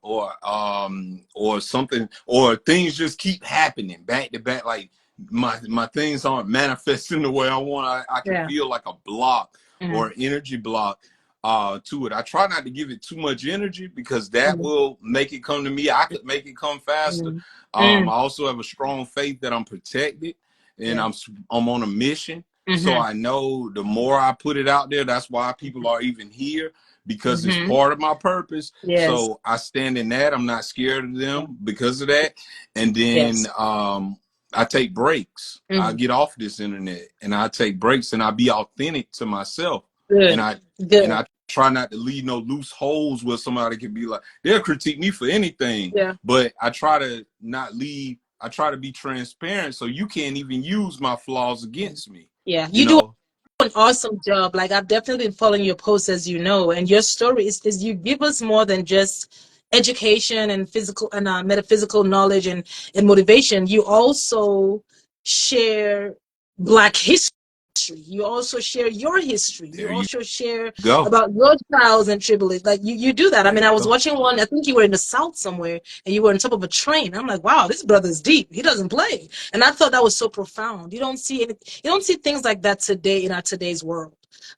B: something, or things just keep happening back to back, like my things aren't manifesting the way I want. I can
C: Yeah.
B: feel like a block or
C: Mm.
B: an energy block to it. I try not to give it too much energy, because that
C: Mm.
B: will make it come to me. I could make it come faster.
C: Mm.
B: I
C: Mm.
B: also have a strong faith that I'm protected, and
C: Yeah.
B: I'm on a mission. So
C: Mm-hmm.
B: I know the more I put it out there, that's why people are even here, because it's
C: Mm-hmm.
B: part of my purpose.
C: Yes.
B: So I stand in that. I'm not scared of
C: Yeah.
B: them because of that. And then
C: Yes.
B: I take breaks. I
C: Mm.
B: get off this internet and I take breaks, and I be authentic to myself. And
C: Good.
B: and
C: Good.
B: I try not to leave no loose holes where somebody can be like, they'll critique me for anything,
C: Yeah.
B: but I try to not leave. I try to be transparent, so you can't even use my flaws against me.
C: Yeah.
B: You
C: You do
B: know,
C: an awesome job. Like, I've definitely been following your posts, as you know, and your story is you give us more than just education and physical and metaphysical knowledge and motivation. You also share Black history. You also share your history. You
B: there you
C: also share
B: go.
C: about your trials and tribulations. Like, you do that. I
B: There
C: mean,
B: you
C: I was
B: go.
C: watching one. I think you were in the South somewhere, and you were on top of a train. I'm like, wow, this brother's deep. He doesn't play. And I thought that was so profound. You don't see things like that today in our today's world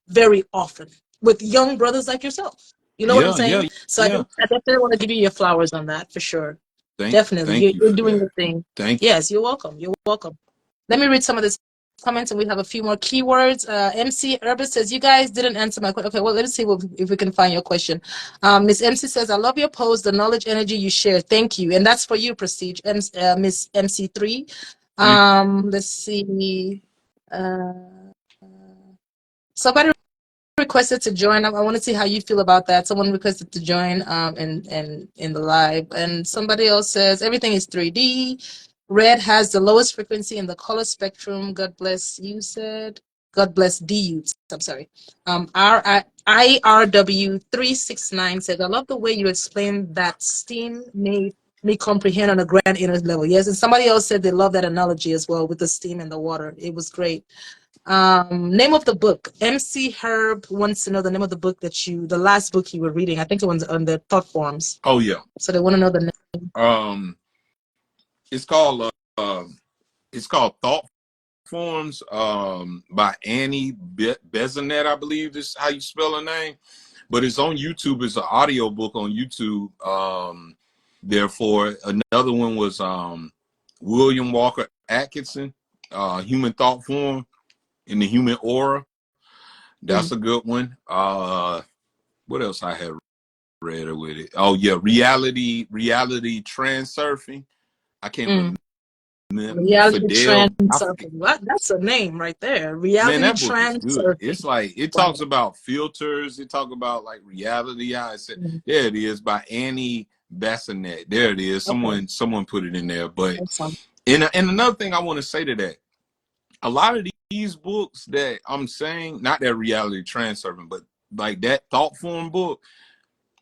C: very often with young brothers like yourself. You know what I'm
B: Yeah, yeah,
C: saying? So I,
B: yeah.
C: I definitely want to give you your flowers on that for sure. Definitely.
B: Thank you
C: You're
B: for
C: doing
B: that.
C: the thing.
B: Thank you.
C: Yes, you're welcome. You're welcome. Let me read some of this comments, and we have a few more keywords. MC Herbert says, you guys didn't answer my question. Okay, well, let's see if we can find your question. Miss MC says, I love your post, the knowledge energy you share. Thank you. And that's for you, Prestige. Miss MC3.
B: Thank
C: Let's see. Uh, somebody requested to join. I want to see how you feel about that. Someone requested to join and in the live, and somebody else says everything is 3D. Red has the lowest frequency in the color spectrum. God bless you, said. God bless DU. I'm sorry. IRW369 says, I love the way you explain that steam made me comprehend on a grand inner level. Yes, and somebody else said they love that analogy as well with the steam and the water. It was great. Name of the book. MC Herb wants to know the name of the book the last book you were reading. I think it was on the thought forms.
B: Oh yeah.
C: So they want to know the name.
B: It's called Thought Forms by Annie Bezanet, I believe this is how you spell her name. But it's on YouTube. It's an audio book on YouTube. Therefore, another one was William Walker Atkinson, Human Thought Form in the Human Aura. That's a good one. What else I had read with it? Oh yeah, reality transurfing. I can't remember.
C: Reality
B: Fidel.
C: Transurfing. What? That's a name right there.
B: Man,
C: Reality
B: that book is good.
C: Transurfing.
B: It's like it talks about filters. It talks about like reality. I said, there it is by Annie Bassinet. There it is. Someone put it in there. But and another thing I want to say to that, a lot of these books that I'm saying, not that reality transurfing, but like that thought form book,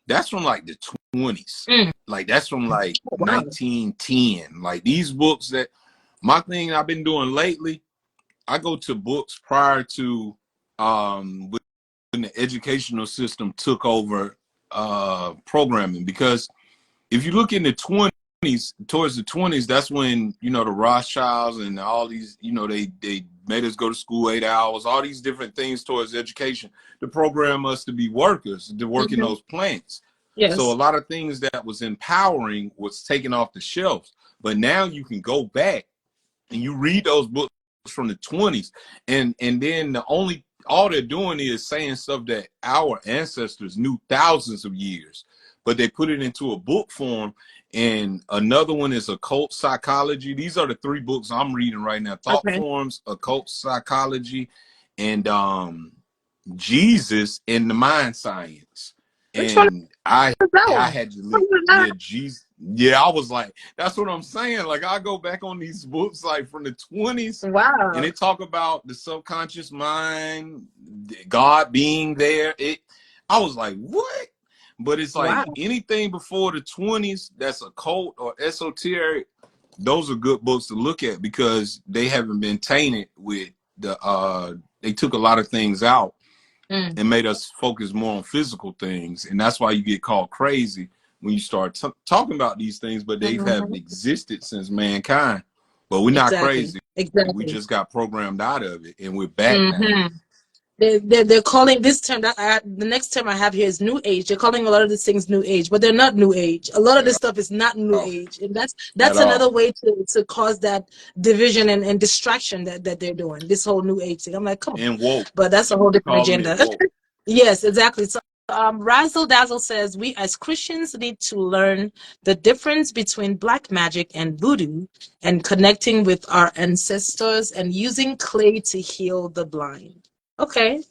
B: that's from like the 20s. Like that's from like 1910. Like these books that my thing I've been doing lately, I go to books prior to when the educational system took over programming, because if you look in the 20s, towards the 20s, that's when, you know, the Rothschilds and all these, you know, they made us go to school 8 hours, all these different things towards education to program us to be workers, to work in those plants.
C: Yes.
B: So a lot of things that was empowering was taken off the shelves. But now you can go back and you read those books from the 20s, and then all they're doing is saying stuff that our ancestors knew thousands of years, but they put it into a book form. And another one is Occult Psychology. These are the 3 books I'm reading right now: Thought Forms, Occult Psychology, and Jesus and the Mind Science. And I had to leave. Jesus. Yeah, I was like, that's what I'm saying. Like, I go back on these books like from the 20s.
C: Wow.
B: And they talk about the subconscious mind, God being there. I was like, what? But it's like anything before the 20s that's occult or esoteric, those are good books to look at, because they haven't been tainted with they took a lot of things out and made us focus more on physical things. And that's why you get called crazy when you start talking about these things, but they have existed since mankind. But we're not crazy. We just got programmed out of it, and we're back now.
C: They're calling this term the next term I have here is New Age. They're calling a lot of these things New Age, but they're not New Age. A lot of this stuff is not New Age, and that's another way to cause that division and distraction that they're doing. This whole New Age thing. I'm like, come on,
B: and woke,
C: but that's a whole different agenda. Yes, exactly. So Razzle Dazzle says we as Christians need to learn the difference between black magic and voodoo, and connecting with our ancestors and using clay to heal the blind. Okay.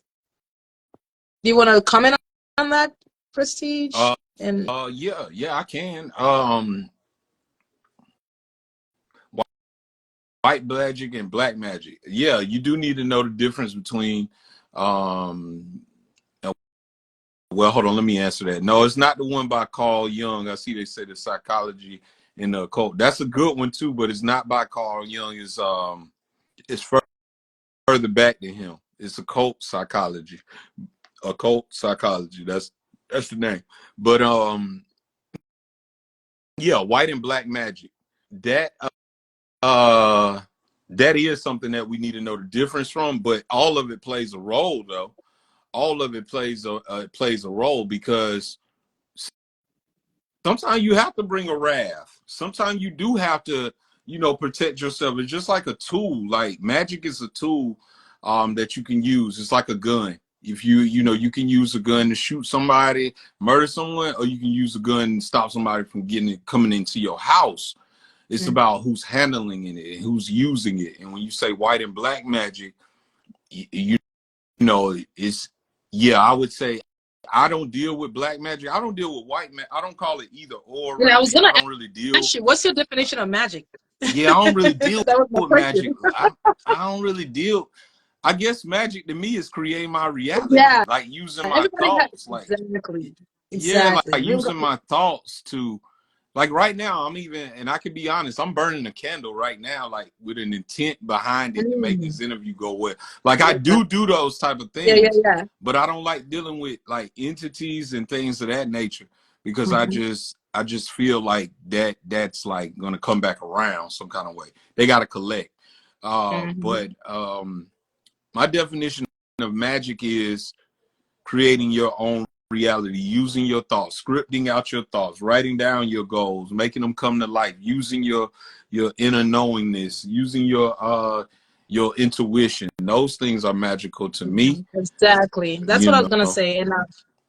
C: Do you want to comment on that, Prestige?
B: Yeah, I can. White magic and black magic. Yeah, you do need to know the difference between well, hold on, let me answer that. No, it's not the one by Carl Jung. I see they say the psychology in the occult. That's a good one too, but it's not by Carl Jung. It's further back than him. It's occult psychology. Occult psychology. That's the name. But yeah, white and black magic. That that is something that we need to know the difference from, but all of it plays a role though. All of it plays a role, because sometimes you have to bring a wrath. Sometimes you do have to, you know, protect yourself. It's just like a tool. Like magic is a tool that you can use. It's like a gun. If you know, you can use a gun to shoot somebody, murder someone, or you can use a gun and stop somebody from coming into your house. It's about who's handling it and who's using it. And when you say white and black magic, you know, Yeah, I would say I don't deal with black magic. I don't deal with white magic. I don't call it either or
C: Yeah, I
B: around
C: was
B: here. I
C: gonna
B: don't really deal.
C: ask you, what's your definition of magic?
B: Yeah, I don't really deal
C: That was my
B: with
C: question.
B: magic. I don't really deal. I guess magic to me is creating my reality,
C: Yeah,
B: like using my
C: everybody has
B: thoughts. Like,
C: exactly,
B: yeah,
C: exactly.
B: like using my thoughts to, like right now, I'm even, and I can be honest, I'm burning a candle right now, like with an intent behind it to make
C: Mm,
B: this interview go well. Like I
C: yeah,
B: do those type of
C: yeah, yeah,
B: things,
C: yeah.
B: but I don't like dealing with like entities and things of that nature because
C: Mm-hmm,
B: I just feel like that's like gonna come back around some kind of way. They gotta collect.
C: mm-hmm.
B: But my definition of magic is creating your own reality, using your thoughts, scripting out your thoughts, writing down your goals, making them come to life, using your inner knowingness, using your intuition. Those things are magical to me,
C: Exactly. That's
B: you
C: what I was gonna
B: know.
C: say. And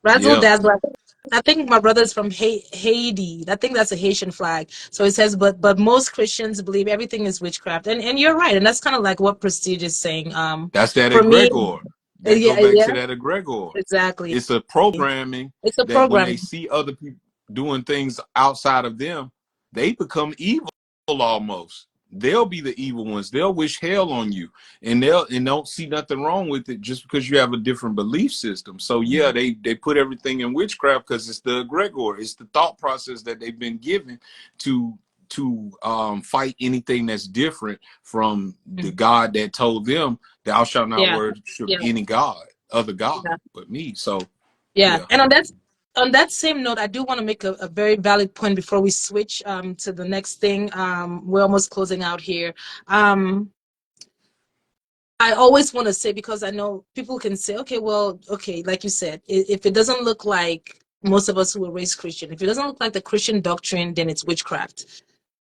C: Razzle
B: Yeah,
C: Dazzle. I think my brother's from Haiti. I think that's a Haitian flag. So it says, but most Christians believe everything is witchcraft, and you're right. And that's kind of like what Prestige is saying.
B: that's that
C: For me,
B: egregore. That go
C: yeah,
B: back
C: yeah,
B: to that egregore.
C: exactly.
B: It's a programming
C: It's a
B: that when they
C: program.
B: see other people doing things outside of them, they become evil almost. They'll be the evil ones. They'll wish hell on you, and don't see nothing wrong with it just because you have a different belief system. So yeah, they put everything in witchcraft because it's the egregore. It's the thought process that they've been given to fight anything that's different from the
C: Mhm.
B: God that told them, "Thou shalt not
C: Yeah,
B: worship
C: yeah,
B: any god, other god,
C: yeah.
B: but me." So
C: Yeah,
B: yeah,
C: and on that same note, I do want to make a very valid point before we switch to the next thing. We're almost closing out here. Um, I always want to say, because I know people can say, okay, well, okay, like you said, if it doesn't look like most of us who were raised Christian, if it doesn't look like the Christian doctrine, then it's witchcraft.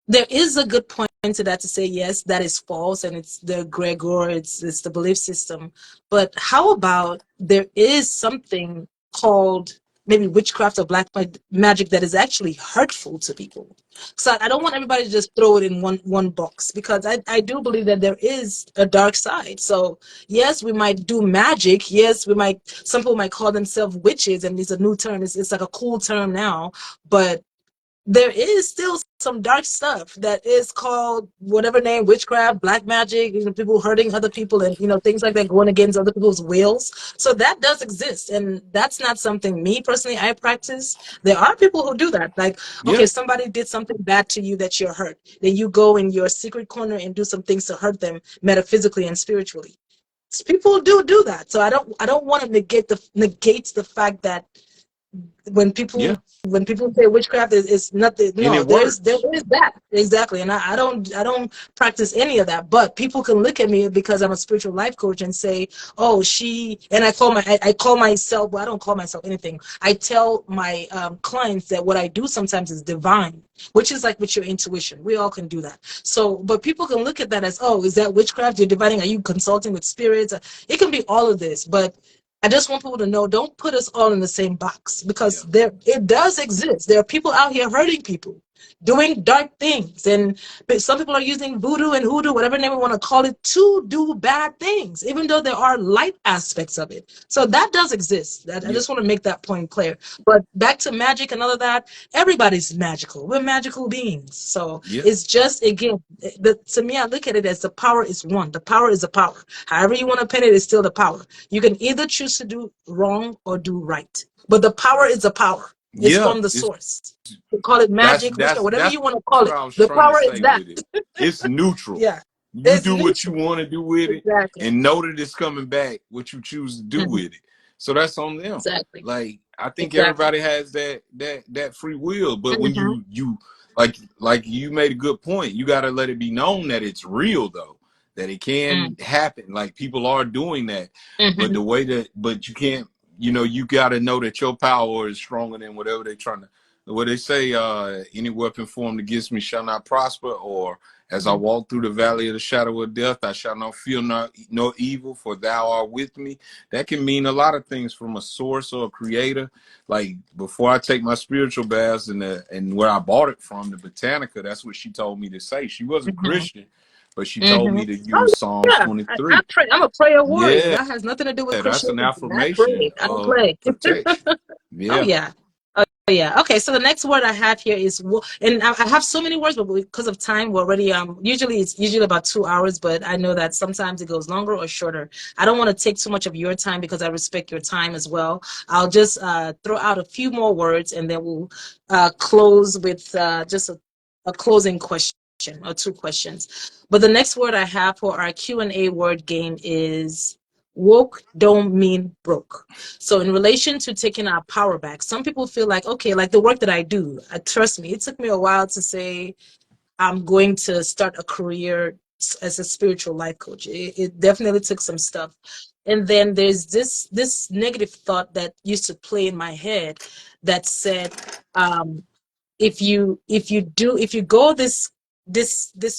C: There is a good point to that, to say yes, that is false, and it's the Gregor, it's the belief system. But how about there is something called maybe witchcraft or black magic that is actually hurtful to people? So I don't want everybody to just throw it in one box, because I do believe that there is a dark side. So yes, we might do magic. Yes, we might, some people might call themselves witches, and it's a new term. It's like a cool term now, but there is still some dark stuff that is called whatever name, witchcraft, black magic, people hurting other people, and things like that, going against other people's wills. So that does exist, and that's not something me personally I practice. There are people who do that. Like,
B: yeah,
C: okay, somebody did something bad to you that you're hurt, then you go in your secret corner and do some things to hurt them metaphysically and spiritually. People do that. So I don't want to negate the fact that when
B: yeah,
C: people when people say witchcraft is nothing.
B: and
C: No,
B: it
C: there
B: works.
C: is that, exactly. And I don't practice any of that, but people can look at me because I'm a spiritual life coach and say, oh, she, and I call myself, well, I don't call myself anything. I tell my clients that what I do sometimes is divine, which is like with your intuition. We all can do that. So but people can look at that as, oh, is that witchcraft? You're divining? Are you consulting with spirits? It can be all of this, but I just want people to know, don't put us all in the same box, because
B: Yeah,
C: it does exist. There are people out here hurting people, doing dark things, and some people are using voodoo and hoodoo, whatever name we want to call it, to do bad things, even though there are light aspects of it. So that does exist. I
B: yeah,
C: just want to make that point clear. But back to magic and all of that, everybody's magical. We're magical beings. So
B: yeah,
C: it's just, again, to me, I look at it as the power is one. The power is a power. However you want to pin it, is still the power. You can either choose to do wrong or do right. But the power is a power. It's
B: yeah.
C: from the
B: It's
C: source. You call it magic, whatever
B: that's
C: you want to call
B: what
C: it.
B: I was
C: The
B: trying to
C: power is
B: say
C: that.
B: with it. It's neutral.
C: Yeah.
B: You
C: It's
B: do what you
C: neutral.
B: want to do with it,
C: Exactly.
B: and know that it's coming back. What you choose to do
C: Mhm.
B: with it. So that's on them.
C: Exactly.
B: Like I think
C: Exactly.
B: everybody has that free will, but when
C: Hmm.
B: you like you made a good point. You got to let it be known that it's real though, that it can happen. Like people are doing that, but
C: Hmm.
B: the way that but you can't. You got to know that your power is stronger than whatever they're trying to. What they say, any weapon formed against me shall not prosper, or as I walk through the valley of the shadow of death, I shall not fear no evil, for thou art with me. That can mean a lot of things from a source or a creator. Like before I take my spiritual baths and where I bought it from, the Botanica, that's what she told me to say. She wasn't
C: Hmm.
B: Christian, but she told
C: Mm-hmm.
B: me to
C: Oh
B: use Psalms
C: yeah, I
B: 23.
C: pray. I'm a prayer warrior.
B: Yeah,
C: That has nothing to do with
B: that's an
C: Christianity. I pray.
B: affirmation
C: I don't
B: of
C: play.
B: protection.
C: Oh
B: Yeah.
C: yeah. Oh yeah. Okay. So the next word I have here is and I have so many words, but because of time, we're already usually it's usually about 2 hours, but I know that sometimes it goes longer or shorter. I don't want to take too much of your time because I respect your time as well. I'll just throw out a few more words and then we'll close with just a closing question or two questions. But the next word I have for our Q&A word game is woke don't mean broke. So in relation to taking our power back, some people feel like, okay, like the work that I do, trust me, it took me a while to say I'm going to start a career as a spiritual life coach. It definitely took some stuff. And then there's this negative thought that used to play in my head that said, um, if you go this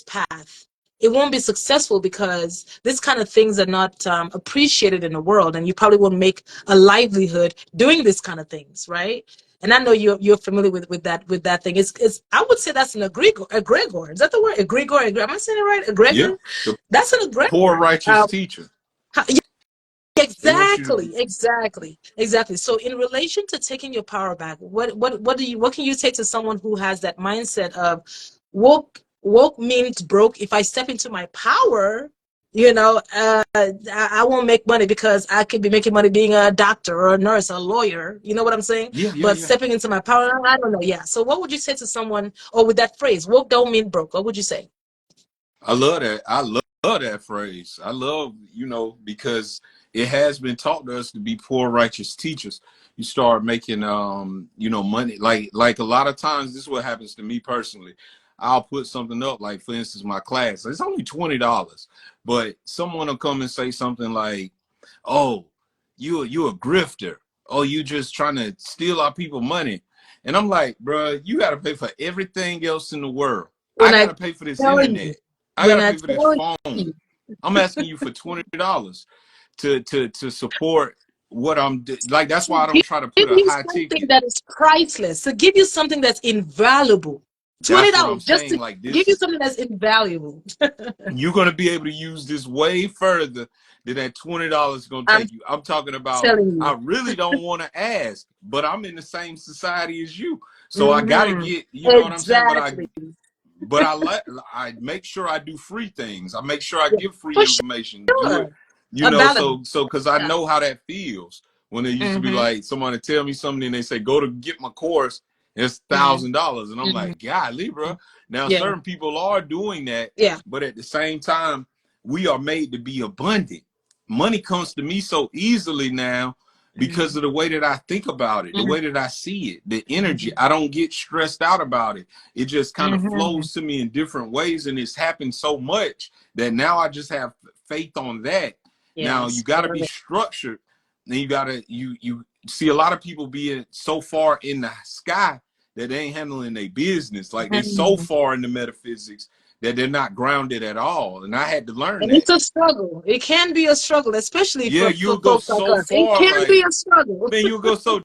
C: path, it won't be successful because this kind of things are not appreciated in the world, and you probably won't make a livelihood doing this kind of things, right? And I know you're familiar with that thing. It's I would say that's an egregor. Is that the word egregor? Am I saying it right?
B: Yeah.
C: Egregor.
B: The
C: That's an
B: poor
C: egregor.
B: righteous teacher. They want you to be.
C: Exactly. So in relation to taking your power back, what can you say to someone who has that mindset of woke means broke? If I step into my power, I won't make money because I could be making money being a doctor or a nurse or a lawyer. You know what I'm saying?
B: Yeah, yeah,
C: But
B: yeah.
C: stepping into my power, I don't know. Yeah. So what would you say to someone, or with that phrase, woke don't mean broke? What would you say?
B: I love that. I love that phrase. I love, because it has been taught to us to be poor righteous teachers. You start making money. Like a lot of times this is what happens to me personally. I'll put something up, like for instance, my class. It's only $20. But someone will come and say something like, oh, you a grifter. Oh, you just trying to steal our people money. And I'm like, bro, you gotta pay for everything else in the world. I
C: When I
B: gotta pay for this
C: tell you,
B: internet. I
C: when
B: gotta
C: I
B: pay for this
C: tell
B: phone.
C: you.
B: I'm asking you for $20 to support what like. That's why
C: To
B: I don't try to
C: give
B: put a
C: you
B: high
C: something
B: ticket.
C: that is priceless, to give you something that's invaluable.
B: That's what
C: $20
B: I'm
C: just
B: saying.
C: to
B: Like
C: give
B: this
C: you
B: is
C: something that's invaluable.
B: you're gonna be able to use this way further than that $20 is gonna
C: I'm
B: take you. I'm talking about
C: telling
B: I
C: you.
B: really don't want to ask, but I'm in the same society as you. So I gotta
C: Hmm.
B: get, you know what I'm saying?
C: Exactly.
B: I make sure I do free things. I make sure I
C: Yeah,
B: give free
C: for
B: information, do it,
C: sure. A balance.
B: so because I
C: Yeah.
B: know how that feels when it used to be
C: Mm-hmm.
B: like somebody tell me something and they say, go to get my course, it's
C: Mm-hmm.
B: $1,000. And I'm
C: Mm-hmm.
B: like, golly, bro. Now
C: Yeah.
B: certain people are doing that,
C: Yeah.
B: but at the same time, we are made to be abundant. Money comes to me so easily now because
C: Mm-hmm.
B: of the way that I think about it, the way that I see it, the energy.
C: Mm-hmm.
B: I don't get stressed out about it. It just kind of
C: Mm-hmm.
B: flows to me in different ways. And it's happened so much that now I just have faith on that. Now you
C: Yes. I
B: got to
C: love
B: be
C: it.
B: structured. Then you got to, you see a lot of people being so far in the sky that they ain't handling their business. Like they so
C: Mhm.
B: far in the metaphysics that they're not grounded at all. And I had to learn
C: And
B: that.
C: it's a struggle. It can be a struggle, especially
B: Yeah,
C: for
B: you'll go
C: folks like
B: so
C: us. It
B: far,
C: can be
B: like,
C: a struggle.
B: man, you'll go so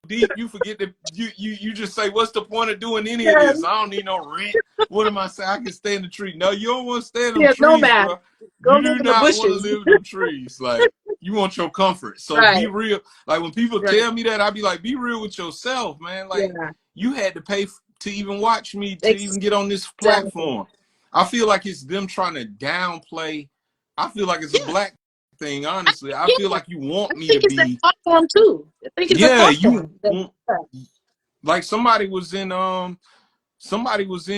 B: deep, you forget that you just say, what's the point of doing any of
C: Yeah,
B: this? I don't need no rent. What am I saying? I can stay in the tree. No, you don't want to stay in them
C: yeah, no
B: trees,
C: man.
B: bro.
C: Go
B: You
C: live
B: do
C: in the
B: not want to
C: bushes.
B: live in them trees. Like, you want your comfort. So be
C: Right,
B: real. Like when people
C: right.
B: tell me that, I be like, be real with yourself, man. Like
C: Yeah,
B: you had to pay to even watch me, to even get on this
C: exactly.
B: platform. I feel like it's them trying to downplay. I feel like it's a
C: Yeah,
B: black thing, honestly. I feel
C: yeah.
B: like you want
C: I
B: me
C: think
B: to
C: it's that
B: be,
C: thought form too. I think it's a
B: yeah,
C: thought
B: you
C: form. That,
B: want,
C: yeah.
B: like somebody was in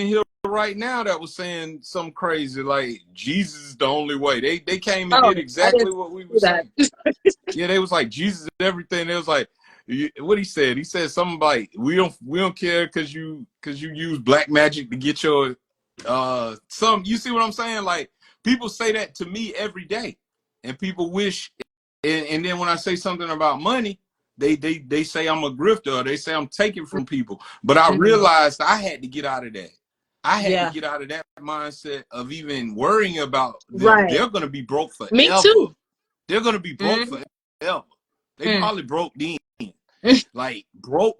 B: here right now that was saying something crazy like Jesus is the only way. They came and did
C: Oh, I
B: exactly
C: didn't
B: what we were
C: see that.
B: saying. Yeah, they was like Jesus is everything. They was like, what he said. He said something like we don't care because you use black magic to get your some. You see what I'm saying? Like people say that to me every day, and people wish. And then when I say something about money, they say I'm a grifter or they say I'm taking from people. But I
C: Mhm.
B: realized I had to get out of that. I had to
C: Yeah,
B: get out of that mindset of even worrying about them.
C: right.
B: They're gonna be broke
C: Me
B: forever.
C: too.
B: They're gonna be broke
C: Mm-hmm.
B: forever. They probably broke then. Like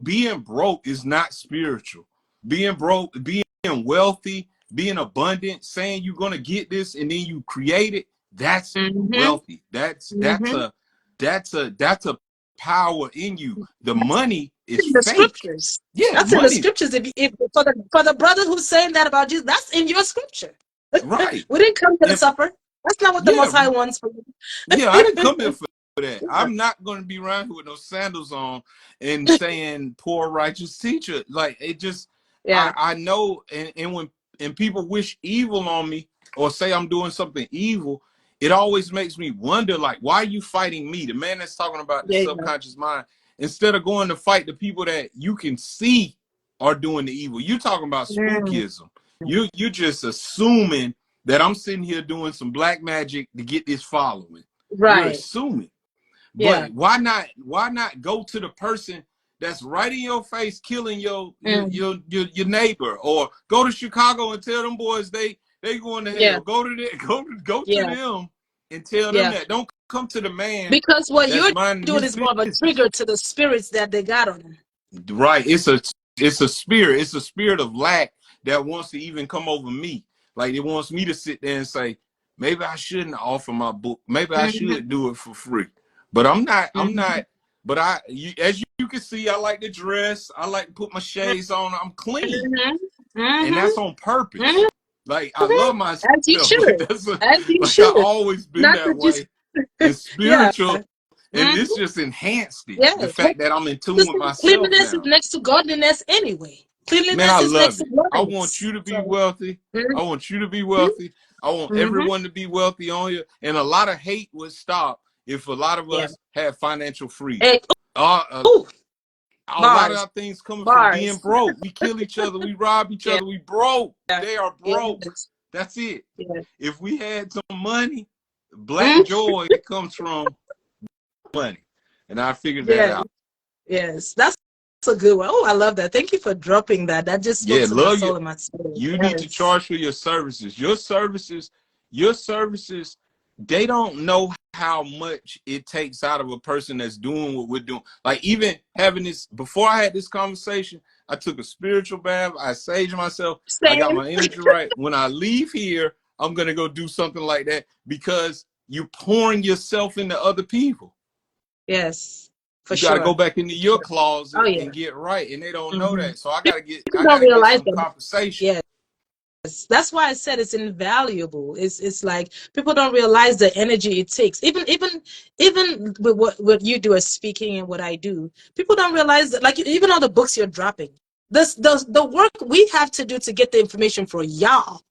B: being broke is not spiritual. Being broke, being wealthy being abundant, saying you're gonna get this, and then you create it. That's
C: Mm-hmm.
B: wealthy. That's
C: Mm-hmm.
B: that's a power in you. The money is
C: In the
B: fake.
C: scriptures.
B: Yeah,
C: That's in the
B: money.
C: scriptures. If for the brother who's saying that about Jesus, that's in your scripture.
B: Right.
C: We didn't come here to
B: And
C: suffer. That's not what the
B: yeah,
C: Most High wants for
B: yeah, I didn't
C: you.
B: come here for that.
C: Yeah.
B: I'm not going to be around here with no sandals on and saying poor righteous teacher. Like it just,
C: Yeah.
B: I know, and when and people wish evil on me or say I'm doing something evil, it always makes me wonder, like, why are you fighting me, the man that's talking about the
C: There you go.
B: subconscious mind, instead of going to fight the people that you can see are doing the evil? You talking about
C: Mm.
B: spookism. You just assuming that I'm sitting here doing some black magic to get this following. You're
C: Right.
B: assuming.
C: Yeah.
B: But why not go to the person that's right in your face killing
C: Mm.
B: your neighbor, or go to Chicago and tell them boys they going to
C: Yeah.
B: hell. Go to them, go to
C: Yeah.
B: them and tell them
C: Yeah.
B: that. Don't come to the man
C: Because what
B: that's
C: you're
B: minding
C: doing
B: his
C: is more of a
B: business.
C: trigger to the spirits that they got on them.
B: Right. It's a spirit. It's a spirit of lack that wants to even come over me. Like it wants me to sit there and say, maybe I shouldn't offer my book. Maybe I
C: Mm-hmm.
B: should do it for free. But I'm not.
C: Mm-hmm.
B: But as you can see, I like to dress. I like to put my shades on. I'm clean,
C: Mm-hmm.
B: and
C: Mm-hmm.
B: that's on
C: Mm-hmm.
B: purpose. Like I love myself.
C: As you
B: Like
C: should.
B: that's
C: As you
B: like I
C: should.
B: always been
C: Not to
B: that
C: just
B: way. And
C: yeah.
B: spiritual, and
C: Mm-hmm.
B: this just enhanced it.
C: Yeah.
B: The fact that I'm in tune with myself
C: Cleanliness is
B: now.
C: next to godliness anyway.
B: Man, I
C: Cleanliness is next
B: love
C: to
B: it. I want
C: godliness.
B: you to be
C: So
B: wealthy. I
C: mm-hmm.
B: want you to be wealthy. I want
C: Mm-hmm.
B: everyone to be wealthy on you. And a lot of hate would stop if a lot of
C: Yeah.
B: us had financial freedom.
C: Hey,
B: Uh,
C: ooh,
B: a lot of
C: bars.
B: our things coming from being
C: Bars.
B: broke. We kill each other. We rob each
C: Yeah.
B: other. We broke. They are broke.
C: Yes.
B: That's it.
C: Yeah.
B: If we had some money, black
C: Mm,
B: joy comes from money. And I figured that
C: yeah.
B: out.
C: Yes. That's a good one. Oh, I love that. Thank you for dropping that. That just spoke
B: Yeah,
C: to my
B: love you.
C: soul and my spirit.
B: You need to
C: Yes.
B: charge for your services. Your services, they don't know how much it takes out of a person that's doing what we're doing. Like even having this, before I had this conversation, I took a spiritual bath. I saged myself. I got
C: Same.
B: my energy right. When I leave here, I'm going to go do something like that because you're pouring yourself into other people.
C: Yes. For
B: You got to go
C: sure.
B: back into
C: For
B: your
C: sure. Oh
B: closet
C: yeah.
B: and get right. And they don't know
C: Mm-hmm.
B: that. So I
C: People
B: got
C: don't
B: to get
C: realize
B: some
C: that.
B: compensation.
C: Yes. That's why I said it's invaluable. It's like people don't realize the energy it takes. Even with what you do as speaking and what I do, people don't realize that, like even all the books you're dropping. The work we have to do to get the information for y'all.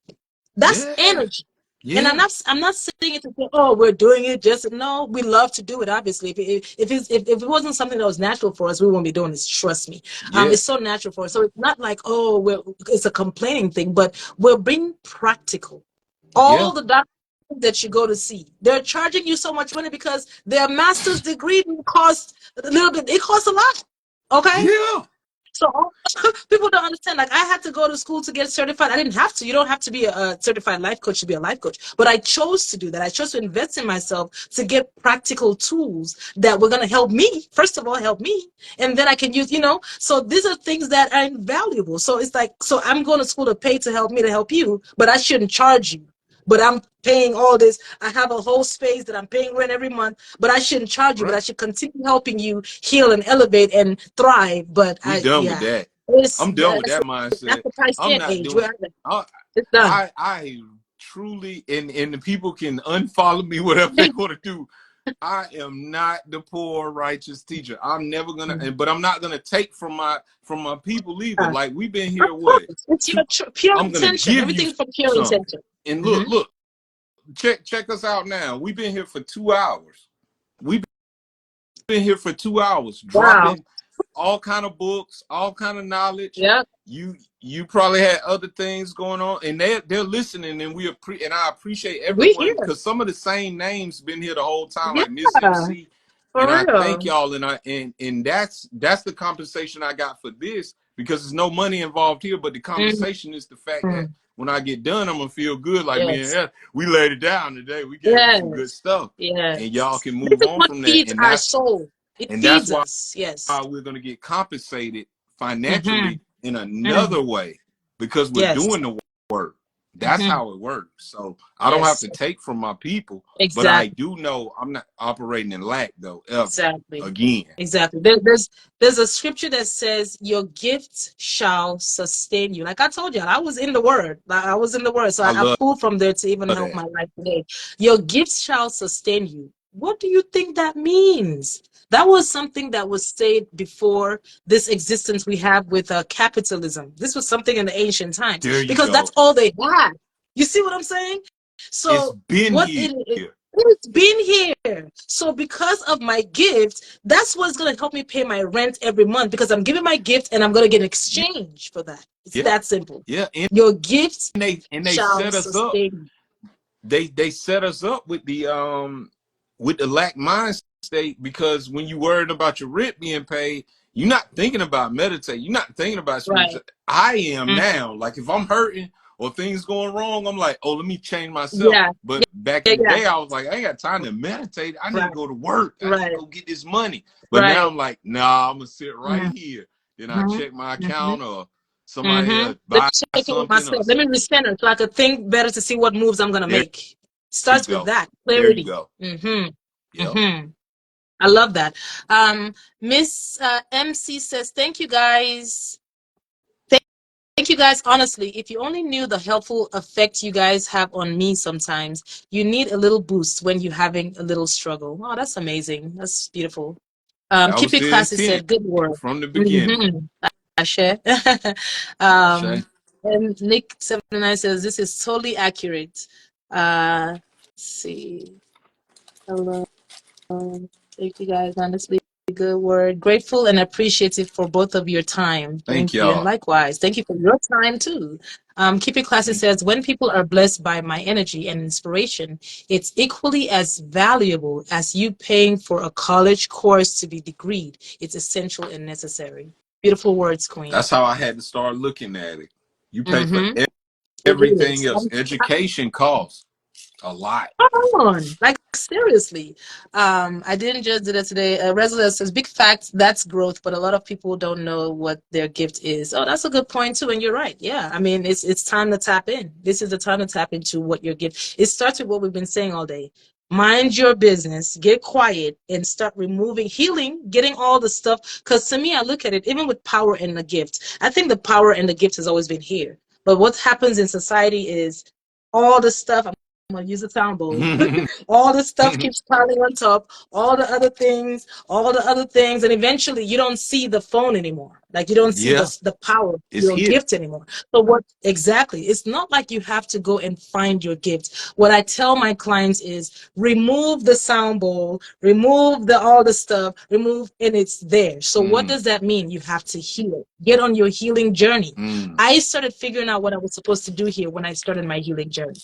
C: That's
B: Yeah.
C: energy. And
B: Yeah.
C: I'm not saying it to say, oh, we're doing it just no, we love to do it, obviously. If it wasn't something that was natural for us, we wouldn't be doing this, trust me.
B: Yeah.
C: It's so natural for us. So it's not like, oh, it's a complaining thing, but we're being practical.
B: Yeah.
C: All the doctors that you go to see, they're charging you so much money because their master's degree costs a little bit, it costs a lot. Okay?
B: Yeah.
C: So people don't understand. Like I had to go to school to get certified. I didn't have to. You don't have to be a certified life coach to be a life coach. But I chose to do that. I chose to invest in myself to get practical tools that were going to help me. First of all, help me, and then I can use. So these are things that are invaluable. So it's like, so I'm going to school to pay to help me to help you, but I shouldn't charge you. But I'm paying all this. I have a whole space that I'm paying rent every month, but I shouldn't charge you. But I
B: Right.
C: should continue helping you heal and elevate and thrive. But
B: We done with
C: yeah,
B: that.
C: it's
B: I'm done with that mindset.
C: that's the price
B: I'm
C: in
B: not
C: age.
B: doing. I
C: It's done.
B: I truly and the people can unfollow me whatever they want to do. I am not the poor righteous teacher. I'm never gonna, but I'm not gonna take from my people either.
C: Yeah.
B: Like we've been
C: Of
B: here, what?
C: course, it's
B: Two,
C: your pure
B: I'm gonna
C: intention.
B: give you
C: Everything from pure
B: something.
C: intention.
B: And
C: Mm-hmm.
B: look, check us out now. We've been here for 2 hours. We've been here for 2 hours,
C: Wow.
B: dropping all kind of books, all kind of knowledge.
C: Yeah.
B: You probably had other things going on, and they're listening, and and I appreciate
C: We
B: everyone
C: here.
B: because some of the same names been here the whole time,
C: Yeah.
B: like Miss MC,
C: For
B: and I thank
C: real.
B: y'all, and that's the compensation I got for this because there's no money involved here, but the compensation is the fact that
C: Mm-hmm.
B: when I get done, I'm gonna feel good, like me and
C: Yes.
B: her, we laid it down today. We gave them some good
C: Yes.
B: stuff, and y'all
C: Yes.
B: can
C: This
B: move
C: is
B: on
C: what
B: from that,
C: feeds our soul. It
B: and that's
C: feeds
B: why
C: us. Yes.
B: we're going to get compensated
C: Mm-hmm.
B: financially in
C: Mm.
B: another way because we're
C: Yes.
B: doing the work. That's how it works. So I don't have
C: Yes,
B: to take from my people, but I
C: exactly.
B: do know I'm not operating in lack though, ever.
C: Exactly.
B: Again.
C: Exactly. There's a scripture that says your gift shall sustain you. Like I told you, I was in the word. I was in the word. So
B: I
C: I
B: love
C: pulled from there to even help
B: that.
C: my life today. Your gifts shall sustain you. What do you think that means? That was something that was said before this existence we have with capitalism. This was something in the ancient times
B: There you
C: because that's
B: go.
C: all they had. You see what I'm saying?
B: It's
C: So
B: been
C: what
B: here.
C: it's been here. So because of my gift, that's what's gonna help me pay my rent every month because I'm giving my gift and I'm gonna get an
B: Yeah,
C: exchange for that. It's
B: yeah,
C: that simple.
B: yeah.
C: Your gifts
B: And they
C: shall
B: set us up.
C: sustain you.
B: They set us up with the lack mind state, because when you worried about your rent being paid, you're not thinking about meditate. You're not thinking about
C: Right.
B: spiritual. I am
C: Mm.
B: now. Like if I'm hurting or things going wrong, I'm like, oh, let me change myself.
C: Yeah.
B: But back
C: Yeah.
B: in the
C: Yeah.
B: day, I was like, I ain't got time to meditate. I need to
C: Right.
B: go to work. I need to
C: Right.
B: go get this money. But now
C: Right.
B: I'm like, nah, I'm gonna sit right
C: Mm-hmm.
B: here. Then I check my
C: Mm-hmm.
B: account, or somebody
C: Mm-hmm. Let
B: buy
C: me check it with
B: something or
C: myself. Let me recenter so I could think better to see what moves I'm gonna
B: there
C: make.
B: you
C: Starts with
B: go.
C: that
B: There you
C: clarity.
B: go.
C: Mm-hmm.
B: Yep.
C: Mm-hmm. I love that. Miss MC says, thank you guys. Thank you guys. Honestly, if you only knew the helpful effect you guys have on me sometimes, you need a little boost when you're having a little struggle. Oh, that's amazing. That's beautiful.
B: That
C: Keep
B: was
C: it
B: the
C: classy
B: intent
C: said, good word.
B: from the beginning.
C: Mm-hmm. I share.
B: Ashe.
C: And Nick79 says, this is totally accurate. Let's see. Hello. Thank you guys. Honestly, good word. Grateful and appreciative for both of your time.
B: Thank
C: Thank you. And
B: y'all.
C: likewise, thank you for your time too. Keep It Classy
B: Thank
C: says, when people are blessed by my energy and inspiration, it's equally as valuable as you paying for a college course to be degreed. It's essential and necessary. Beautiful words, Queen.
B: That's how I had to start looking at it. You pay for
C: Mm-hmm. It
B: everything
C: is.
B: else. Education costs a lot.
C: Come on, like seriously. I didn't just do that today. Resident says, big fact, that's growth, but a lot of people don't know what their gift is. Oh, that's a good point too, and you're right. Yeah, I mean, it's time to tap in. This is the time to tap into what your gift. It starts with what we've been saying all day. Mind your business, get quiet, and start removing, healing, getting all the stuff. Because to me, I look at it, even with power and the gift, I think the power and the gift has always been here. But what happens in society is all the stuff. I'm gonna use a sound bowl. All the stuff keeps piling on top, all the other things, and eventually you don't see the phone anymore. Like you don't see
B: Yeah,
C: the power of
B: it's
C: your
B: hidden.
C: gift anymore. So what exactly? It's not like you have to go and find your gift. What I tell my clients is remove the sound bowl, remove the all the stuff, remove, and it's there. So what
B: Mm,
C: does that mean? You have to heal. Get on your healing journey.
B: mm.
C: I started figuring out what I was supposed to do here when I started my healing journey.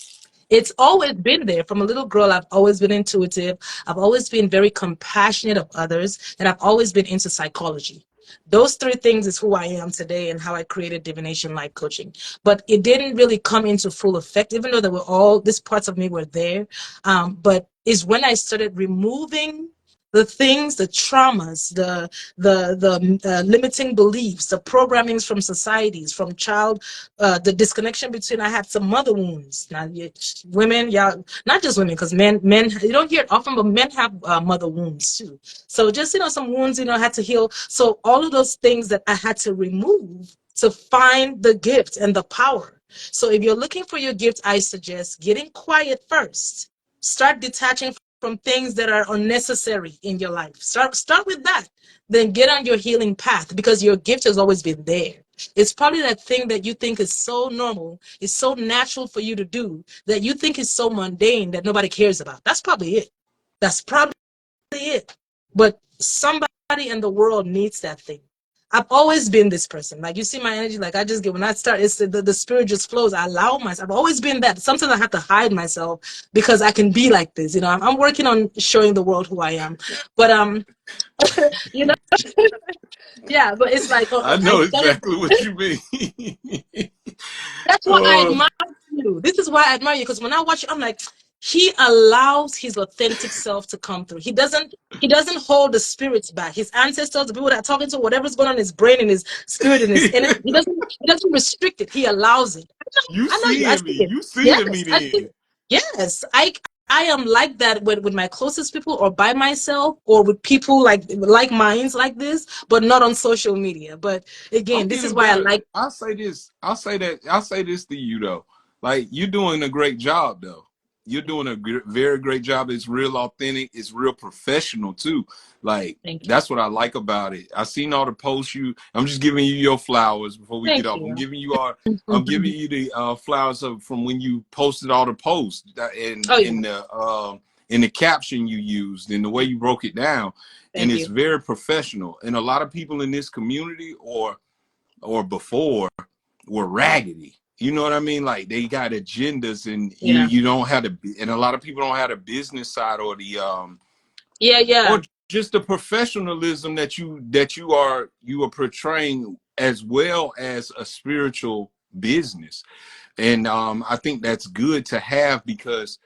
C: It's always been there. From a little girl, I've always been intuitive. I've always been very compassionate of others, and I've always been into psychology. Those three things is who I am today and how I created Divination Life Coaching. But it didn't really come into full effect, even though there were all these parts of me were there. But is when I started removing the things, the traumas, the limiting beliefs, the programmings from societies, from the disconnection between. I had some mother wounds. Now, women, yeah, not just women, because men, you don't hear it often, but men have mother wounds too. So just some wounds, I had to heal. So all of those things that I had to remove to find the gift and the power. So if you're looking for your gift, I suggest getting quiet first. Start detaching from things that are unnecessary in your life. Start with that. Then get on your healing path because your gift has always been there. It's probably that thing that you think is so normal, is so natural for you to do, that you think is so mundane that nobody cares about. That's probably it. That's probably it. But somebody in the world needs that thing. I've always been this person. Like you see my energy, like I just get when I start, it's the spirit just flows. I allow myself. I've always been that. Sometimes I have to hide myself because I can be like this. I'm working on showing the world who I am. But you know, yeah. But it's like
B: I
C: I
B: know
C: started.
B: exactly what you mean.
C: That's why I
B: Oh,
C: admire you. This is why I admire you because when I watch you, I'm like, he allows his authentic self to come through. He doesn't hold the spirits back. His ancestors, the people that are talking to, whatever's going on in his brain and his spirit and his energy, he doesn't restrict it. He allows it.
B: You
C: I know you. I
B: seeing
C: see
B: me?
C: it.
B: You seeing me
C: Yes, I see
B: then?
C: it. Yes, I am like that with my closest people, or by myself, or with people like minds like this, but not on social media. But
B: I'm
C: again, this is
B: getting
C: why I
B: better.
C: like.
B: I'll say this. I'll say that. I'll say this to you though. Like you're doing a great job though. You're doing a very great job. It's real authentic. It's real professional too. Like
C: Thank you.
B: that's what I like about it. I seen all the posts you. I'm just giving you your flowers before we get
C: Thank
B: off. I'm
C: you.
B: giving you our. I'm giving you the flowers from when you posted all the posts and
C: Oh yeah.
B: in the caption you used and the way you broke it down. And
C: Thank
B: it's
C: you.
B: very professional. And a lot of people in this community or before were raggedy. You know what I mean? Like they got agendas, and
C: Yeah.
B: you don't have to. And a lot of people don't have the business side
C: Yeah. Yeah.
B: or just the professionalism that you are portraying, as well as a spiritual business. And I think that's good to have, because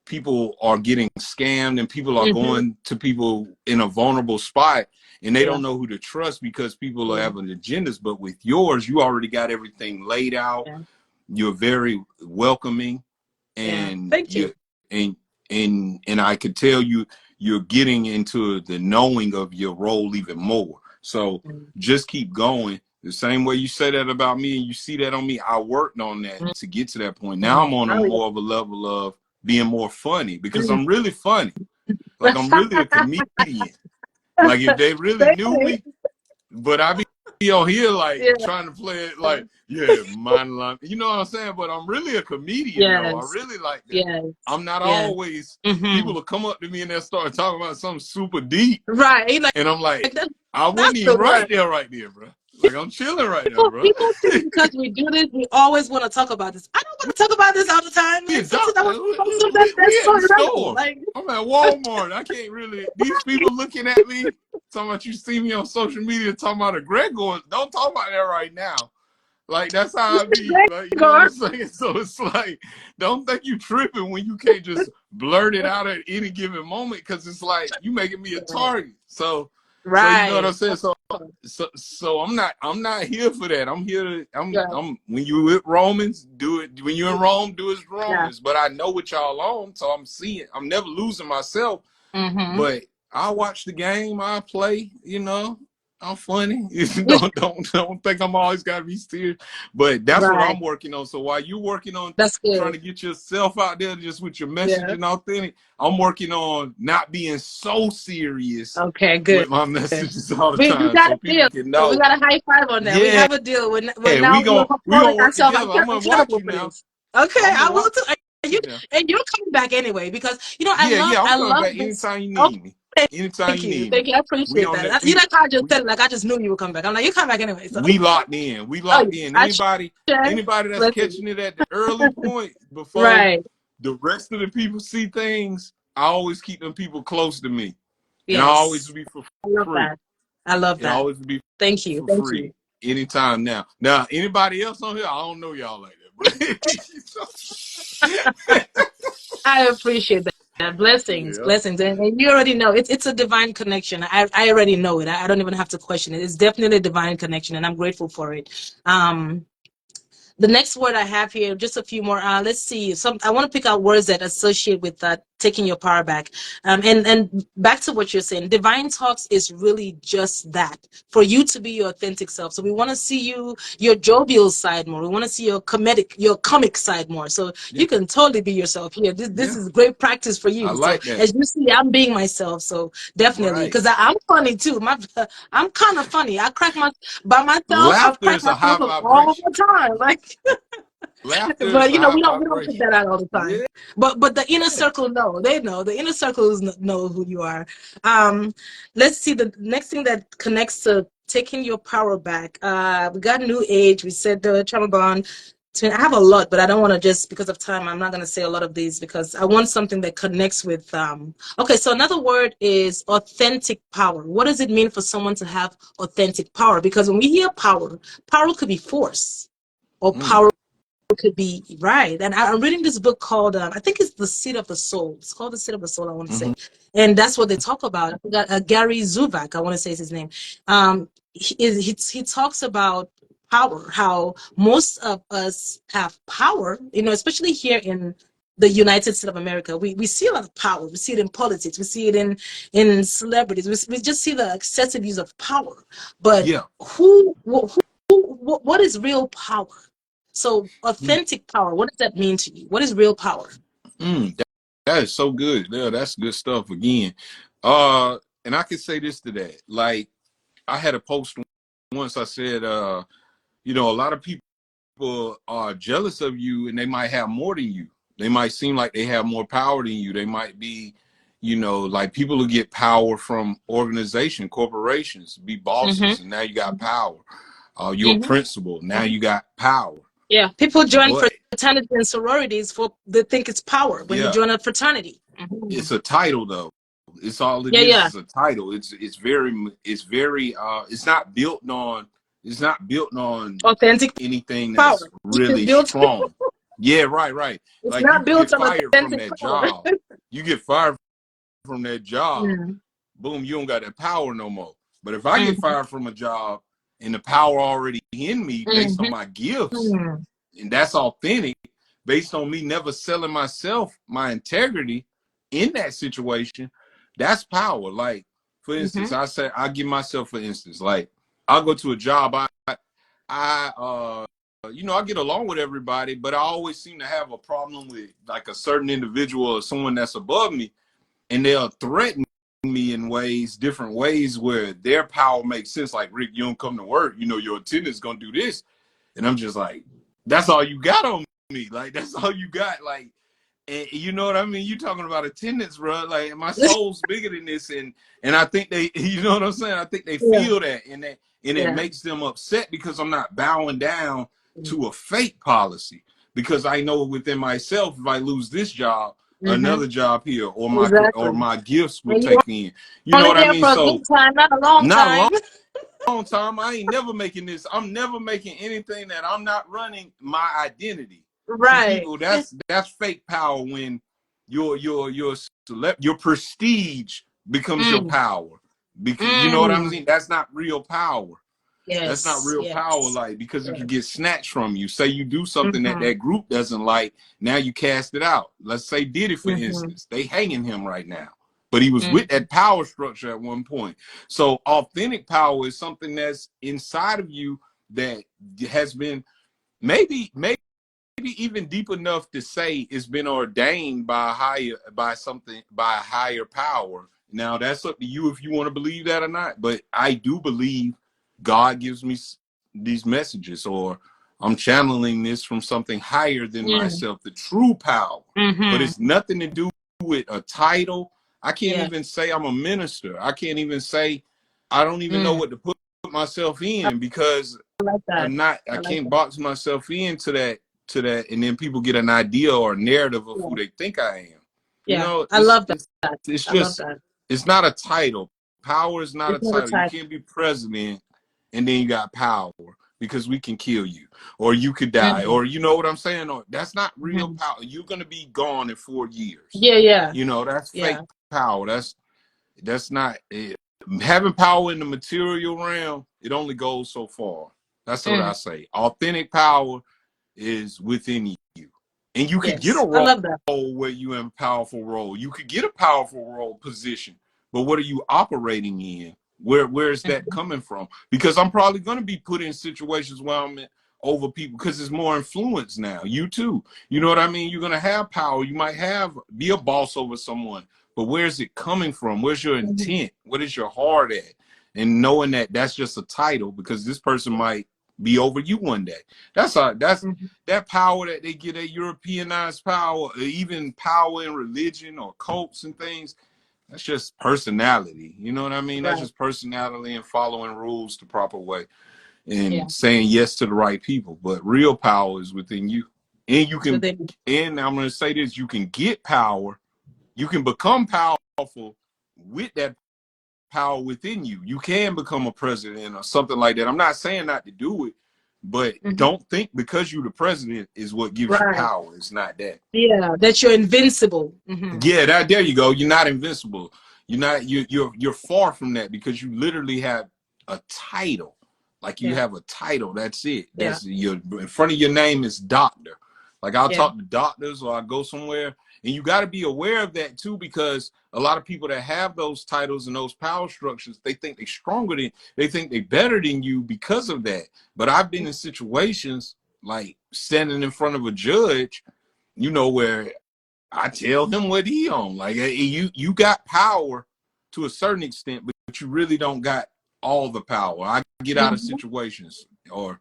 B: people are getting scammed and people are
C: Hmm.
B: going to people in a vulnerable spot, and they
C: Yeah.
B: don't know who to trust because people are
C: Yeah.
B: having agendas. But with yours, you already got everything laid out.
C: Yeah.
B: You're very welcoming,
C: Yeah.
B: and
C: Thank you.
B: and and I could tell you're getting into the knowing of your role even more. So
C: Mm.
B: just keep going. The same way you say that about me and you see that on me, I worked on that to get to that point. Now
C: Mhm.
B: I'm on a
C: Oh
B: more of a level of being more funny, because
C: yeah.
B: I'm really funny. Like I'm really a comedian. Like if they really
C: Thank
B: knew
C: you.
B: me, but I be on here like
C: Yeah.
B: trying to play it like, yeah, mind line. You know what I'm saying? But I'm really a comedian though. I
C: Yes.
B: really like that.
C: Yes.
B: I'm not
C: Yes.
B: always,
C: Hmm.
B: people will come up to me and they'll start talking about something super deep.
C: Right.
B: And I'm like,
C: That,
B: I
C: that's
B: wasn't
C: the
B: even
C: word.
B: right there, bro. Like I'm chilling right now, bro.
C: People think because we do this, we always want to talk about this. I don't want to talk about this all the time.
B: we,
C: Like sometimes I want to talk about stuff
B: we
C: that's
B: at
C: so
B: the
C: irrelevant.
B: store.
C: Like
B: I'm at Walmart. I can't really, these people looking at me, talking about you see me on social media talking about a Gregor. Don't talk about that right now. Like that's how I be, like, you know what I'm
C: Gregor.
B: saying? So it's like, don't think you tripping when you can't just blurt it out at any given moment, because it's like you making me a target. So you know what I'm
C: Right.
B: saying? So I'm not here for that. I'm here to
C: Yeah.
B: I'm when you with Romans, do it. When you're in Rome, do it
C: Yeah.
B: Romans. But I know what y'all on, so I'm seeing. I'm never losing myself.
C: Mm-hmm.
B: But I watch the game, I play, I'm funny. don't think I'm always gotta be serious. But that's what
C: Right.
B: I'm working on. So while you're working on
C: That's
B: trying
C: good.
B: to get yourself out there just with your message
C: Yeah.
B: and authentic, I'm working on not being so serious
C: Okay. Good.
B: with my messages all the
C: We
B: time
C: got
B: so
C: a deal.
B: people can
C: We
B: know.
C: got a high five on that. We
B: Yeah,
C: have a deal. We're now
B: we gonna
C: holding
B: work
C: ourselves
B: together. I'm gonna watch
C: accountable
B: you
C: for
B: now.
C: this. Okay,
B: I'm
C: I
B: gonna
C: will
B: watch
C: too. You
B: you now.
C: and you're coming back anyway because I
B: Yeah,
C: love
B: yeah, I'm
C: I
B: coming
C: love
B: back
C: this.
B: anytime you
C: Okay,
B: need me. Anytime
C: thank
B: you
C: you,
B: need me.
C: thank you. I
B: We
C: appreciate
B: on
C: that.
B: that.
C: You like how I just
B: We
C: said it, like I just knew you would come back. I'm like, you come back anyway. So,
B: we locked in. We
C: oh
B: locked
C: yes,
B: in.
C: I check.
B: Anybody that's
C: Listen,
B: catching it at the early point before
C: right?
B: the rest of the people see things, I always keep them people close to me. And I always
C: Yes,
B: be for
C: I love
B: free.
C: that. I love
B: It
C: that.
B: always be
C: Thank you,
B: for
C: thank
B: free.
C: you.
B: Anytime now. Now, anybody else on here, I don't know y'all like that. But
C: I appreciate that. Blessings,
B: yeah.
C: blessings, and you already know it's a divine connection. I already know it. I don't even have to question it. It's definitely a divine connection, and I'm grateful for it. Um, the next word I have here, just a few more. Let's see. I want to pick out words that associate with taking your power back. And back to what you're saying. Divine Talks is really just that, for you to be your authentic self. So we want to see your jovial side more. We want to see your comic side more. So
B: Yeah.
C: you can totally be yourself here. This
B: Yeah.
C: is great practice for
B: I
C: you. So
B: like that.
C: as you see, I'm being myself. So definitely,
B: Right.
C: because I'm funny too. I'm kind of funny. I crack by myself. I've
B: Laughter
C: cracked
B: is a
C: myself
B: high
C: up all
B: vibration.
C: the time. Like,
B: Laughter is
C: but
B: a high
C: we don't put
B: vibration.
C: that out all the time.
B: Yeah.
C: But the inner circle know. They know. The inner circles know who you are. Um, let's see the next thing that connects to taking your power back. We got new age. We said the trauma bond. I have a lot, but I don't want to just because of time. I'm not going to say a lot of these because I want something that connects with. Okay, so another word is authentic power. What does it mean for someone to have authentic power? Because when we hear power, power could be force or
B: Mm.
C: power could be right. And I'm reading this book called, I think it's The Seed of the Soul. It's called The Seed of the Soul, I want to say. And that's what they talk about. I forgot, Gary Zuvak, I want to say is his name. He talks about power, how most of us have power, especially here in the United States of America. We see a lot of power. We see it in politics. We see it in celebrities. We just see the excessive use of power. But
B: Yeah.
C: what is real power? So authentic power, what does that mean to you? What is real power?
B: That is so good. Yeah, that's good stuff again. And I can say this to that. Like, I had a post once. I said, a lot of people are jealous of you and they might have more than you. They might seem like they have more power than you. They might be, like people who get power from organization, corporations, be bosses, and now you got power. You're a principal, now you got power.
C: Yeah, people join
B: But
C: fraternities and sororities they think it's power when you
B: yeah,
C: join a fraternity.
B: it's a title though. It's all it
C: Yeah,
B: is.
C: yeah.
B: It's a title. It's not built on
C: Authentic
B: anything
C: power.
B: that's
C: It's
B: really
C: built.
B: strong. Yeah, right.
C: It's
B: Like you
C: not
B: could get
C: built on
B: fired from
C: authentic
B: that
C: power.
B: job. You get fired from that job,
C: Mm,
B: boom, you don't got that power no more. But if I get fired from a job and the power already in me based on
C: mhm,
B: my gifts,
C: mm,
B: and that's authentic, based on me never selling myself, my integrity in that situation, that's power. Like, for instance,
C: mhm,
B: I give myself, for instance, like I'll go to a job, I get along with everybody, but I always seem to have a problem with like a certain individual or someone that's above me, and they'll threaten me in different ways where their power makes sense. Like, Rick, you don't come to work, your attendant's gonna do this. And I'm just like, that's all you got on me. Like, that's all you got. Like, and you know what I mean? You talking about attendance, bro. Like, my soul's bigger than this. And I think they, you know what I'm saying? I think they
C: yeah,
B: feel that. And it
C: yeah.
B: makes them upset because I'm not bowing down to a fake policy. Because I know within myself, if I lose this job,
C: Mm-hmm.
B: another job here, or
C: Exactly.
B: my gifts will
C: And you're
B: take in. You know
C: only
B: what I
C: there
B: mean?
C: for a good
B: So
C: time, not a long
B: not a
C: time.
B: long time. I ain't never making this. I'm never making anything that I'm not running my identity. See,
C: Right.
B: people, that's fake power when your prestige becomes your
C: Mm,
B: power. Because you know what I'm
C: mm.
B: saying? That's not real power. That's not
C: Yes,
B: real power,
C: yes,
B: like, because it
C: yes.
B: could get snatched from you. Say you do something that
C: Mm-hmm.
B: that group doesn't like, now you cast it out. Let's say Diddy, for
C: Mm-hmm.
B: instance, they hanging him right now, but he was with
C: Mm-hmm.
B: that power structure at one point. So authentic power is something that's inside of you that has been maybe even deep enough to say it's been ordained by a higher power. Now that's up to you if you want to believe that or not. But I do believe God gives me these messages, or I'm channeling this from something higher than myself, the true power. But
C: Mm-hmm.
B: it's nothing to do with a title. I can't
C: Yeah.
B: even say I'm a minister. I can't even say, I don't even know
C: Mm.
B: what to put myself in, because
C: I like that.
B: I
C: I like
B: can't
C: that.
B: box myself into that, and then people get an idea or a narrative of
C: Yeah.
B: who they think I am. You
C: Yeah.
B: know,
C: I love that.
B: it's
C: I love
B: just,
C: that.
B: it's not a title. Power is not a
C: It's not a
B: title. You
C: type.
B: can't be president and then you got power, because we can kill you, or you could die,
C: Mm-hmm.
B: or you know what I'm saying? Or that's not real
C: Mm-hmm.
B: power. You're gonna be gone in 4 years.
C: Yeah, yeah,
B: That's
C: yeah.
B: fake power. That's not it. Having power in the material realm, it only goes so far. That's what I
C: Mm.
B: say. Authentic power is within you. And you could get a
C: Yes. I
B: role
C: love that.
B: where you're in a powerful role. You could get a powerful role position. But what are you operating in? Where is that
C: Mm-hmm.
B: coming from? Because I'm probably going to be put in situations where I'm over people, because there's more influence now. You too. You know what I mean? You're going to have power. You might be a boss over someone. But where's it coming from? Where's your
C: Mm-hmm.
B: intent? What is your heart at? And knowing that that's just a title, because this person might be over you one day. That's
C: Mm-hmm.
B: that power that they get, that Europeanized power, or even power in religion or cults and things. That's just personality. You know what I mean? That's
C: Right.
B: just personality and following rules the proper way
C: Yeah.
B: and saying yes to the right people. But real power is within you. And you
C: It's
B: can,
C: within.
B: and I'm going to say this, you can get power. You can become powerful with that power within you. You can become a president or something like that. I'm not saying not to do it, But
C: Mhm.
B: don't think because you're the president is what gives you
C: Right.
B: power. It's not that.
C: Yeah, that you're invincible. Hmm.
B: Yeah, that there you go. You're not invincible. You're not you're far from that because you literally have a title. Like you
C: Yeah.
B: have a title. That's it.
C: Yeah.
B: That's your in front of your name is doctor. Like I'll
C: Yeah.
B: talk to doctors or I go somewhere. And you got to be aware of that too, because a lot of people that have those titles and those power structures, they think they're stronger than they think they're better than you because of that. But I've been in situations like standing in front of a judge, where I tell him what he on. Like you got power to a certain extent, but you really don't got all the power. I get out of
C: Hmm.
B: situations, or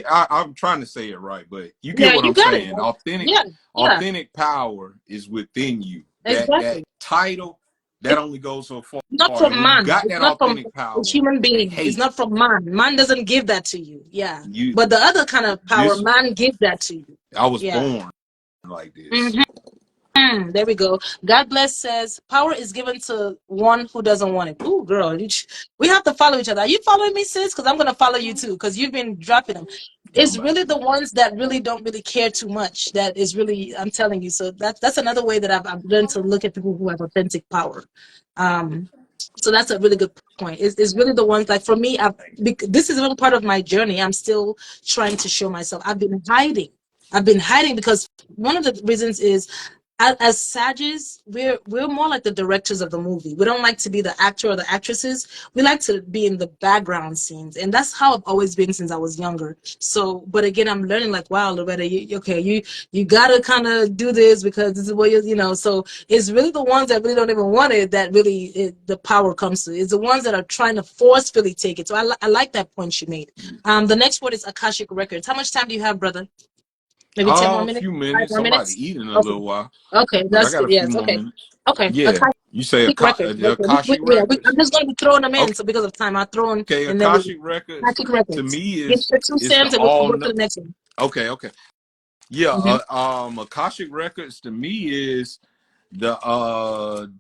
B: I'm trying to say it right, but you get
C: Yeah,
B: what
C: you
B: I'm
C: got it.
B: saying. Authentic,
C: Yeah. Yeah.
B: authentic power is within you. That
C: Exactly.
B: title that
C: It's
B: only goes so far,
C: not from
B: and when you
C: man.
B: got
C: It's
B: that
C: not from
B: authentic
C: a
B: power,
C: human being. It's
B: hey,
C: not from man. Man doesn't give that to you. Yeah.
B: you
C: But the other kind of power,
B: this
C: man gives that to you.
B: I was
C: Yeah.
B: born like this.
C: Mhm. There we go. God bless says power is given to one who doesn't want it. Ooh, girl, we have to follow each other. Are you following me, sis? Because I'm gonna follow you too. Because you've been dropping them.
B: I'm
C: It's
B: about
C: really
B: to
C: the
B: do it.
C: ones that really don't really care too much. That is really, I'm telling you. So that's another way that I've learned to look at people who have authentic power. Um, so that's a really good point. It's really the ones like for me. This is really part of my journey. I'm still trying to show myself. I've been hiding. I've been hiding because one of the reasons is as Sages, we're more like the directors of the movie. We don't like to be the actor or the actresses. We like to be in the background scenes, and that's how I've always been since I was younger. So, but again, I'm learning like, wow, Loretta, you gotta kind of do this because this is what you. So it's really the ones that really don't even want it that really the power comes to. It's the ones that are trying to forcefully take it. So I like that point you made. The next word is Akashic Records. How much time do you have, brother? Maybe 10 more
B: A
C: minutes?
B: few
C: Five
B: minutes.
C: more
B: I'm about to
C: minutes?
B: eat in a
C: Okay.
B: little while,
C: Okay,
B: but I
C: that's
B: got
C: good.
B: a few
C: Yes.
B: more
C: Okay.
B: minutes.
C: Okay.
B: Yeah, you say
C: Akashic records.
B: The
C: Okay.
B: Akashic
C: Yeah, I'm
B: Records.
C: just going to be throwing them in.
B: Okay,
C: So because of time, I'll throw in
B: okay,
C: and then we
B: Akashic Records
C: Akashic
B: to
C: records.
B: me
C: Give your two
B: is the
C: cents and we'll
B: all.
C: go to the next one.
B: Okay, okay, yeah.
C: Mm-hmm.
B: Akashic Records to me is the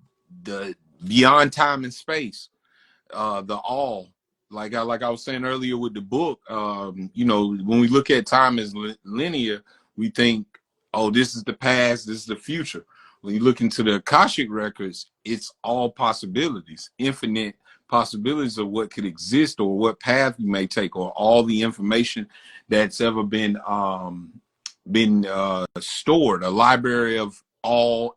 B: beyond time and space. The all. Like I was saying earlier with the book, when we look at time as linear, we think, oh, this is the past, this is the future. When you look into the Akashic records, it's all possibilities, infinite possibilities of what could exist or what path you may take, or all the information that's ever been stored, a library of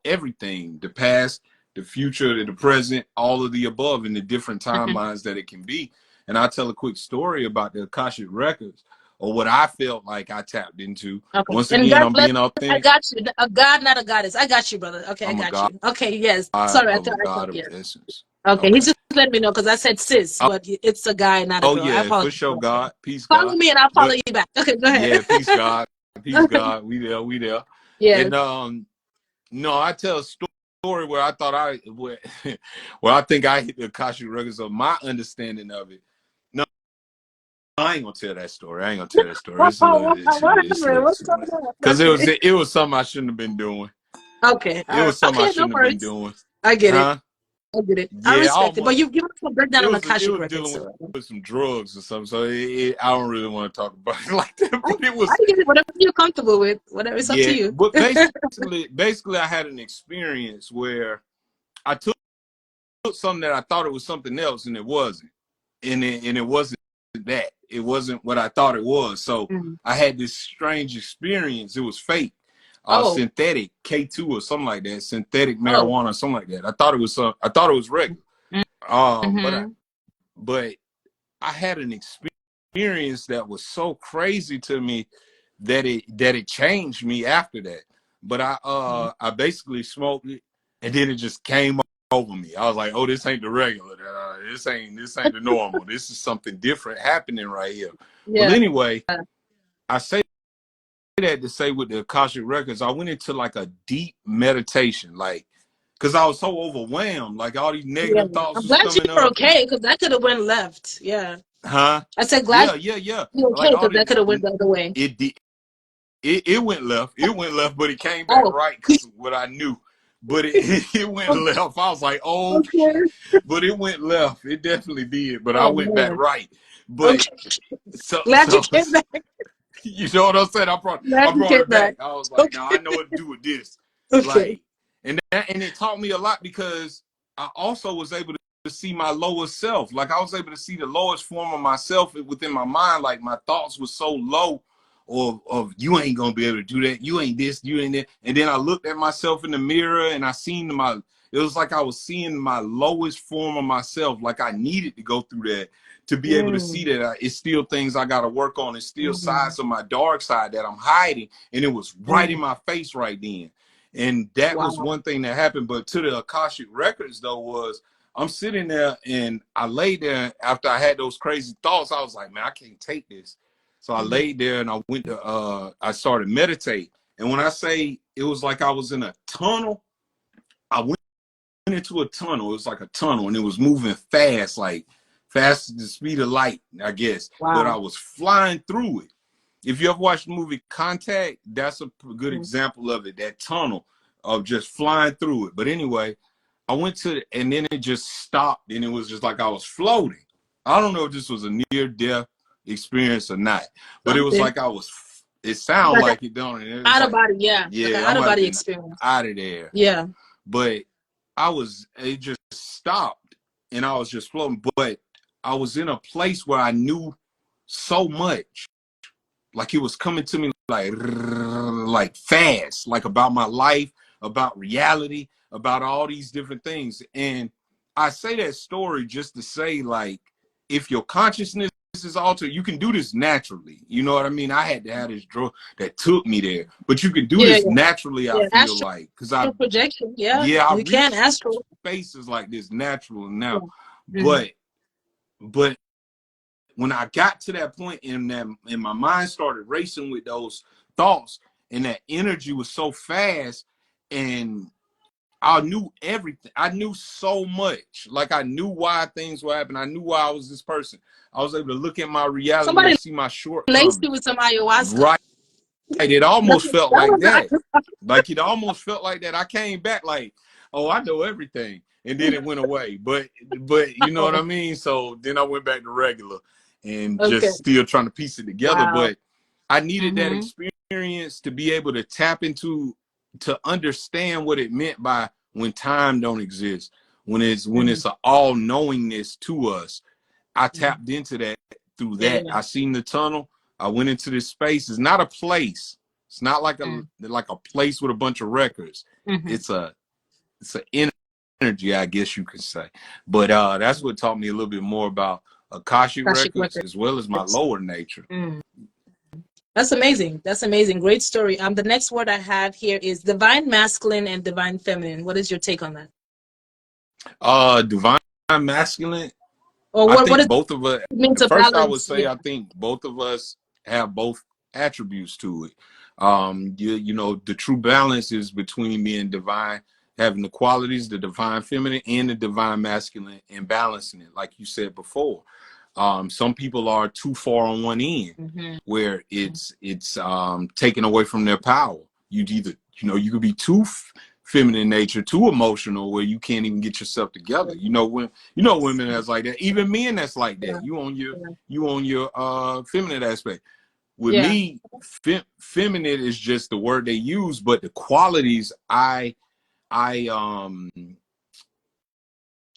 B: everything, the past, the future, the present, all of the above in the different
C: Mm-hmm.
B: timelines that it can be. And I'll tell a quick story about the Akashic records, or what I felt like I tapped into.
C: Okay.
B: Once
C: And
B: again,
C: God
B: I'm
C: bless.
B: being
C: I
B: authentic.
C: got you. A God, not a goddess. I got you, brother. Okay, I
B: I'm a
C: got
B: God
C: you. Okay, yes. Sorry,
B: of a
C: I thought,
B: God of
C: yes.
B: essence.
C: Okay, he
B: Okay.
C: just let me know because I said sis,
B: Oh,
C: but it's a guy, not a
B: oh
C: girl. I
B: yeah, for
C: apologize.
B: sure, God. Peace,
C: Follow
B: God.
C: me and I'll follow
B: But
C: you back. Okay, go ahead.
B: yeah, peace, God. Peace, God. We there.
C: Yes.
B: And no, I tell a story where I thought where, where I think I hit the Akashic records of my understanding of it. No, I ain't gonna tell that story. I ain't gonna tell that story.
C: What,
B: It's a
C: what,
B: little,
C: what,
B: it's,
C: what
B: it's a
C: happened?
B: little
C: What's
B: too
C: going
B: much.
C: on?
B: Cause
C: Okay.
B: it was something I shouldn't have been doing.
C: Okay.
B: It
C: All right.
B: was something I
C: Okay. No
B: shouldn't have been
C: worries.
B: doing.
C: I get it.
B: Huh?
C: I get it. I
B: Yeah,
C: respect it. But
B: almost.
C: you give us a breakdown on
B: It
C: Akashic
B: was
C: records.
B: dealing
C: So
B: with some drugs or something. So I don't really want to talk about it like that. But it
C: I
B: was,
C: get it. Whatever you're comfortable with. Whatever. It's up to
B: yeah.
C: you.
B: But basically, I had an experience where I took something that I thought it was something else, and it wasn't. And it wasn't that. It wasn't what I thought it was. So
C: Mm.
B: I had this strange experience. It was fake,
C: Oh.
B: synthetic K2 or something like that, synthetic
C: Oh.
B: marijuana or something like that. I thought it was regular. But
C: Mm-hmm.
B: but I had an experience that was so crazy to me that it changed me after that. But I basically smoked it, and then it just came over me. I was like, oh, this ain't the regular. This ain't the normal. This is something different happening right here. Well,
C: Yeah.
B: anyway, I say that to say with the Akashic records, I went into like a deep meditation, like because I was so overwhelmed, like all these
C: Yeah.
B: negative thoughts
C: I'm
B: was
C: glad
B: coming
C: you're
B: up, and
C: okay because that could have went left. Yeah.
B: huh?
C: I said glad
B: Yeah.
C: you're okay
B: Like all
C: because that
B: the
C: could have went the other way.
B: it did it went left. It went left, but it came back
C: Oh.
B: right because of what I knew. But it went left. I was like, oh,
C: Okay.
B: but it went left. It definitely did. But I
C: Oh
B: went back
C: man.
B: right. But
C: Okay.
B: so
C: Glad you
B: so
C: came back.
B: you know what I'm saying?
C: Glad
B: I
C: you
B: brought
C: came
B: it
C: back.
B: back. I was like, no,
C: Okay.
B: I know what to do with this.
C: Okay.
B: Like, and it taught me a lot because I also was able to see my lowest self. Like I was able to see the lowest form of myself within my mind. Like my thoughts were so low of you ain't gonna be able to do that. You ain't this, you ain't that. And then I looked at myself in the mirror and I seen it was like I was seeing my lowest form of myself. Like I needed to go through that to be able to see that it's still things I got to work on. It's still sides of my dark side that I'm hiding. And it was right in my face right then. And that was
C: Wow.
B: one thing that happened. But to the Akashic records though was I'm sitting there and I laid there after I had those crazy thoughts. I was like, man, I can't take this. So I laid there and I went to I started meditating. And when I say it was like I was in a tunnel, I went into a tunnel. It was like a tunnel and it was moving fast, like fast as the speed of light, I guess. But I
C: Wow.
B: was flying through it. If you ever watched the movie Contact, that's a good example of it, that tunnel of just flying through it. But anyway, I went to it and then it just stopped and it was just like I was floating. I don't know if this was a near death experience or not, but it was
C: Something
B: like it sounded
C: like an
B: like it, don't it? It was
C: out of
B: like,
C: body, yeah. Like an
B: yeah, I
C: out of
B: might have
C: body
B: been
C: experience.
B: out of there.
C: Yeah.
B: But it just stopped and I was just floating. But I was in a place where I knew so much. Like it was coming to me like fast, like about my life, about reality, about all these different things. And I say that story just to say, like, if your consciousness is altered, you can do this naturally. You know what I mean? I had to have this drug that took me there, but you can do
C: Yeah,
B: this
C: yeah.
B: naturally. I
C: Yeah.
B: feel like because
C: Projection. Yeah.
B: I
C: We can
B: reached
C: astral.
B: spaces like this natural
C: Yeah.
B: now,
C: Mm-hmm.
B: but when I got to that point and my mind started racing with those thoughts and that energy was so fast and I knew everything. I knew so much. Like I knew why things were happening. I knew why I was this person. I was able to look at my reality
C: Somebody
B: and see my
C: laced you
B: shortcomings.
C: with some ayahuasca.
B: Right. It almost
C: That
B: felt like
C: was
B: that. Like it almost felt like that. I came back like, oh, I know everything. And then it went away. But you know what I
C: oh,
B: mean? So then I went back to regular and
C: okay.
B: just still trying to piece it together.
C: Wow.
B: But I needed that
C: Mm-hmm.
B: experience to be able to tap into to understand what it meant by when time don't exist, when it's
C: Mm-hmm.
B: an all knowingness to us. I
C: Mm-hmm.
B: tapped into that through
C: Yeah.
B: that. I seen the tunnel. I went into this space. It's not a place. It's not like a place with a bunch of records.
C: Mm-hmm.
B: It's an energy, I guess you could say. But that's what taught me a little bit more about Akashic
C: Akashic
B: records
C: record.
B: as well as my lower nature.
C: Mm. That's amazing. That's amazing. Great story. The next word I have here is divine masculine and divine feminine. What is your take on that?
B: Divine masculine.
C: Or
B: I
C: what
B: think
C: does
B: both of us.
C: it mean to
B: First, I would
C: balance?
B: say
C: Yeah.
B: I think both of us have both attributes to it. You know, the true balance is between me and divine, having the qualities, the divine feminine and the divine masculine, and balancing it, like you said before. Some people are too far on one end,
C: Mm-hmm.
B: where it's taken away from their power. You'd either, you know, you could be too feminine nature, too emotional, where you can't even get yourself together. You know, when women that's like that, even men that's like
C: Yeah.
B: that. You on
C: Yeah.
B: your feminine aspect. With
C: Yeah.
B: me, feminine is just the word they use, but the qualities I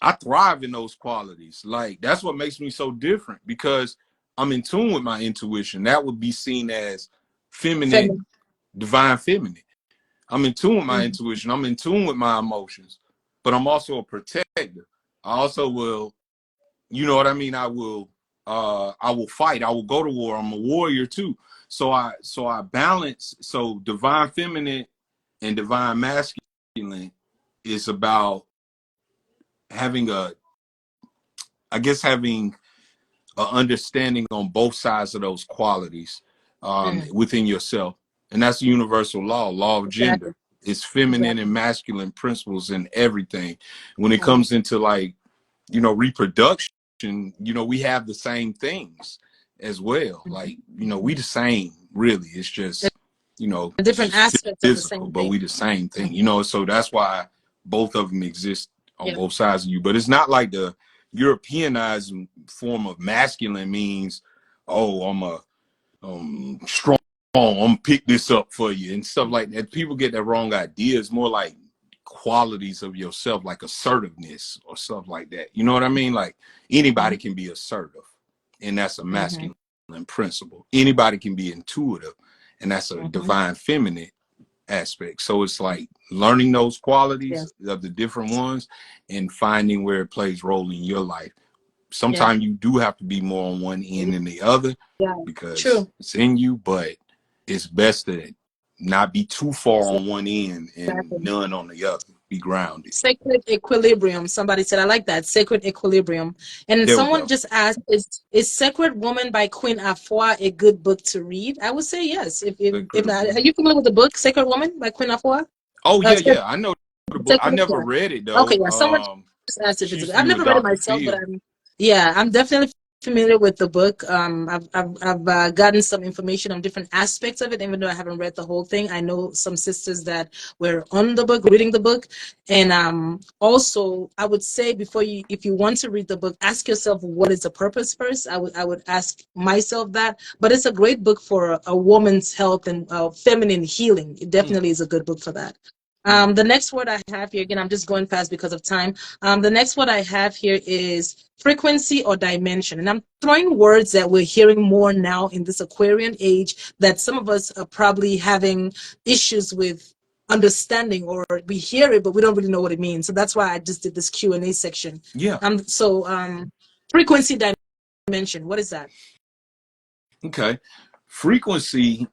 B: I thrive in those qualities. Like that's what makes me so different because I'm in tune with my intuition. That would be seen as feminine,
C: Feminine.
B: divine feminine. I'm in tune with my
C: Mm-hmm.
B: intuition. I'm in tune with my emotions, but I'm also a protector. I also will, you know what I mean? I will fight. I will go to war. I'm a warrior too. So I balance. So divine feminine and divine masculine is about having having an understanding on both sides of those qualities
C: Mm.
B: within yourself. And that's the universal law of
C: Exactly.
B: gender. It's feminine
C: Exactly.
B: and masculine principles in everything. When it
C: Wow.
B: comes into like, you know, reproduction, you know, we have the same things as well. Like, you know, we the same, really. It's just, you know,
C: The
B: it's
C: different
B: just
C: aspects of the
B: physical,
C: same
B: but
C: thing.
B: we the same thing,
C: Mm.
B: you know. So that's why both of them exist on
C: Yeah.
B: both sides of you. But it's not like Europeanized form of masculine means, oh, I'm a strong, I'm pick this up for you and stuff like that. People get that wrong idea. It's more like qualities of yourself, like assertiveness or stuff like that. You know what I mean? Like anybody can be assertive, and that's a masculine principle. Anybody can be intuitive, and that's a divine feminine aspect. So it's like learning those qualities of the different ones and finding where it plays role in your life. Sometimes you do have to be more on one end than the other because it's in you, but it's best to not be too far on one end and none on the other. Be grounded.
C: Sacred equilibrium. Somebody said, I like that. Sacred equilibrium. And
B: There we
C: someone
B: go.
C: just asked, is Sacred Woman by Queen Afua a good book to read? I would say yes. If not, are you familiar with the book Sacred Woman by Queen Afua?
B: Oh yeah. I know the book. I never read it though.
C: Okay, yeah. Someone just asked if
B: She
C: it's
B: used
C: good.
B: to
C: I've
B: be with
C: never read it
B: Dr.
C: myself, but
B: Phil.
C: I'm definitely familiar with the book. I've gotten some information on different aspects of it, even though I haven't read the whole thing. I know some sisters that were on the book, reading the book, and also I would say before you, if you want to read the book, ask yourself what is the purpose first. I would ask myself that, but it's a great book for a woman's health and feminine healing. It definitely is a good book for that. The next word I have here, again, I'm just going fast because of time. The next word I have here is frequency or dimension. And I'm throwing words that we're hearing more now in this Aquarian age that some of us are probably having issues with understanding, or we hear it, but we don't really know what it means. So that's why I just did this Q&A section.
B: Yeah.
C: Frequency dimension, what is that?
B: Okay. Frequency.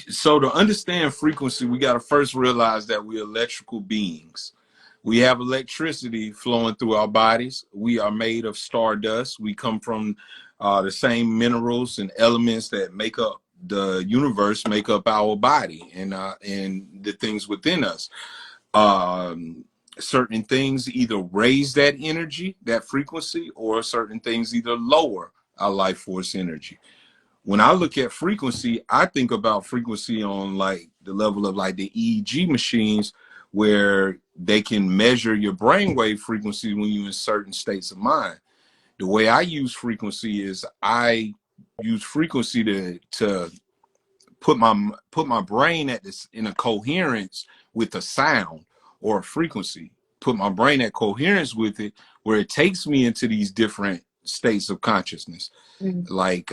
B: So to understand frequency, we got to first realize that we're electrical beings. We have electricity flowing through our bodies. We are made of stardust. We come from the same minerals and elements that make up the universe, make up our body and the things within us. Certain things either raise that energy, that frequency, or certain things either lower our life force energy. When I look at frequency, I think about frequency on like the level of like the EEG machines, where they can measure your brainwave frequency when you're in certain states of mind. The way I use frequency is I use frequency to put my brain at this in a coherence with a sound or a frequency. Put my brain at coherence with it, where it takes me into these different states of consciousness. Like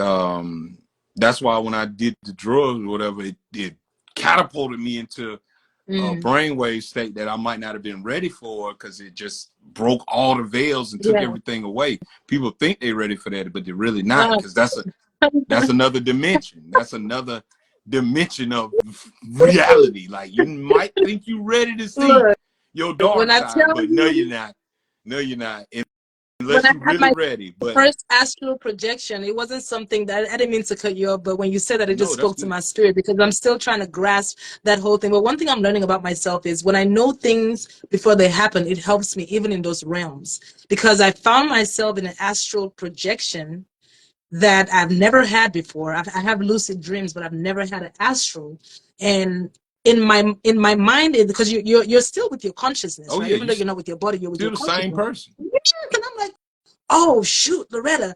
B: that's why when I did the drugs or whatever, it catapulted me into a brainwave state that I might not have been ready for, because it just broke all the veils and took everything away. People think they're ready for that, but they're really not, because that's another dimension. That's another dimension of reality. Like you might think you're ready to see
C: Look,
B: your
C: when
B: dark
C: I
B: side,
C: tell
B: but no, you're not. No, you're not.
C: when
B: Unless
C: I
B: you're
C: had
B: really
C: my
B: ready. But
C: first astral projection, it wasn't something that I didn't mean to cut you off, but when you said that, it just
B: no, that's
C: spoke to
B: good.
C: my spirit, because I'm still trying to grasp that whole thing. But one thing I'm learning about myself is when I know things before they happen, it helps me even in those realms, because I found myself in an astral projection that I've never had before. I have lucid dreams, but I've never had an astral. And in my mind, because you're still with your consciousness,
B: Oh
C: right?
B: yeah,
C: Even
B: you
C: though you're not with your body, you're with
B: still
C: your
B: the same
C: consciousness.
B: person.
C: And I'm like, oh shoot, Loretta,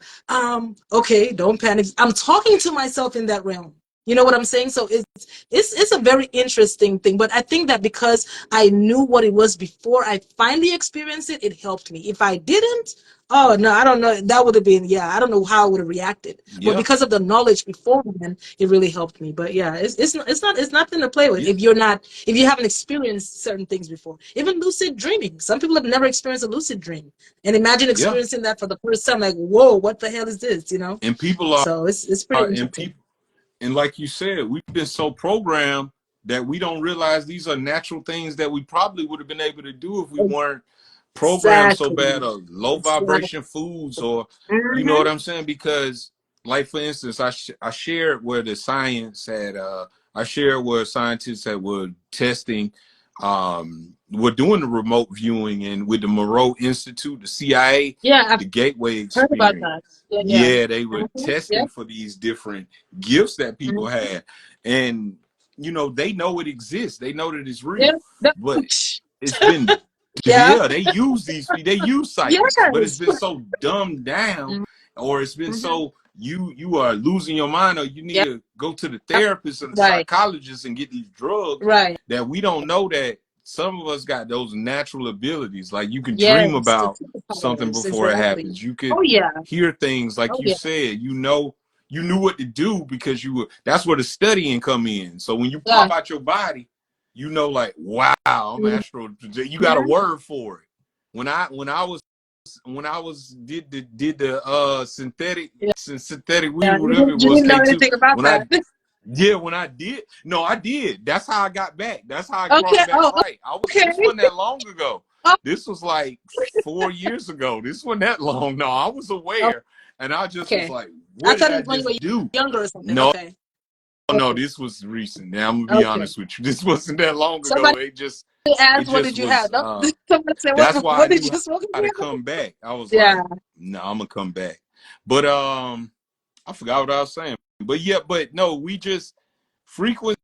C: okay, don't panic. I'm talking to myself in that realm. You know what I'm saying? So it's a very interesting thing. But I think that because I knew what it was before I finally experienced it, it helped me. If I didn't, oh no, I don't know. That would have been, yeah, I don't know how I would have reacted. But
B: Yeah,
C: because of the knowledge beforehand, it really helped me. But yeah, it's nothing to play with
B: yeah,
C: if you haven't experienced certain things before. Even lucid dreaming. Some people have never experienced a lucid dream. And imagine
B: yeah.
C: experiencing that for the first time, like, whoa, what the hell is this?
B: And people
C: So it's pretty
B: and
C: interesting.
B: people, and like you said, we've been so programmed that we don't realize these are natural things that we probably would have been able to do if we weren't programmed so bad,
C: Exactly.
B: or low
C: Exactly.
B: vibration foods, or you know what
C: Mm-hmm.
B: I'm saying? Because like for instance, I shared where the science had I shared where scientists that were testing were doing the remote viewing, and with the Moreau Institute, the CIA,
C: Yeah, I've
B: the Gateway
C: heard about
B: experience.
C: that. Yeah, yeah.
B: Yeah, they were
C: Mm-hmm.
B: testing
C: Yep.
B: for these different gifts that people
C: Mm-hmm.
B: had. And, you know, they know it exists. They know that it's
C: Yeah.
B: real.
C: That-
B: But it's been
C: Yeah.
B: Yeah, they use they use psychics, but it's
C: Yes.
B: been so dumbed down, or it's been
C: Mm-hmm.
B: so you are losing your mind, or you need
C: Yep.
B: to go to the therapist and the
C: Right.
B: psychologist and get these drugs,
C: Right.
B: that we don't know that some of us got those natural abilities. Like you can dream
C: Yes. The
B: about something
C: superpowers.
B: before it
C: Exactly.
B: happens. You could
C: Oh yeah.
B: hear things, like
C: Oh
B: you
C: yeah.
B: said, you knew what to do because you were, that's where the studying come in. So when you
C: Yeah.
B: pop out your body, like, wow, I'm
C: Mm-hmm.
B: astral. You got a word for it. When I was did the synthetic weed,
C: Yeah.
B: whatever it
C: You
B: was,
C: didn't know
B: K2.
C: anything about
B: When I
C: that.
B: Yeah, when I did, no, I did. That's how I got back. That's how I brought
C: Okay.
B: it back
C: Oh,
B: right.
C: okay.
B: This wasn't that long ago.
C: Oh,
B: This was like 4 years ago. This wasn't that long. No, I was
C: oh,
B: aware, and I just was
C: okay.
B: like,
C: I
B: what did
C: thought
B: I
C: it was when you
B: just
C: were
B: do?
C: younger or something.
B: No,
C: Okay.
B: no,
C: Okay.
B: this was recent. Now I'm gonna be
C: Okay.
B: honest with you. This wasn't that long
C: Somebody
B: ago. It
C: asked, "What
B: just
C: did you have?"
B: was.
C: No, someone said,
B: That's why I
C: what did
B: knew
C: you smoke?"
B: how to come back. I was
C: Yeah.
B: like, no, I'm gonna come back. But I forgot what I was saying. But yeah, but no, we just frequency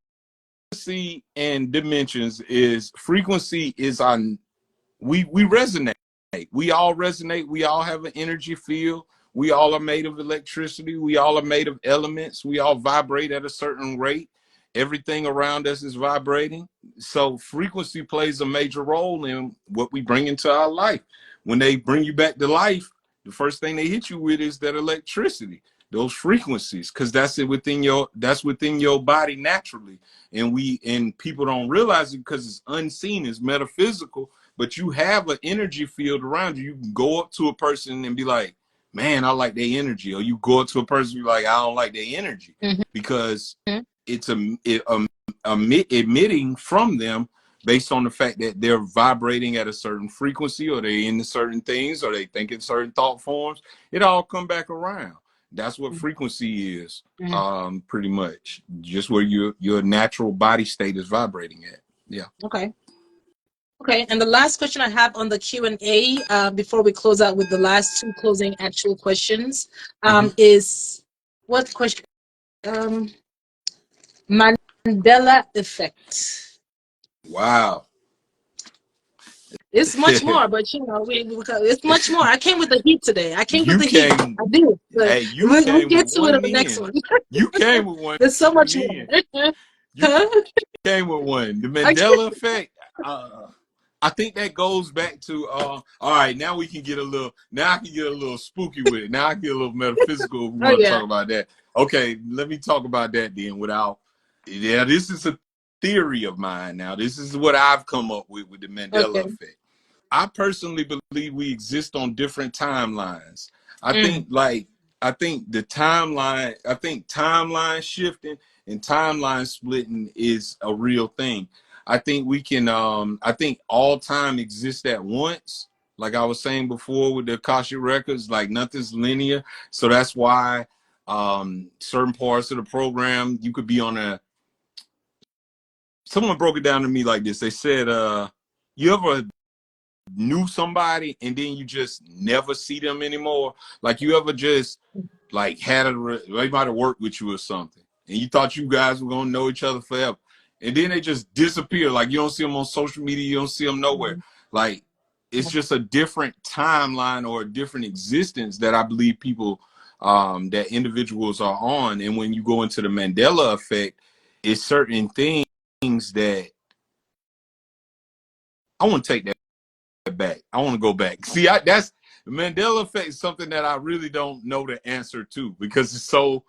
B: and dimensions is frequency is on, we resonate. We all resonate. We all have an energy field. We all are made of electricity. We all are made of elements. We all vibrate at a certain rate. Everything around us is vibrating. So frequency plays a major role in what we bring into our life. When they bring you back to life, the first thing they hit you with is that electricity, those frequencies, because that's within your body naturally. And people don't realize it because it's unseen, it's metaphysical, but you have an energy field around you. You can go up to a person and be like, man, I like their energy. Or you go up to a person and be like, I don't like their energy,
C: Mm-hmm.
B: because it's emitting from them based on the fact that they're vibrating at a certain frequency, or they're into certain things, or they think in certain thought forms. It all come back around. That's what frequency is,
C: Mm-hmm.
B: pretty much. Just where your natural body state is vibrating at. Yeah.
C: Okay. Okay. And the last question I have on the Q&A, before we close out with the last two closing actual questions,
B: Mm-hmm.
C: is what question? Um, Mandela effect.
B: Wow.
C: It's much more, but it's much more. I came with the heat today. I came with
B: You
C: the heat.
B: came,
C: I did, but
B: hey, you
C: we'll
B: came
C: get
B: with
C: to it
B: one
C: in the next
B: in.
C: one.
B: You came with one
C: There's so much more.
B: in. You
C: Huh?
B: came with one. The
C: Okay.
B: Mandela effect. I think that goes back to all right, now we can get a little, now I can get a little spooky with it. Now I can get a little metaphysical if we
C: Oh
B: want to
C: yeah.
B: talk about that. Okay, let me talk about that then without, yeah, this is a theory of mine now. This is what I've come up with the Mandela
C: Okay.
B: effect. I personally believe we exist on different timelines. I
C: Mm.
B: think like I think timeline shifting and timeline splitting is a real thing. I think we can I think all time exists at once. Like I was saying before with the Akashic records, like nothing's linear. So that's why certain parts of the program you could be on a, someone broke it down to me like this. They said you ever knew somebody and then you just never see them anymore? Like you ever just like they might have worked with you or something, and you thought you guys were gonna know each other forever, and then they just disappear. Like you don't see them on social media, you don't see them nowhere. Like it's just a different timeline or a different existence that I believe people, that individuals are on. And when you go into the Mandela effect, it's certain things that I want to take that back. I want to go back. See, that's the Mandela effect is something that I really don't know the answer to, because it's so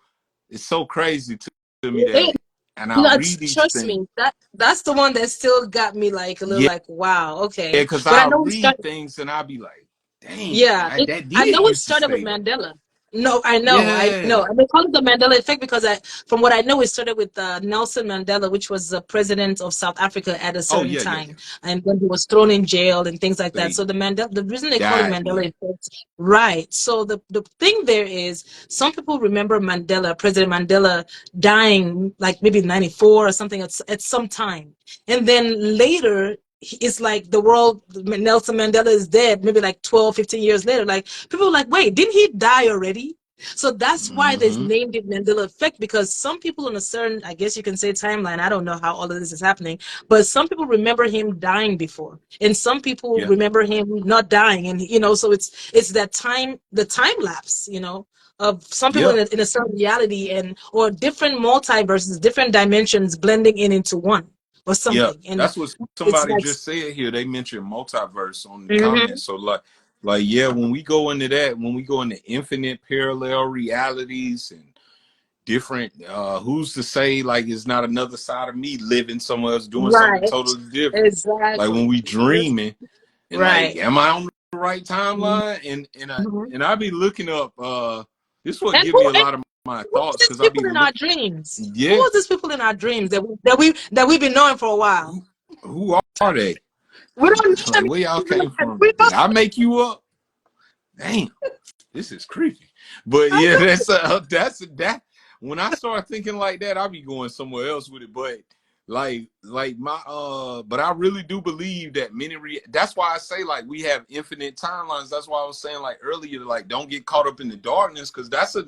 B: crazy to me that, and I
C: No,
B: read these
C: trust
B: things.
C: me. That's the one that still got me like a little
B: Yeah,
C: like, wow, okay.
B: because
C: But I
B: I
C: know we
B: read
C: started.
B: things and I'll be like, dang,
C: Yeah,
B: that
C: I
B: did
C: know it
B: used to
C: started with
B: stay there.
C: Mandela. No, I know, I know.
B: Yeah.
C: And they call it the Mandela effect because from what I know, it started with Nelson Mandela, which was the president of South Africa at a
B: Oh
C: certain
B: yeah, yeah, yeah.
C: time, and then he was thrown in jail and things like that.
B: They
C: So the reason they call it
B: died.
C: Mandela
B: Yeah.
C: effect, right? So the thing there is, some people remember Mandela, President Mandela, dying like maybe 94 or something at some time, and then later it's like the world, Nelson Mandela is dead maybe like 12, 15 years later. Like people are like, wait, didn't he die already? So that's why there's
B: Mm-hmm.
C: named it Mandela effect, because some people in a certain, I guess you can say, timeline, I don't know how all of this is happening, but some people remember him dying before, and some people
B: Yeah.
C: remember him not dying, and so it's that time, the time lapse, of some people
B: Yeah.
C: in a certain reality, and or different multiverses, different dimensions blending in into one or
B: Yeah.
C: something, and
B: That's what
C: it's
B: somebody
C: like,
B: just said here. They mentioned multiverse on the
C: mm-hmm,
B: comments. So like yeah, when we go into that, when we go into infinite parallel realities and different who's to say like it's not another side of me living somewhere else doing something
C: right,
B: totally different. Like when
C: exactly,
B: we dreaming and like,
C: right.
B: am I on the right
C: Mhm.
B: timeline? And I be looking up this what
C: And
B: give
C: who
B: me a lot of my
C: who are
B: thoughts
C: these
B: because I be
C: people in our
B: look
C: dreams? Who
B: yeah,
C: are these people in our dreams that we've been knowing for a while?
B: who who are they?
C: We don't know
B: Like
C: them.
B: where y'all came from?
C: We
B: Did
C: don't,
B: I make you up? Damn, this is creepy. But
C: I
B: yeah,
C: know.
B: that's that. When I start thinking like that, I'll be going somewhere else with it. But like my but I really do believe that that's why I say like we have infinite timelines. That's why I was saying like earlier, like don't get caught up in the darkness, because that's a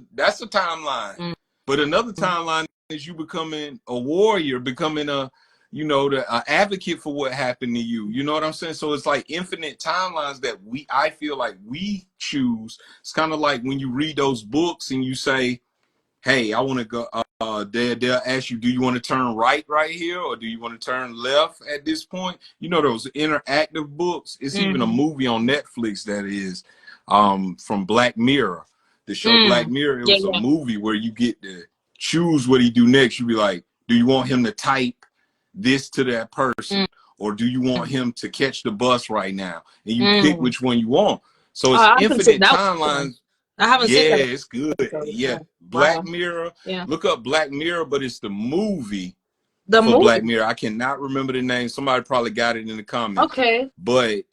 B: timeline.
C: Mm,
B: But another timeline is you becoming a warrior, becoming a the advocate for what happened to you. You know what I'm saying? So it's like infinite timelines that I feel like we choose. It's kind of like when you read those books and you say, hey, I want to go. They'll ask you, do you want to turn right here, or do you want to turn left at this point? Those interactive books. It's even a
C: mm,
B: movie on Netflix that is from Black Mirror. The show Black
C: mm.
B: Mirror. It
C: Yeah,
B: was a
C: yeah.
B: movie where you get to choose what he do next. You be like, do you want him to type this to that person,
C: Mm,
B: or do you want him to catch the bus right now? And you pick
C: mm.
B: which one you want. So
C: Oh,
B: it's
C: I haven't seen
B: infinite
C: that one.
B: timelines.
C: I haven't
B: Yeah,
C: seen that
B: it's good.
C: episode.
B: Yeah,
C: Oh,
B: Black
C: wow.
B: Mirror.
C: Yeah.
B: Look up Black Mirror, but it's the movie
C: The
B: for Black
C: movie.
B: Mirror. I cannot remember the name. Somebody probably got it in the comments.
C: Okay.
B: But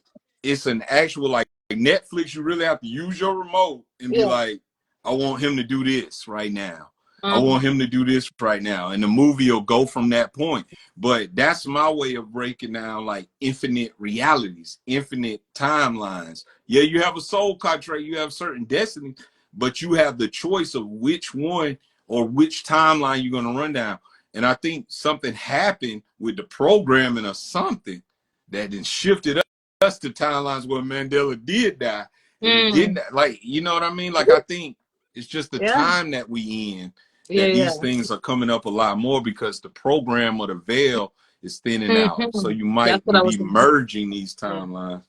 B: it's an actual like Netflix. You really have to use your remote and be
C: Yeah.
B: like, I want him to do this right now. I
C: Mm,
B: want him to do this right now. And the movie will go from that point. But that's my way of breaking down like infinite realities, infinite timelines. Yeah, you have a soul contract, you have certain destiny, but you have the choice of which one or which timeline you're going to run down. And I think something happened with the programming or something that then shifted us to timelines where Mandela did die. And he didn't,
C: mm.
B: like, you know what I mean? Like, I think it's just the
C: Yeah.
B: time that we in
C: Yeah.
B: that
C: Yeah.
B: these things are coming up a lot more because the program or the veil is thinning out. So
C: Hmm.
B: you
C: That's
B: might
C: what I was
B: be
C: thinking.
B: merging these
C: Yeah.
B: timelines.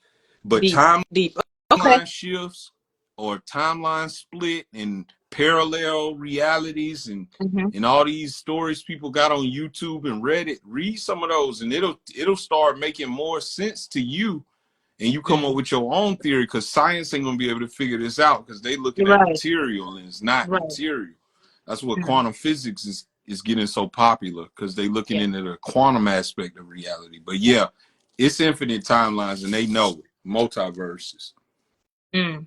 B: But
C: Deep. Deep. Okay.
B: timeline shifts or timeline split and parallel realities
C: Hmm.
B: and all these stories people got on YouTube and Reddit, read some of those and it'll start making more sense to you, and you come up
C: Mm.
B: with your own theory, because science ain't gonna be able to figure this out because they looking
C: You're
B: at
C: right.
B: material and it's not
C: Right.
B: material. That's what
C: Mm.
B: quantum physics is getting so popular, because they looking
C: Yeah.
B: into the quantum aspect of reality. But yeah, it's infinite timelines and they know it. Multiverses.
C: Mm.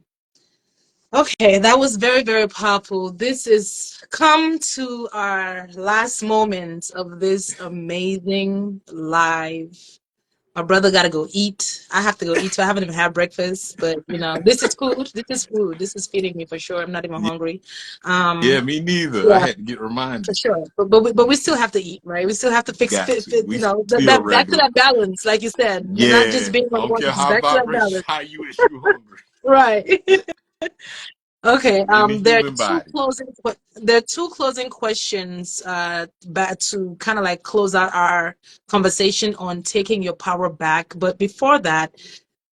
C: Okay, that was very, very powerful. This is come to our last moment of this amazing live. My brother got to go eat. I have to go eat too. I haven't even had breakfast, but this is food. This is food. This is feeding me for sure. I'm not even hungry.
B: Yeah,
C: Um,
B: me neither. I
C: yeah,
B: had to get
C: for
B: reminded.
C: sure. But we still have to eat, right? We still have to fix
B: Got
C: fit,
B: to.
C: fit
B: We still
C: that back to
B: regular.
C: that balance, like you said, not just
B: Yeah.
C: being
B: I
C: on
B: don't
C: one,
B: care
C: just
B: how
C: back to that
B: vibration,
C: balance.
B: how you is you hungry.
C: Right. Okay.
B: In the
C: There are
B: human
C: two
B: body.
C: closing questions back to kind of like close out our conversation on taking your power back. But before that,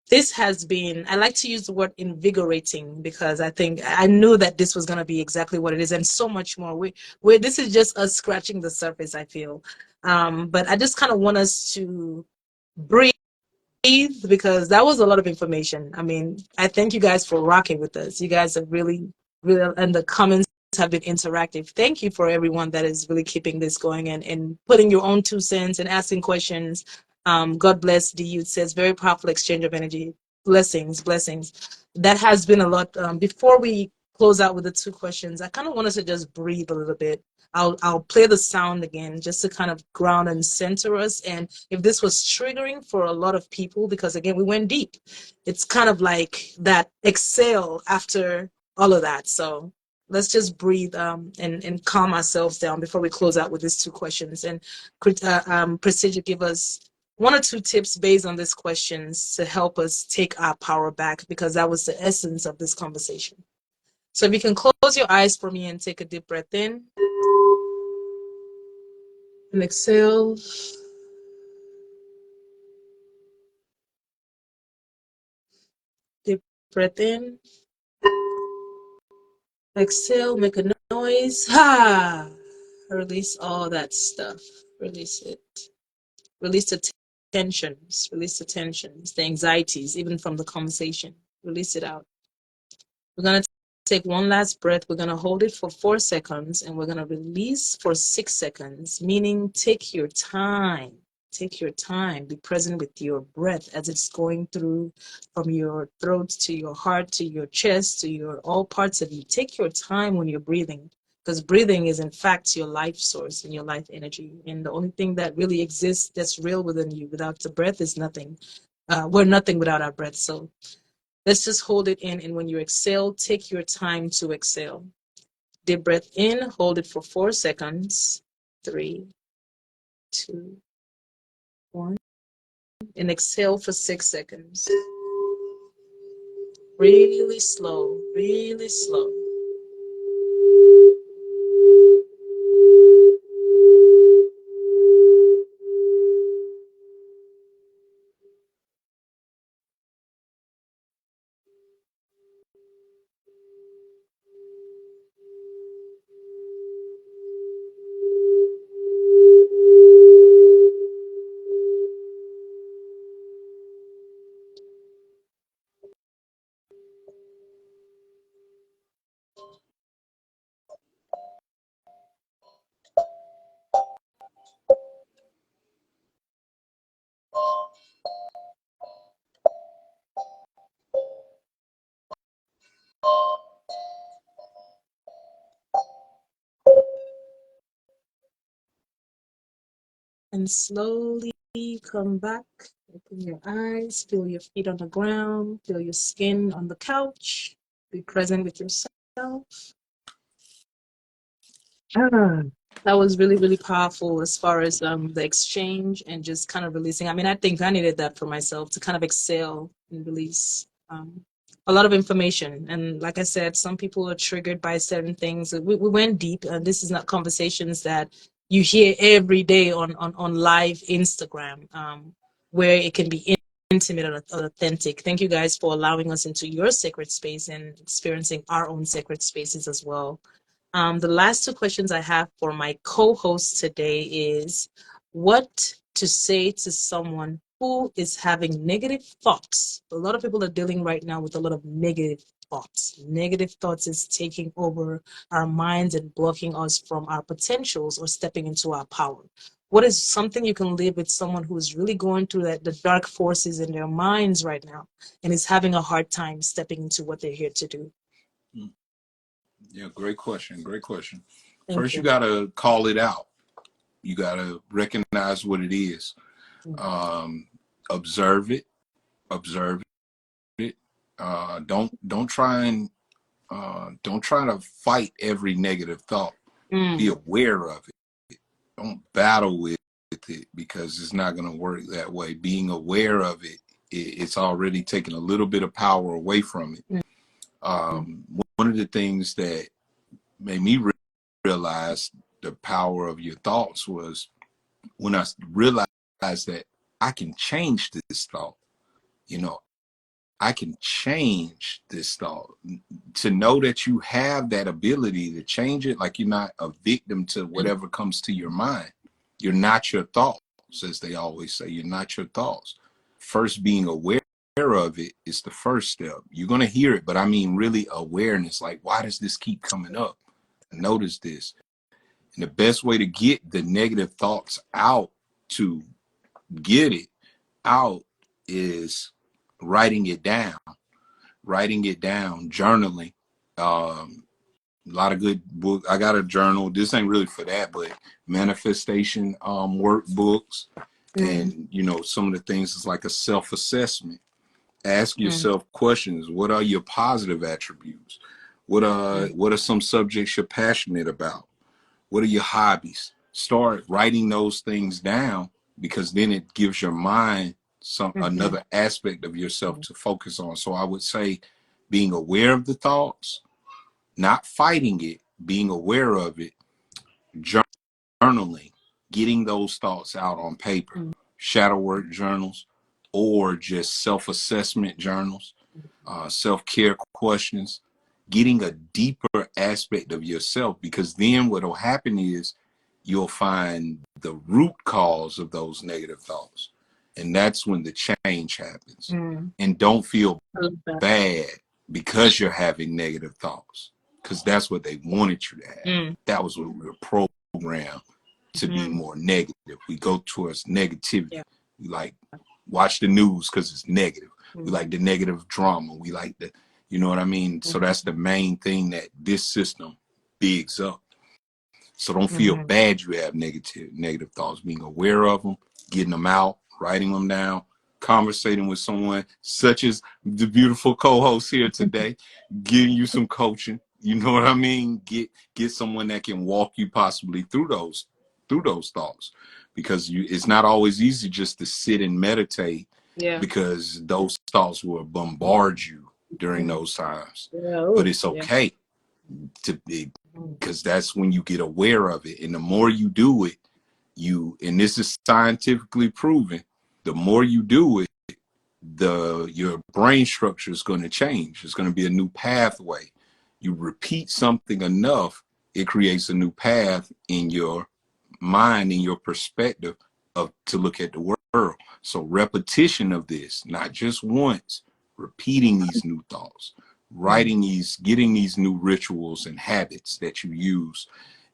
C: this has been, I like to use the word invigorating, because I think I knew that this was going to be exactly what it is and so much more. This is just us scratching the surface, I feel. But I just kind of want us to breathe, because that was a lot of information. I mean, I thank you guys for rocking with us. You guys have really, really, and the comments have been interactive. Thank you for everyone that is really keeping this going and putting your own 2 cents and asking questions. God bless the youth. Says very powerful exchange of energy. Blessings, blessings. That has been a lot. Before we close out with the 2 questions, I kind of want us to just breathe a little bit. I'll play the sound again just to kind of ground and center us. And if this was triggering for a lot of people, because again, we went deep, it's kind of like that exhale after all of that. So let's just breathe and calm ourselves down before we close out with these two questions. And Prestigia, give us one or two tips based on these questions to help us take our power back, because that was the essence of this conversation. So if you can close your eyes for me and take a deep breath in and exhale. Deep breath in. Exhale, make a noise. Ha! Release all that stuff. Release it. Release the tensions. Release the tensions, the anxieties, even from the conversation. Release it out. We're going to take one last breath. We're going to hold it for 4 seconds, and we're going to release for 6 seconds, meaning take your time. Take your time. Be present with your breath as it's going through from your throat to your heart to your chest to your all parts of you. Take your time when you're breathing, because breathing is in fact your life source and your life energy. And the only thing that really exists that's real within you without the breath is nothing. We're nothing without our breath. So let's just hold it in. And when you exhale, take your time to exhale. Deep breath in, hold it for 4 seconds. 3, 2, 1. And exhale for 6 seconds. Really slow, really slow. And slowly come back. Open your eyes, feel your feet on the ground, feel your skin on the couch. Be present with yourself. That was really, really powerful as far as the exchange and just kind of releasing. I mean, I think I needed that for myself to kind of exhale and release a lot of information. And like I said, some people are triggered by certain things. We went deep, and this is not conversations that you hear every day on live Instagram, where it can be intimate and authentic. Thank you guys for allowing us into your sacred space and experiencing our own sacred spaces as well. The last two questions I have for my co-host today is what to say to someone who is having negative thoughts. A lot of people are dealing right now with a lot of negative thoughts. Negative thoughts is taking over our minds and blocking us from our potentials or stepping into our power. What is something you can leave with someone who is really going through the dark forces in their minds right now and is having a hard time stepping into what they're here to do?
B: Yeah, great question. Great question.
C: Thank
B: First, you
C: you.
B: got to call it out. You got to recognize what it is. Observe it. Observe it. Don't try and don't try to fight every negative thought. Be aware of it. Don't battle with it, because it's not going to work that way. Being aware of it, it's already taken a little bit of power away from it. One of the things that made me realize the power of your thoughts was when I realized that I can change this thought. You know, I can change this thought. To know that you have that ability to change it, like you're not a victim to whatever comes to your mind. You're not your thoughts, as they always say. You're not your thoughts. First, being aware of it is the first step. You're going to hear it, but I mean really awareness. Like, why does this keep coming up? Notice this. And the best way to get the negative thoughts out, to get it out, is writing it down, journaling. A lot of good books. I got a journal. This ain't really for that, but manifestation workbooks, and some of the things is like a self-assessment. Ask yourself questions. What are your positive attributes? What are some subjects you're passionate about? What are your hobbies? Start writing those things down, because then it gives your mind another aspect of yourself to focus on. So I would say being aware of the thoughts, not fighting it, being aware of it, journaling, getting those thoughts out on paper, shadow work journals, or just self-assessment journals, self-care questions, getting a deeper aspect of yourself, because then what will happen is you'll find the root cause of those negative thoughts. And that's when the change happens. And don't feel bad because you're having negative thoughts, because that's what they wanted you to have. That was what we were programmed to be more negative. We go towards negativity. We like watch the news because it's negative. We like the negative drama. We like the, you know what I mean? So that's the main thing that this system bigs up. So don't feel bad you have negative thoughts. Being aware of them, getting them out, writing them down, conversating with someone such as the beautiful co-host here today, giving you some coaching. You know what I mean? Get someone that can walk you possibly through those thoughts, because it's not always easy just to sit and meditate, because those thoughts will bombard you during those times. But it's okay to be, because that's when you get aware of it. And the more you do it, and this is scientifically proven, the more you do it, your brain structure is going to change. It's going to be a new pathway. You repeat something enough, it creates a new path in your mind, in your perspective to look at the world. So repetition of this, not just once, repeating these new thoughts, writing these, getting these new rituals and habits that you use.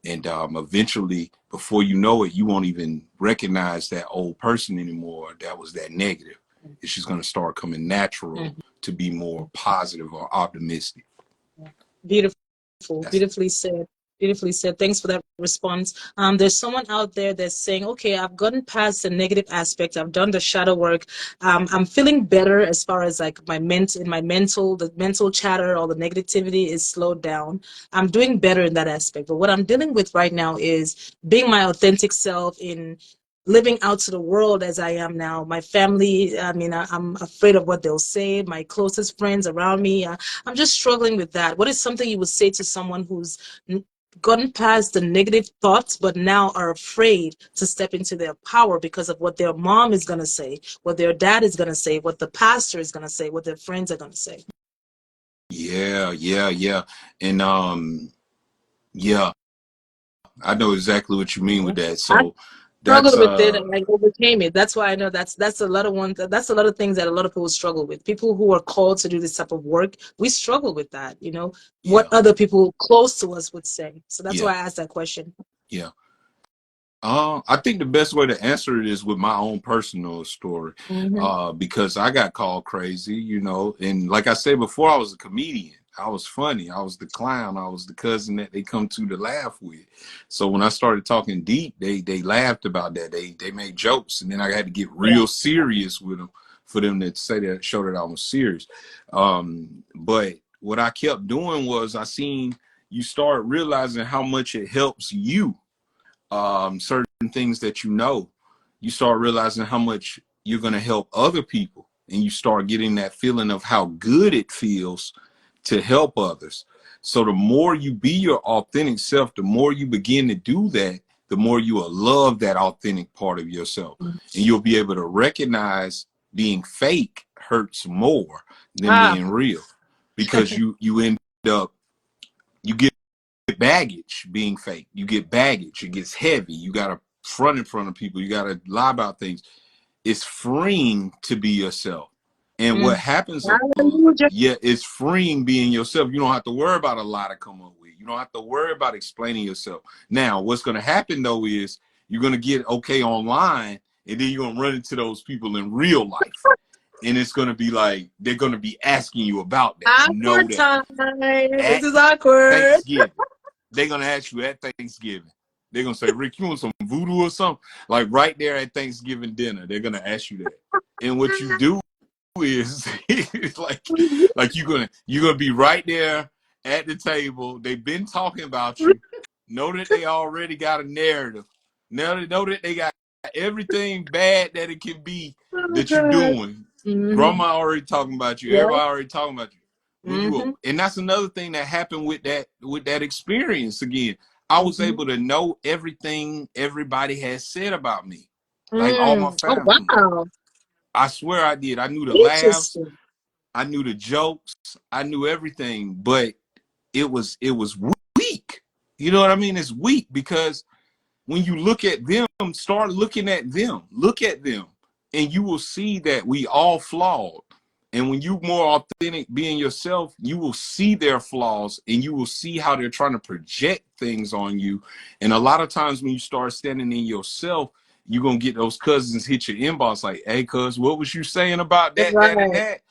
B: And eventually, before you know it, you won't even recognize that old person anymore that was that negative. It's just going to start coming natural to be more positive or optimistic.
C: Beautiful. Beautifully said. Beautifully said. Thanks for that response. There's someone out there that's saying, okay, I've gotten past the negative aspect. I've done the shadow work. I'm feeling better as far as like the mental chatter or the negativity is slowed down. I'm doing better in that aspect. But what I'm dealing with right now is being my authentic self in living out to the world as I am now. My family, I mean, I'm afraid of what they'll say. My closest friends around me, I'm just struggling with that. What is something you would say to someone who's gotten past the negative thoughts, but now are afraid to step into their power because of what their mom is going to say, what their dad is going to say, what the pastor is going to say, what their friends are going to say?
B: Yeah. And yeah, I know exactly what you mean with that. So that's
C: struggled with it and I overcame it. That's why I know that's a lot of that's a lot of things that a lot of people struggle with. People who are called to do this type of work, we struggle with that, you know, what other people close to us would say. So that's why I asked that question.
B: Yeah. I think the best way to answer it is with my own personal story, because I got called crazy, you know, and like I said before, I was a comedian. I was funny. I was the clown. I was the cousin that they come to laugh with. So when I started talking deep, they laughed about that. They made jokes, and then I had to get real serious with them for them to show that I was serious. But what I kept doing was you start realizing how much it helps you. Certain things that you start realizing how much you're going to help other people, and you start getting that feeling of how good it feels to help others. So the more you be your authentic self, the more you begin to do that, the more you will love that authentic part of yourself, and you'll be able to recognize being fake hurts more than being real, because you end up, you get baggage being fake. You get baggage. It gets heavy. You got to front in front of people. You got to lie about things. It's freeing to be yourself. And what happens, it's freeing being yourself. You don't have to worry about a lie to come up with. You don't have to worry about explaining yourself. Now, what's going to happen, though, is you're going to get okay online, and then you're going to run into those people in real life. And it's going to be like, they're going to be asking you about that.
C: Awkward time. This is awkward.
B: Thanksgiving. They're going to ask you at Thanksgiving. They're going to say, Rick, you want some voodoo or something? Like right there at Thanksgiving dinner, they're going to ask you that. And what you do is like you're going to be right there at the table. They've been talking about you. Know that they already got a narrative. Now they know that they got everything bad that it can be
C: Oh,
B: that you're
C: God.
B: doing.
C: Mm-hmm.
B: Grandma already talking about you.
C: Yeah.
B: Everybody already talking about you. When you
C: Mm-hmm.
B: and that's another thing that happened with that experience again. I was
C: Mm-hmm.
B: able to know everything everybody has said about me. Like all my
C: Mm. Oh,
B: family.
C: wow.
B: I swear I did. I knew the laughs,
C: Interesting.
B: I knew the jokes, I knew everything, but it was weak. You know what I mean? It's weak because when you look at them, start looking at them, look at them, and you will see that we all flawed. And when you more authentic being yourself, you will see their flaws and you will see how they're trying to project things on you. And a lot of times when you start standing in yourself, you're gonna get those cousins hit your inbox like, hey cuz, what was you saying about that, that, and
C: Right.
B: that?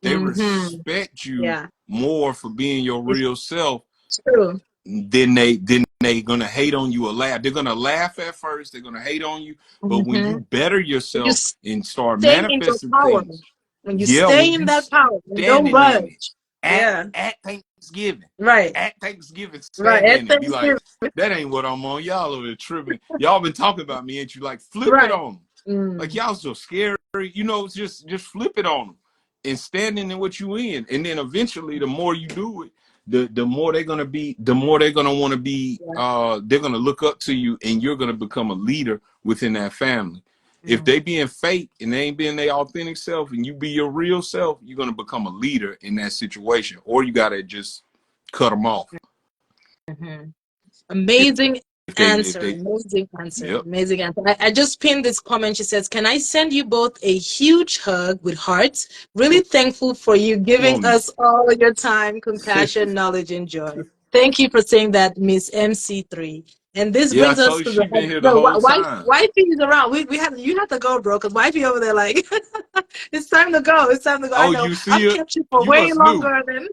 B: They
C: Mm-hmm.
B: respect you
C: Yeah.
B: more for being your
C: It's
B: real self
C: true.
B: then they gonna hate on you or laugh. They're gonna laugh at first. They're gonna hate on you, but when you
C: Mm-hmm.
B: better
C: You
B: yourself and start
C: stay in your
B: manifesting
C: power.
B: things,
C: When you
B: yeah,
C: stay
B: when
C: in
B: you
C: that power and don't
B: standing in it
C: budge. Yeah.
B: at Thanksgiving,
C: Right.
B: at Thanksgiving,
C: Right.
B: stand
C: At
B: in it. Be like,
C: Thanksgiving.
B: that ain't what I'm on. Y'all over there tripping. Y'all been talking about me, ain't you? Like, flip it
C: Right.
B: on them. Like
C: Mm.
B: y'all so scary. Just flip it on them and standing in what you in. And then eventually, the more you do it, the more they're gonna be, the more they're gonna want to be.
C: Yeah.
B: They're gonna look up to you, and you're gonna become a leader within that family. If
C: Mm.
B: they being fake and they ain't being their authentic self, and you be your real self, you're gonna become a leader in that situation. Or you gotta just cut them off.
C: Mm-hmm.
B: If
C: Amazing
B: if they if
C: answer.
B: they
C: Amazing answer.
B: Yep.
C: Amazing answer. I just pinned this comment. She says, can I send you both a huge hug with hearts? Really thankful for you giving
B: On
C: us all your time,
B: me.
C: compassion, knowledge, and joy. Thank you for saying that, Miss MC3. And this
B: Yeah, I
C: brings us
B: told you
C: to the
B: she been here the
C: no,
B: whole
C: wife.
B: time.
C: Wifey is around. We have you have to go, bro, because wifey over there like it's time to go. It's time to go. I
B: Oh,
C: know
B: you see
C: I've
B: her?
C: kept you for
B: You
C: way
B: must knew.
C: longer than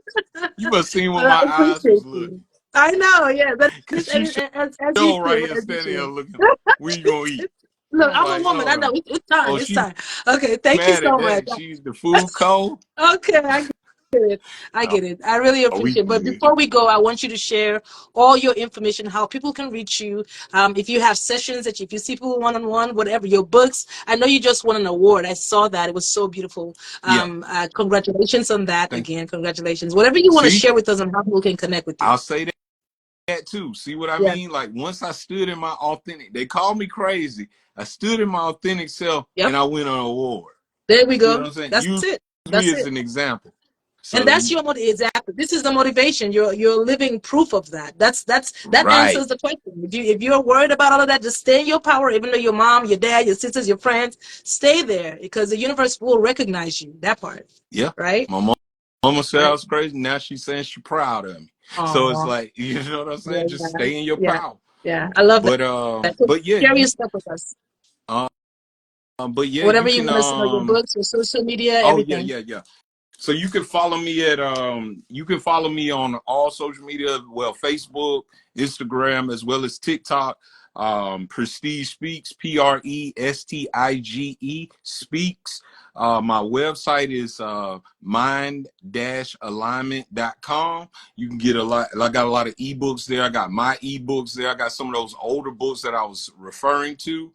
B: You must seen when
C: but I
B: my eyes was
C: appreciate you.
B: looking.
C: I know, yeah, but
B: Cause she
C: as you
B: sure right
C: should,
B: here
C: as you
B: standing here
C: should.
B: looking. We gonna eat.
C: Look,
B: I'm
C: I'm a
B: like,
C: woman.
B: hold
C: I know
B: on.
C: it's time.
B: Oh,
C: It's
B: she
C: time. Okay, thank you
B: mad at
C: so much.
B: that. She's the food cold.
C: Okay, I get it. I
B: Oh,
C: get it. I really
B: we
C: appreciate it. But
B: good.
C: before we go, I want you to share all your information, how people can reach you. If you have sessions if you see people one-on-one, whatever, your books. I know you just won an award. I saw that. It was so beautiful.
B: Yeah.
C: Congratulations on that
B: Thank you.
C: again. Congratulations. Whatever you want to
B: See,
C: share with us on how people can connect with you.
B: I'll say that too. See what I
C: Yeah.
B: mean? Like once I stood in my authentic, they called me crazy. I stood in my authentic self
C: Yep.
B: and I win an award.
C: There we
B: See what
C: go.
B: I'm saying?
C: That's
B: Use
C: it.
B: me
C: That's
B: as
C: it.
B: an example.
C: And
B: So
C: that's your exactly. This is the motivation. You're living proof of that. That
B: right.
C: answers the question. If you're worried about all of that, just stay in your power. Even though your mom, your dad, your sisters, your friends, stay there because the universe will recognize you. That part,
B: Yeah.
C: right?
B: My mama said I
C: Right.
B: was crazy. Now she's saying she's proud of me. So it's
C: Oh,
B: like, you know what I'm
C: yeah,
B: saying? Just stay in your
C: yeah,
B: power.
C: yeah. I love
B: But
C: that. So
B: but yeah,
C: share your
B: you
C: stuff with us.
B: um but yeah,
C: Whatever
B: you
C: you
B: can
C: want to say, your books, your social media,
B: oh yeah,
C: everything.
B: yeah, yeah. So you can follow me on all social media, well, Facebook, Instagram, as well as TikTok. Prestige Speaks, Prestige Speaks. My website is mind-alignment.com. You can get a lot. I got a lot of ebooks there. I got my ebooks there. I got some of those older books that I was referring to.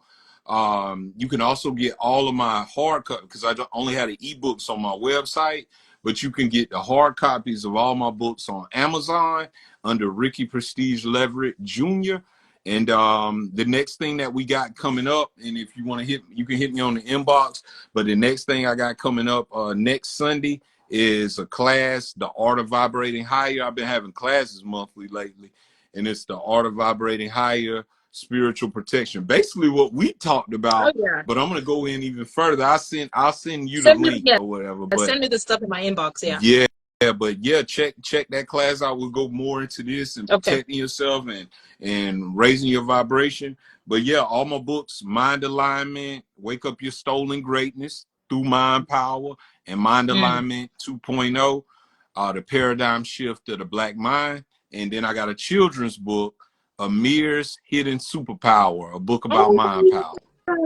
B: You can also get all of my hard copy because I only had the ebooks on my website, but you can get the hard copies of all my books on Amazon under Ricky Prestige Leverett Jr. And the next thing that we got coming up, and if you want to you can hit me on the inbox. But the next thing I got coming up next Sunday is a class, The Art of Vibrating Higher. I've been having classes monthly lately, and it's The Art of Vibrating Higher, Spiritual Protection. Basically what we talked
C: Oh
B: about,
C: yeah.
B: but I'm gonna go in even further. I'll send you the
C: Send me
B: link
C: yeah.
B: or whatever. But
C: Send me the stuff in my inbox. Yeah.
B: yeah, but yeah, check that class out. We'll go more into this and
C: Okay.
B: protecting yourself and raising your vibration. But yeah, all my books, Mind Alignment, Wake Up Your Stolen Greatness Through Mind Power, and Mind
C: Mm.
B: Alignment 2.0, the paradigm shift of the Black Mind. And then I got a children's book, Amir's Hidden Superpower, a book about
C: Oh,
B: mind power.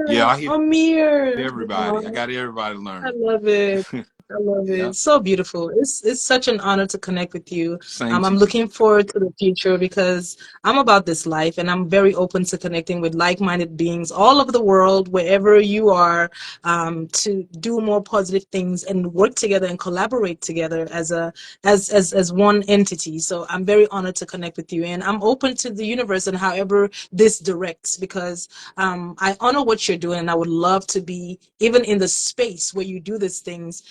B: Yeah, I hit
C: Amir.
B: everybody. I
C: Oh,
B: got everybody
C: I
B: learning.
C: love it. I love
B: Yeah.
C: it. So beautiful. It's such an honor to connect with you.
B: Same to
C: I'm
B: you.
C: looking forward to the future because I'm about this life and I'm very open to connecting with like-minded beings all over the world, wherever you are, to do more positive things and work together and collaborate together as a as one entity. So I'm very honored to connect with you, and I'm open to the universe and however this directs because I honor what you're doing, and I would love to be even in the space where you do these things,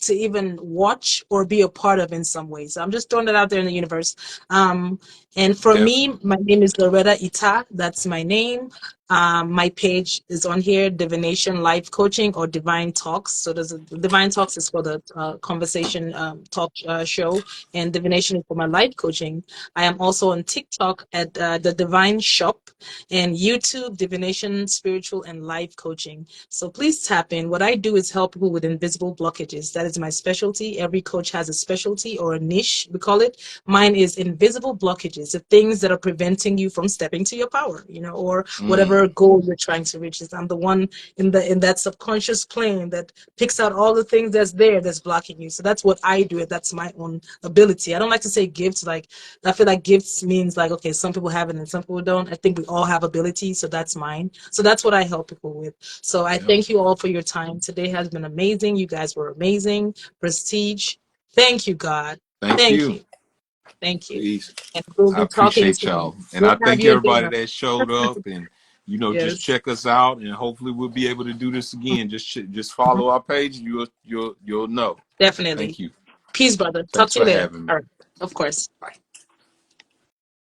C: to even watch or be a part of in some way. So I'm just throwing that out there in the universe. And for me,
B: Definitely.
C: my name is Loretta Ita. That's my name. My page is on here, Divination Life Coaching or Divine Talks. So there's Divine Talks is for the conversation talk show, and Divination is for my life coaching. I am also on TikTok at the Divine Shop, and YouTube, Divination Spiritual and Life Coaching. So please tap in. What I do is help people with invisible blockages. That is my specialty. Every coach has a specialty or a niche, we call it. Mine is invisible blockages, the things that are preventing you from stepping to your power, or whatever goal you're trying to reach. I'm the one in that subconscious plane that picks out all the things that's blocking you. So that's what I do. That's my own ability. I don't like to say gifts. Like, I feel like gifts means like, okay, some people have it and some people don't. I think we all have abilities. So that's mine. So that's what I help people with. So I
B: Yeah.
C: thank you all for your time. Today has been amazing. You guys were amazing. Prestige. Thank you, God.
B: Thank
C: Thank
B: you.
C: you. Thank you.
B: Peace.
C: And we'll
B: I
C: be talking
B: appreciate
C: soon.
B: y'all. And
C: We'll
B: I
C: have
B: thank
C: you
B: everybody
C: again.
B: that showed up and, just
C: Yes.
B: check us out, and hopefully we'll be able to do this again. Just
C: Mhm.
B: follow our page. You'll know.
C: Definitely.
B: Thank you.
C: Peace, brother. Talk
B: Thanks
C: to you
B: for
C: later.
B: having me.
C: All right. Of course.
B: Bye.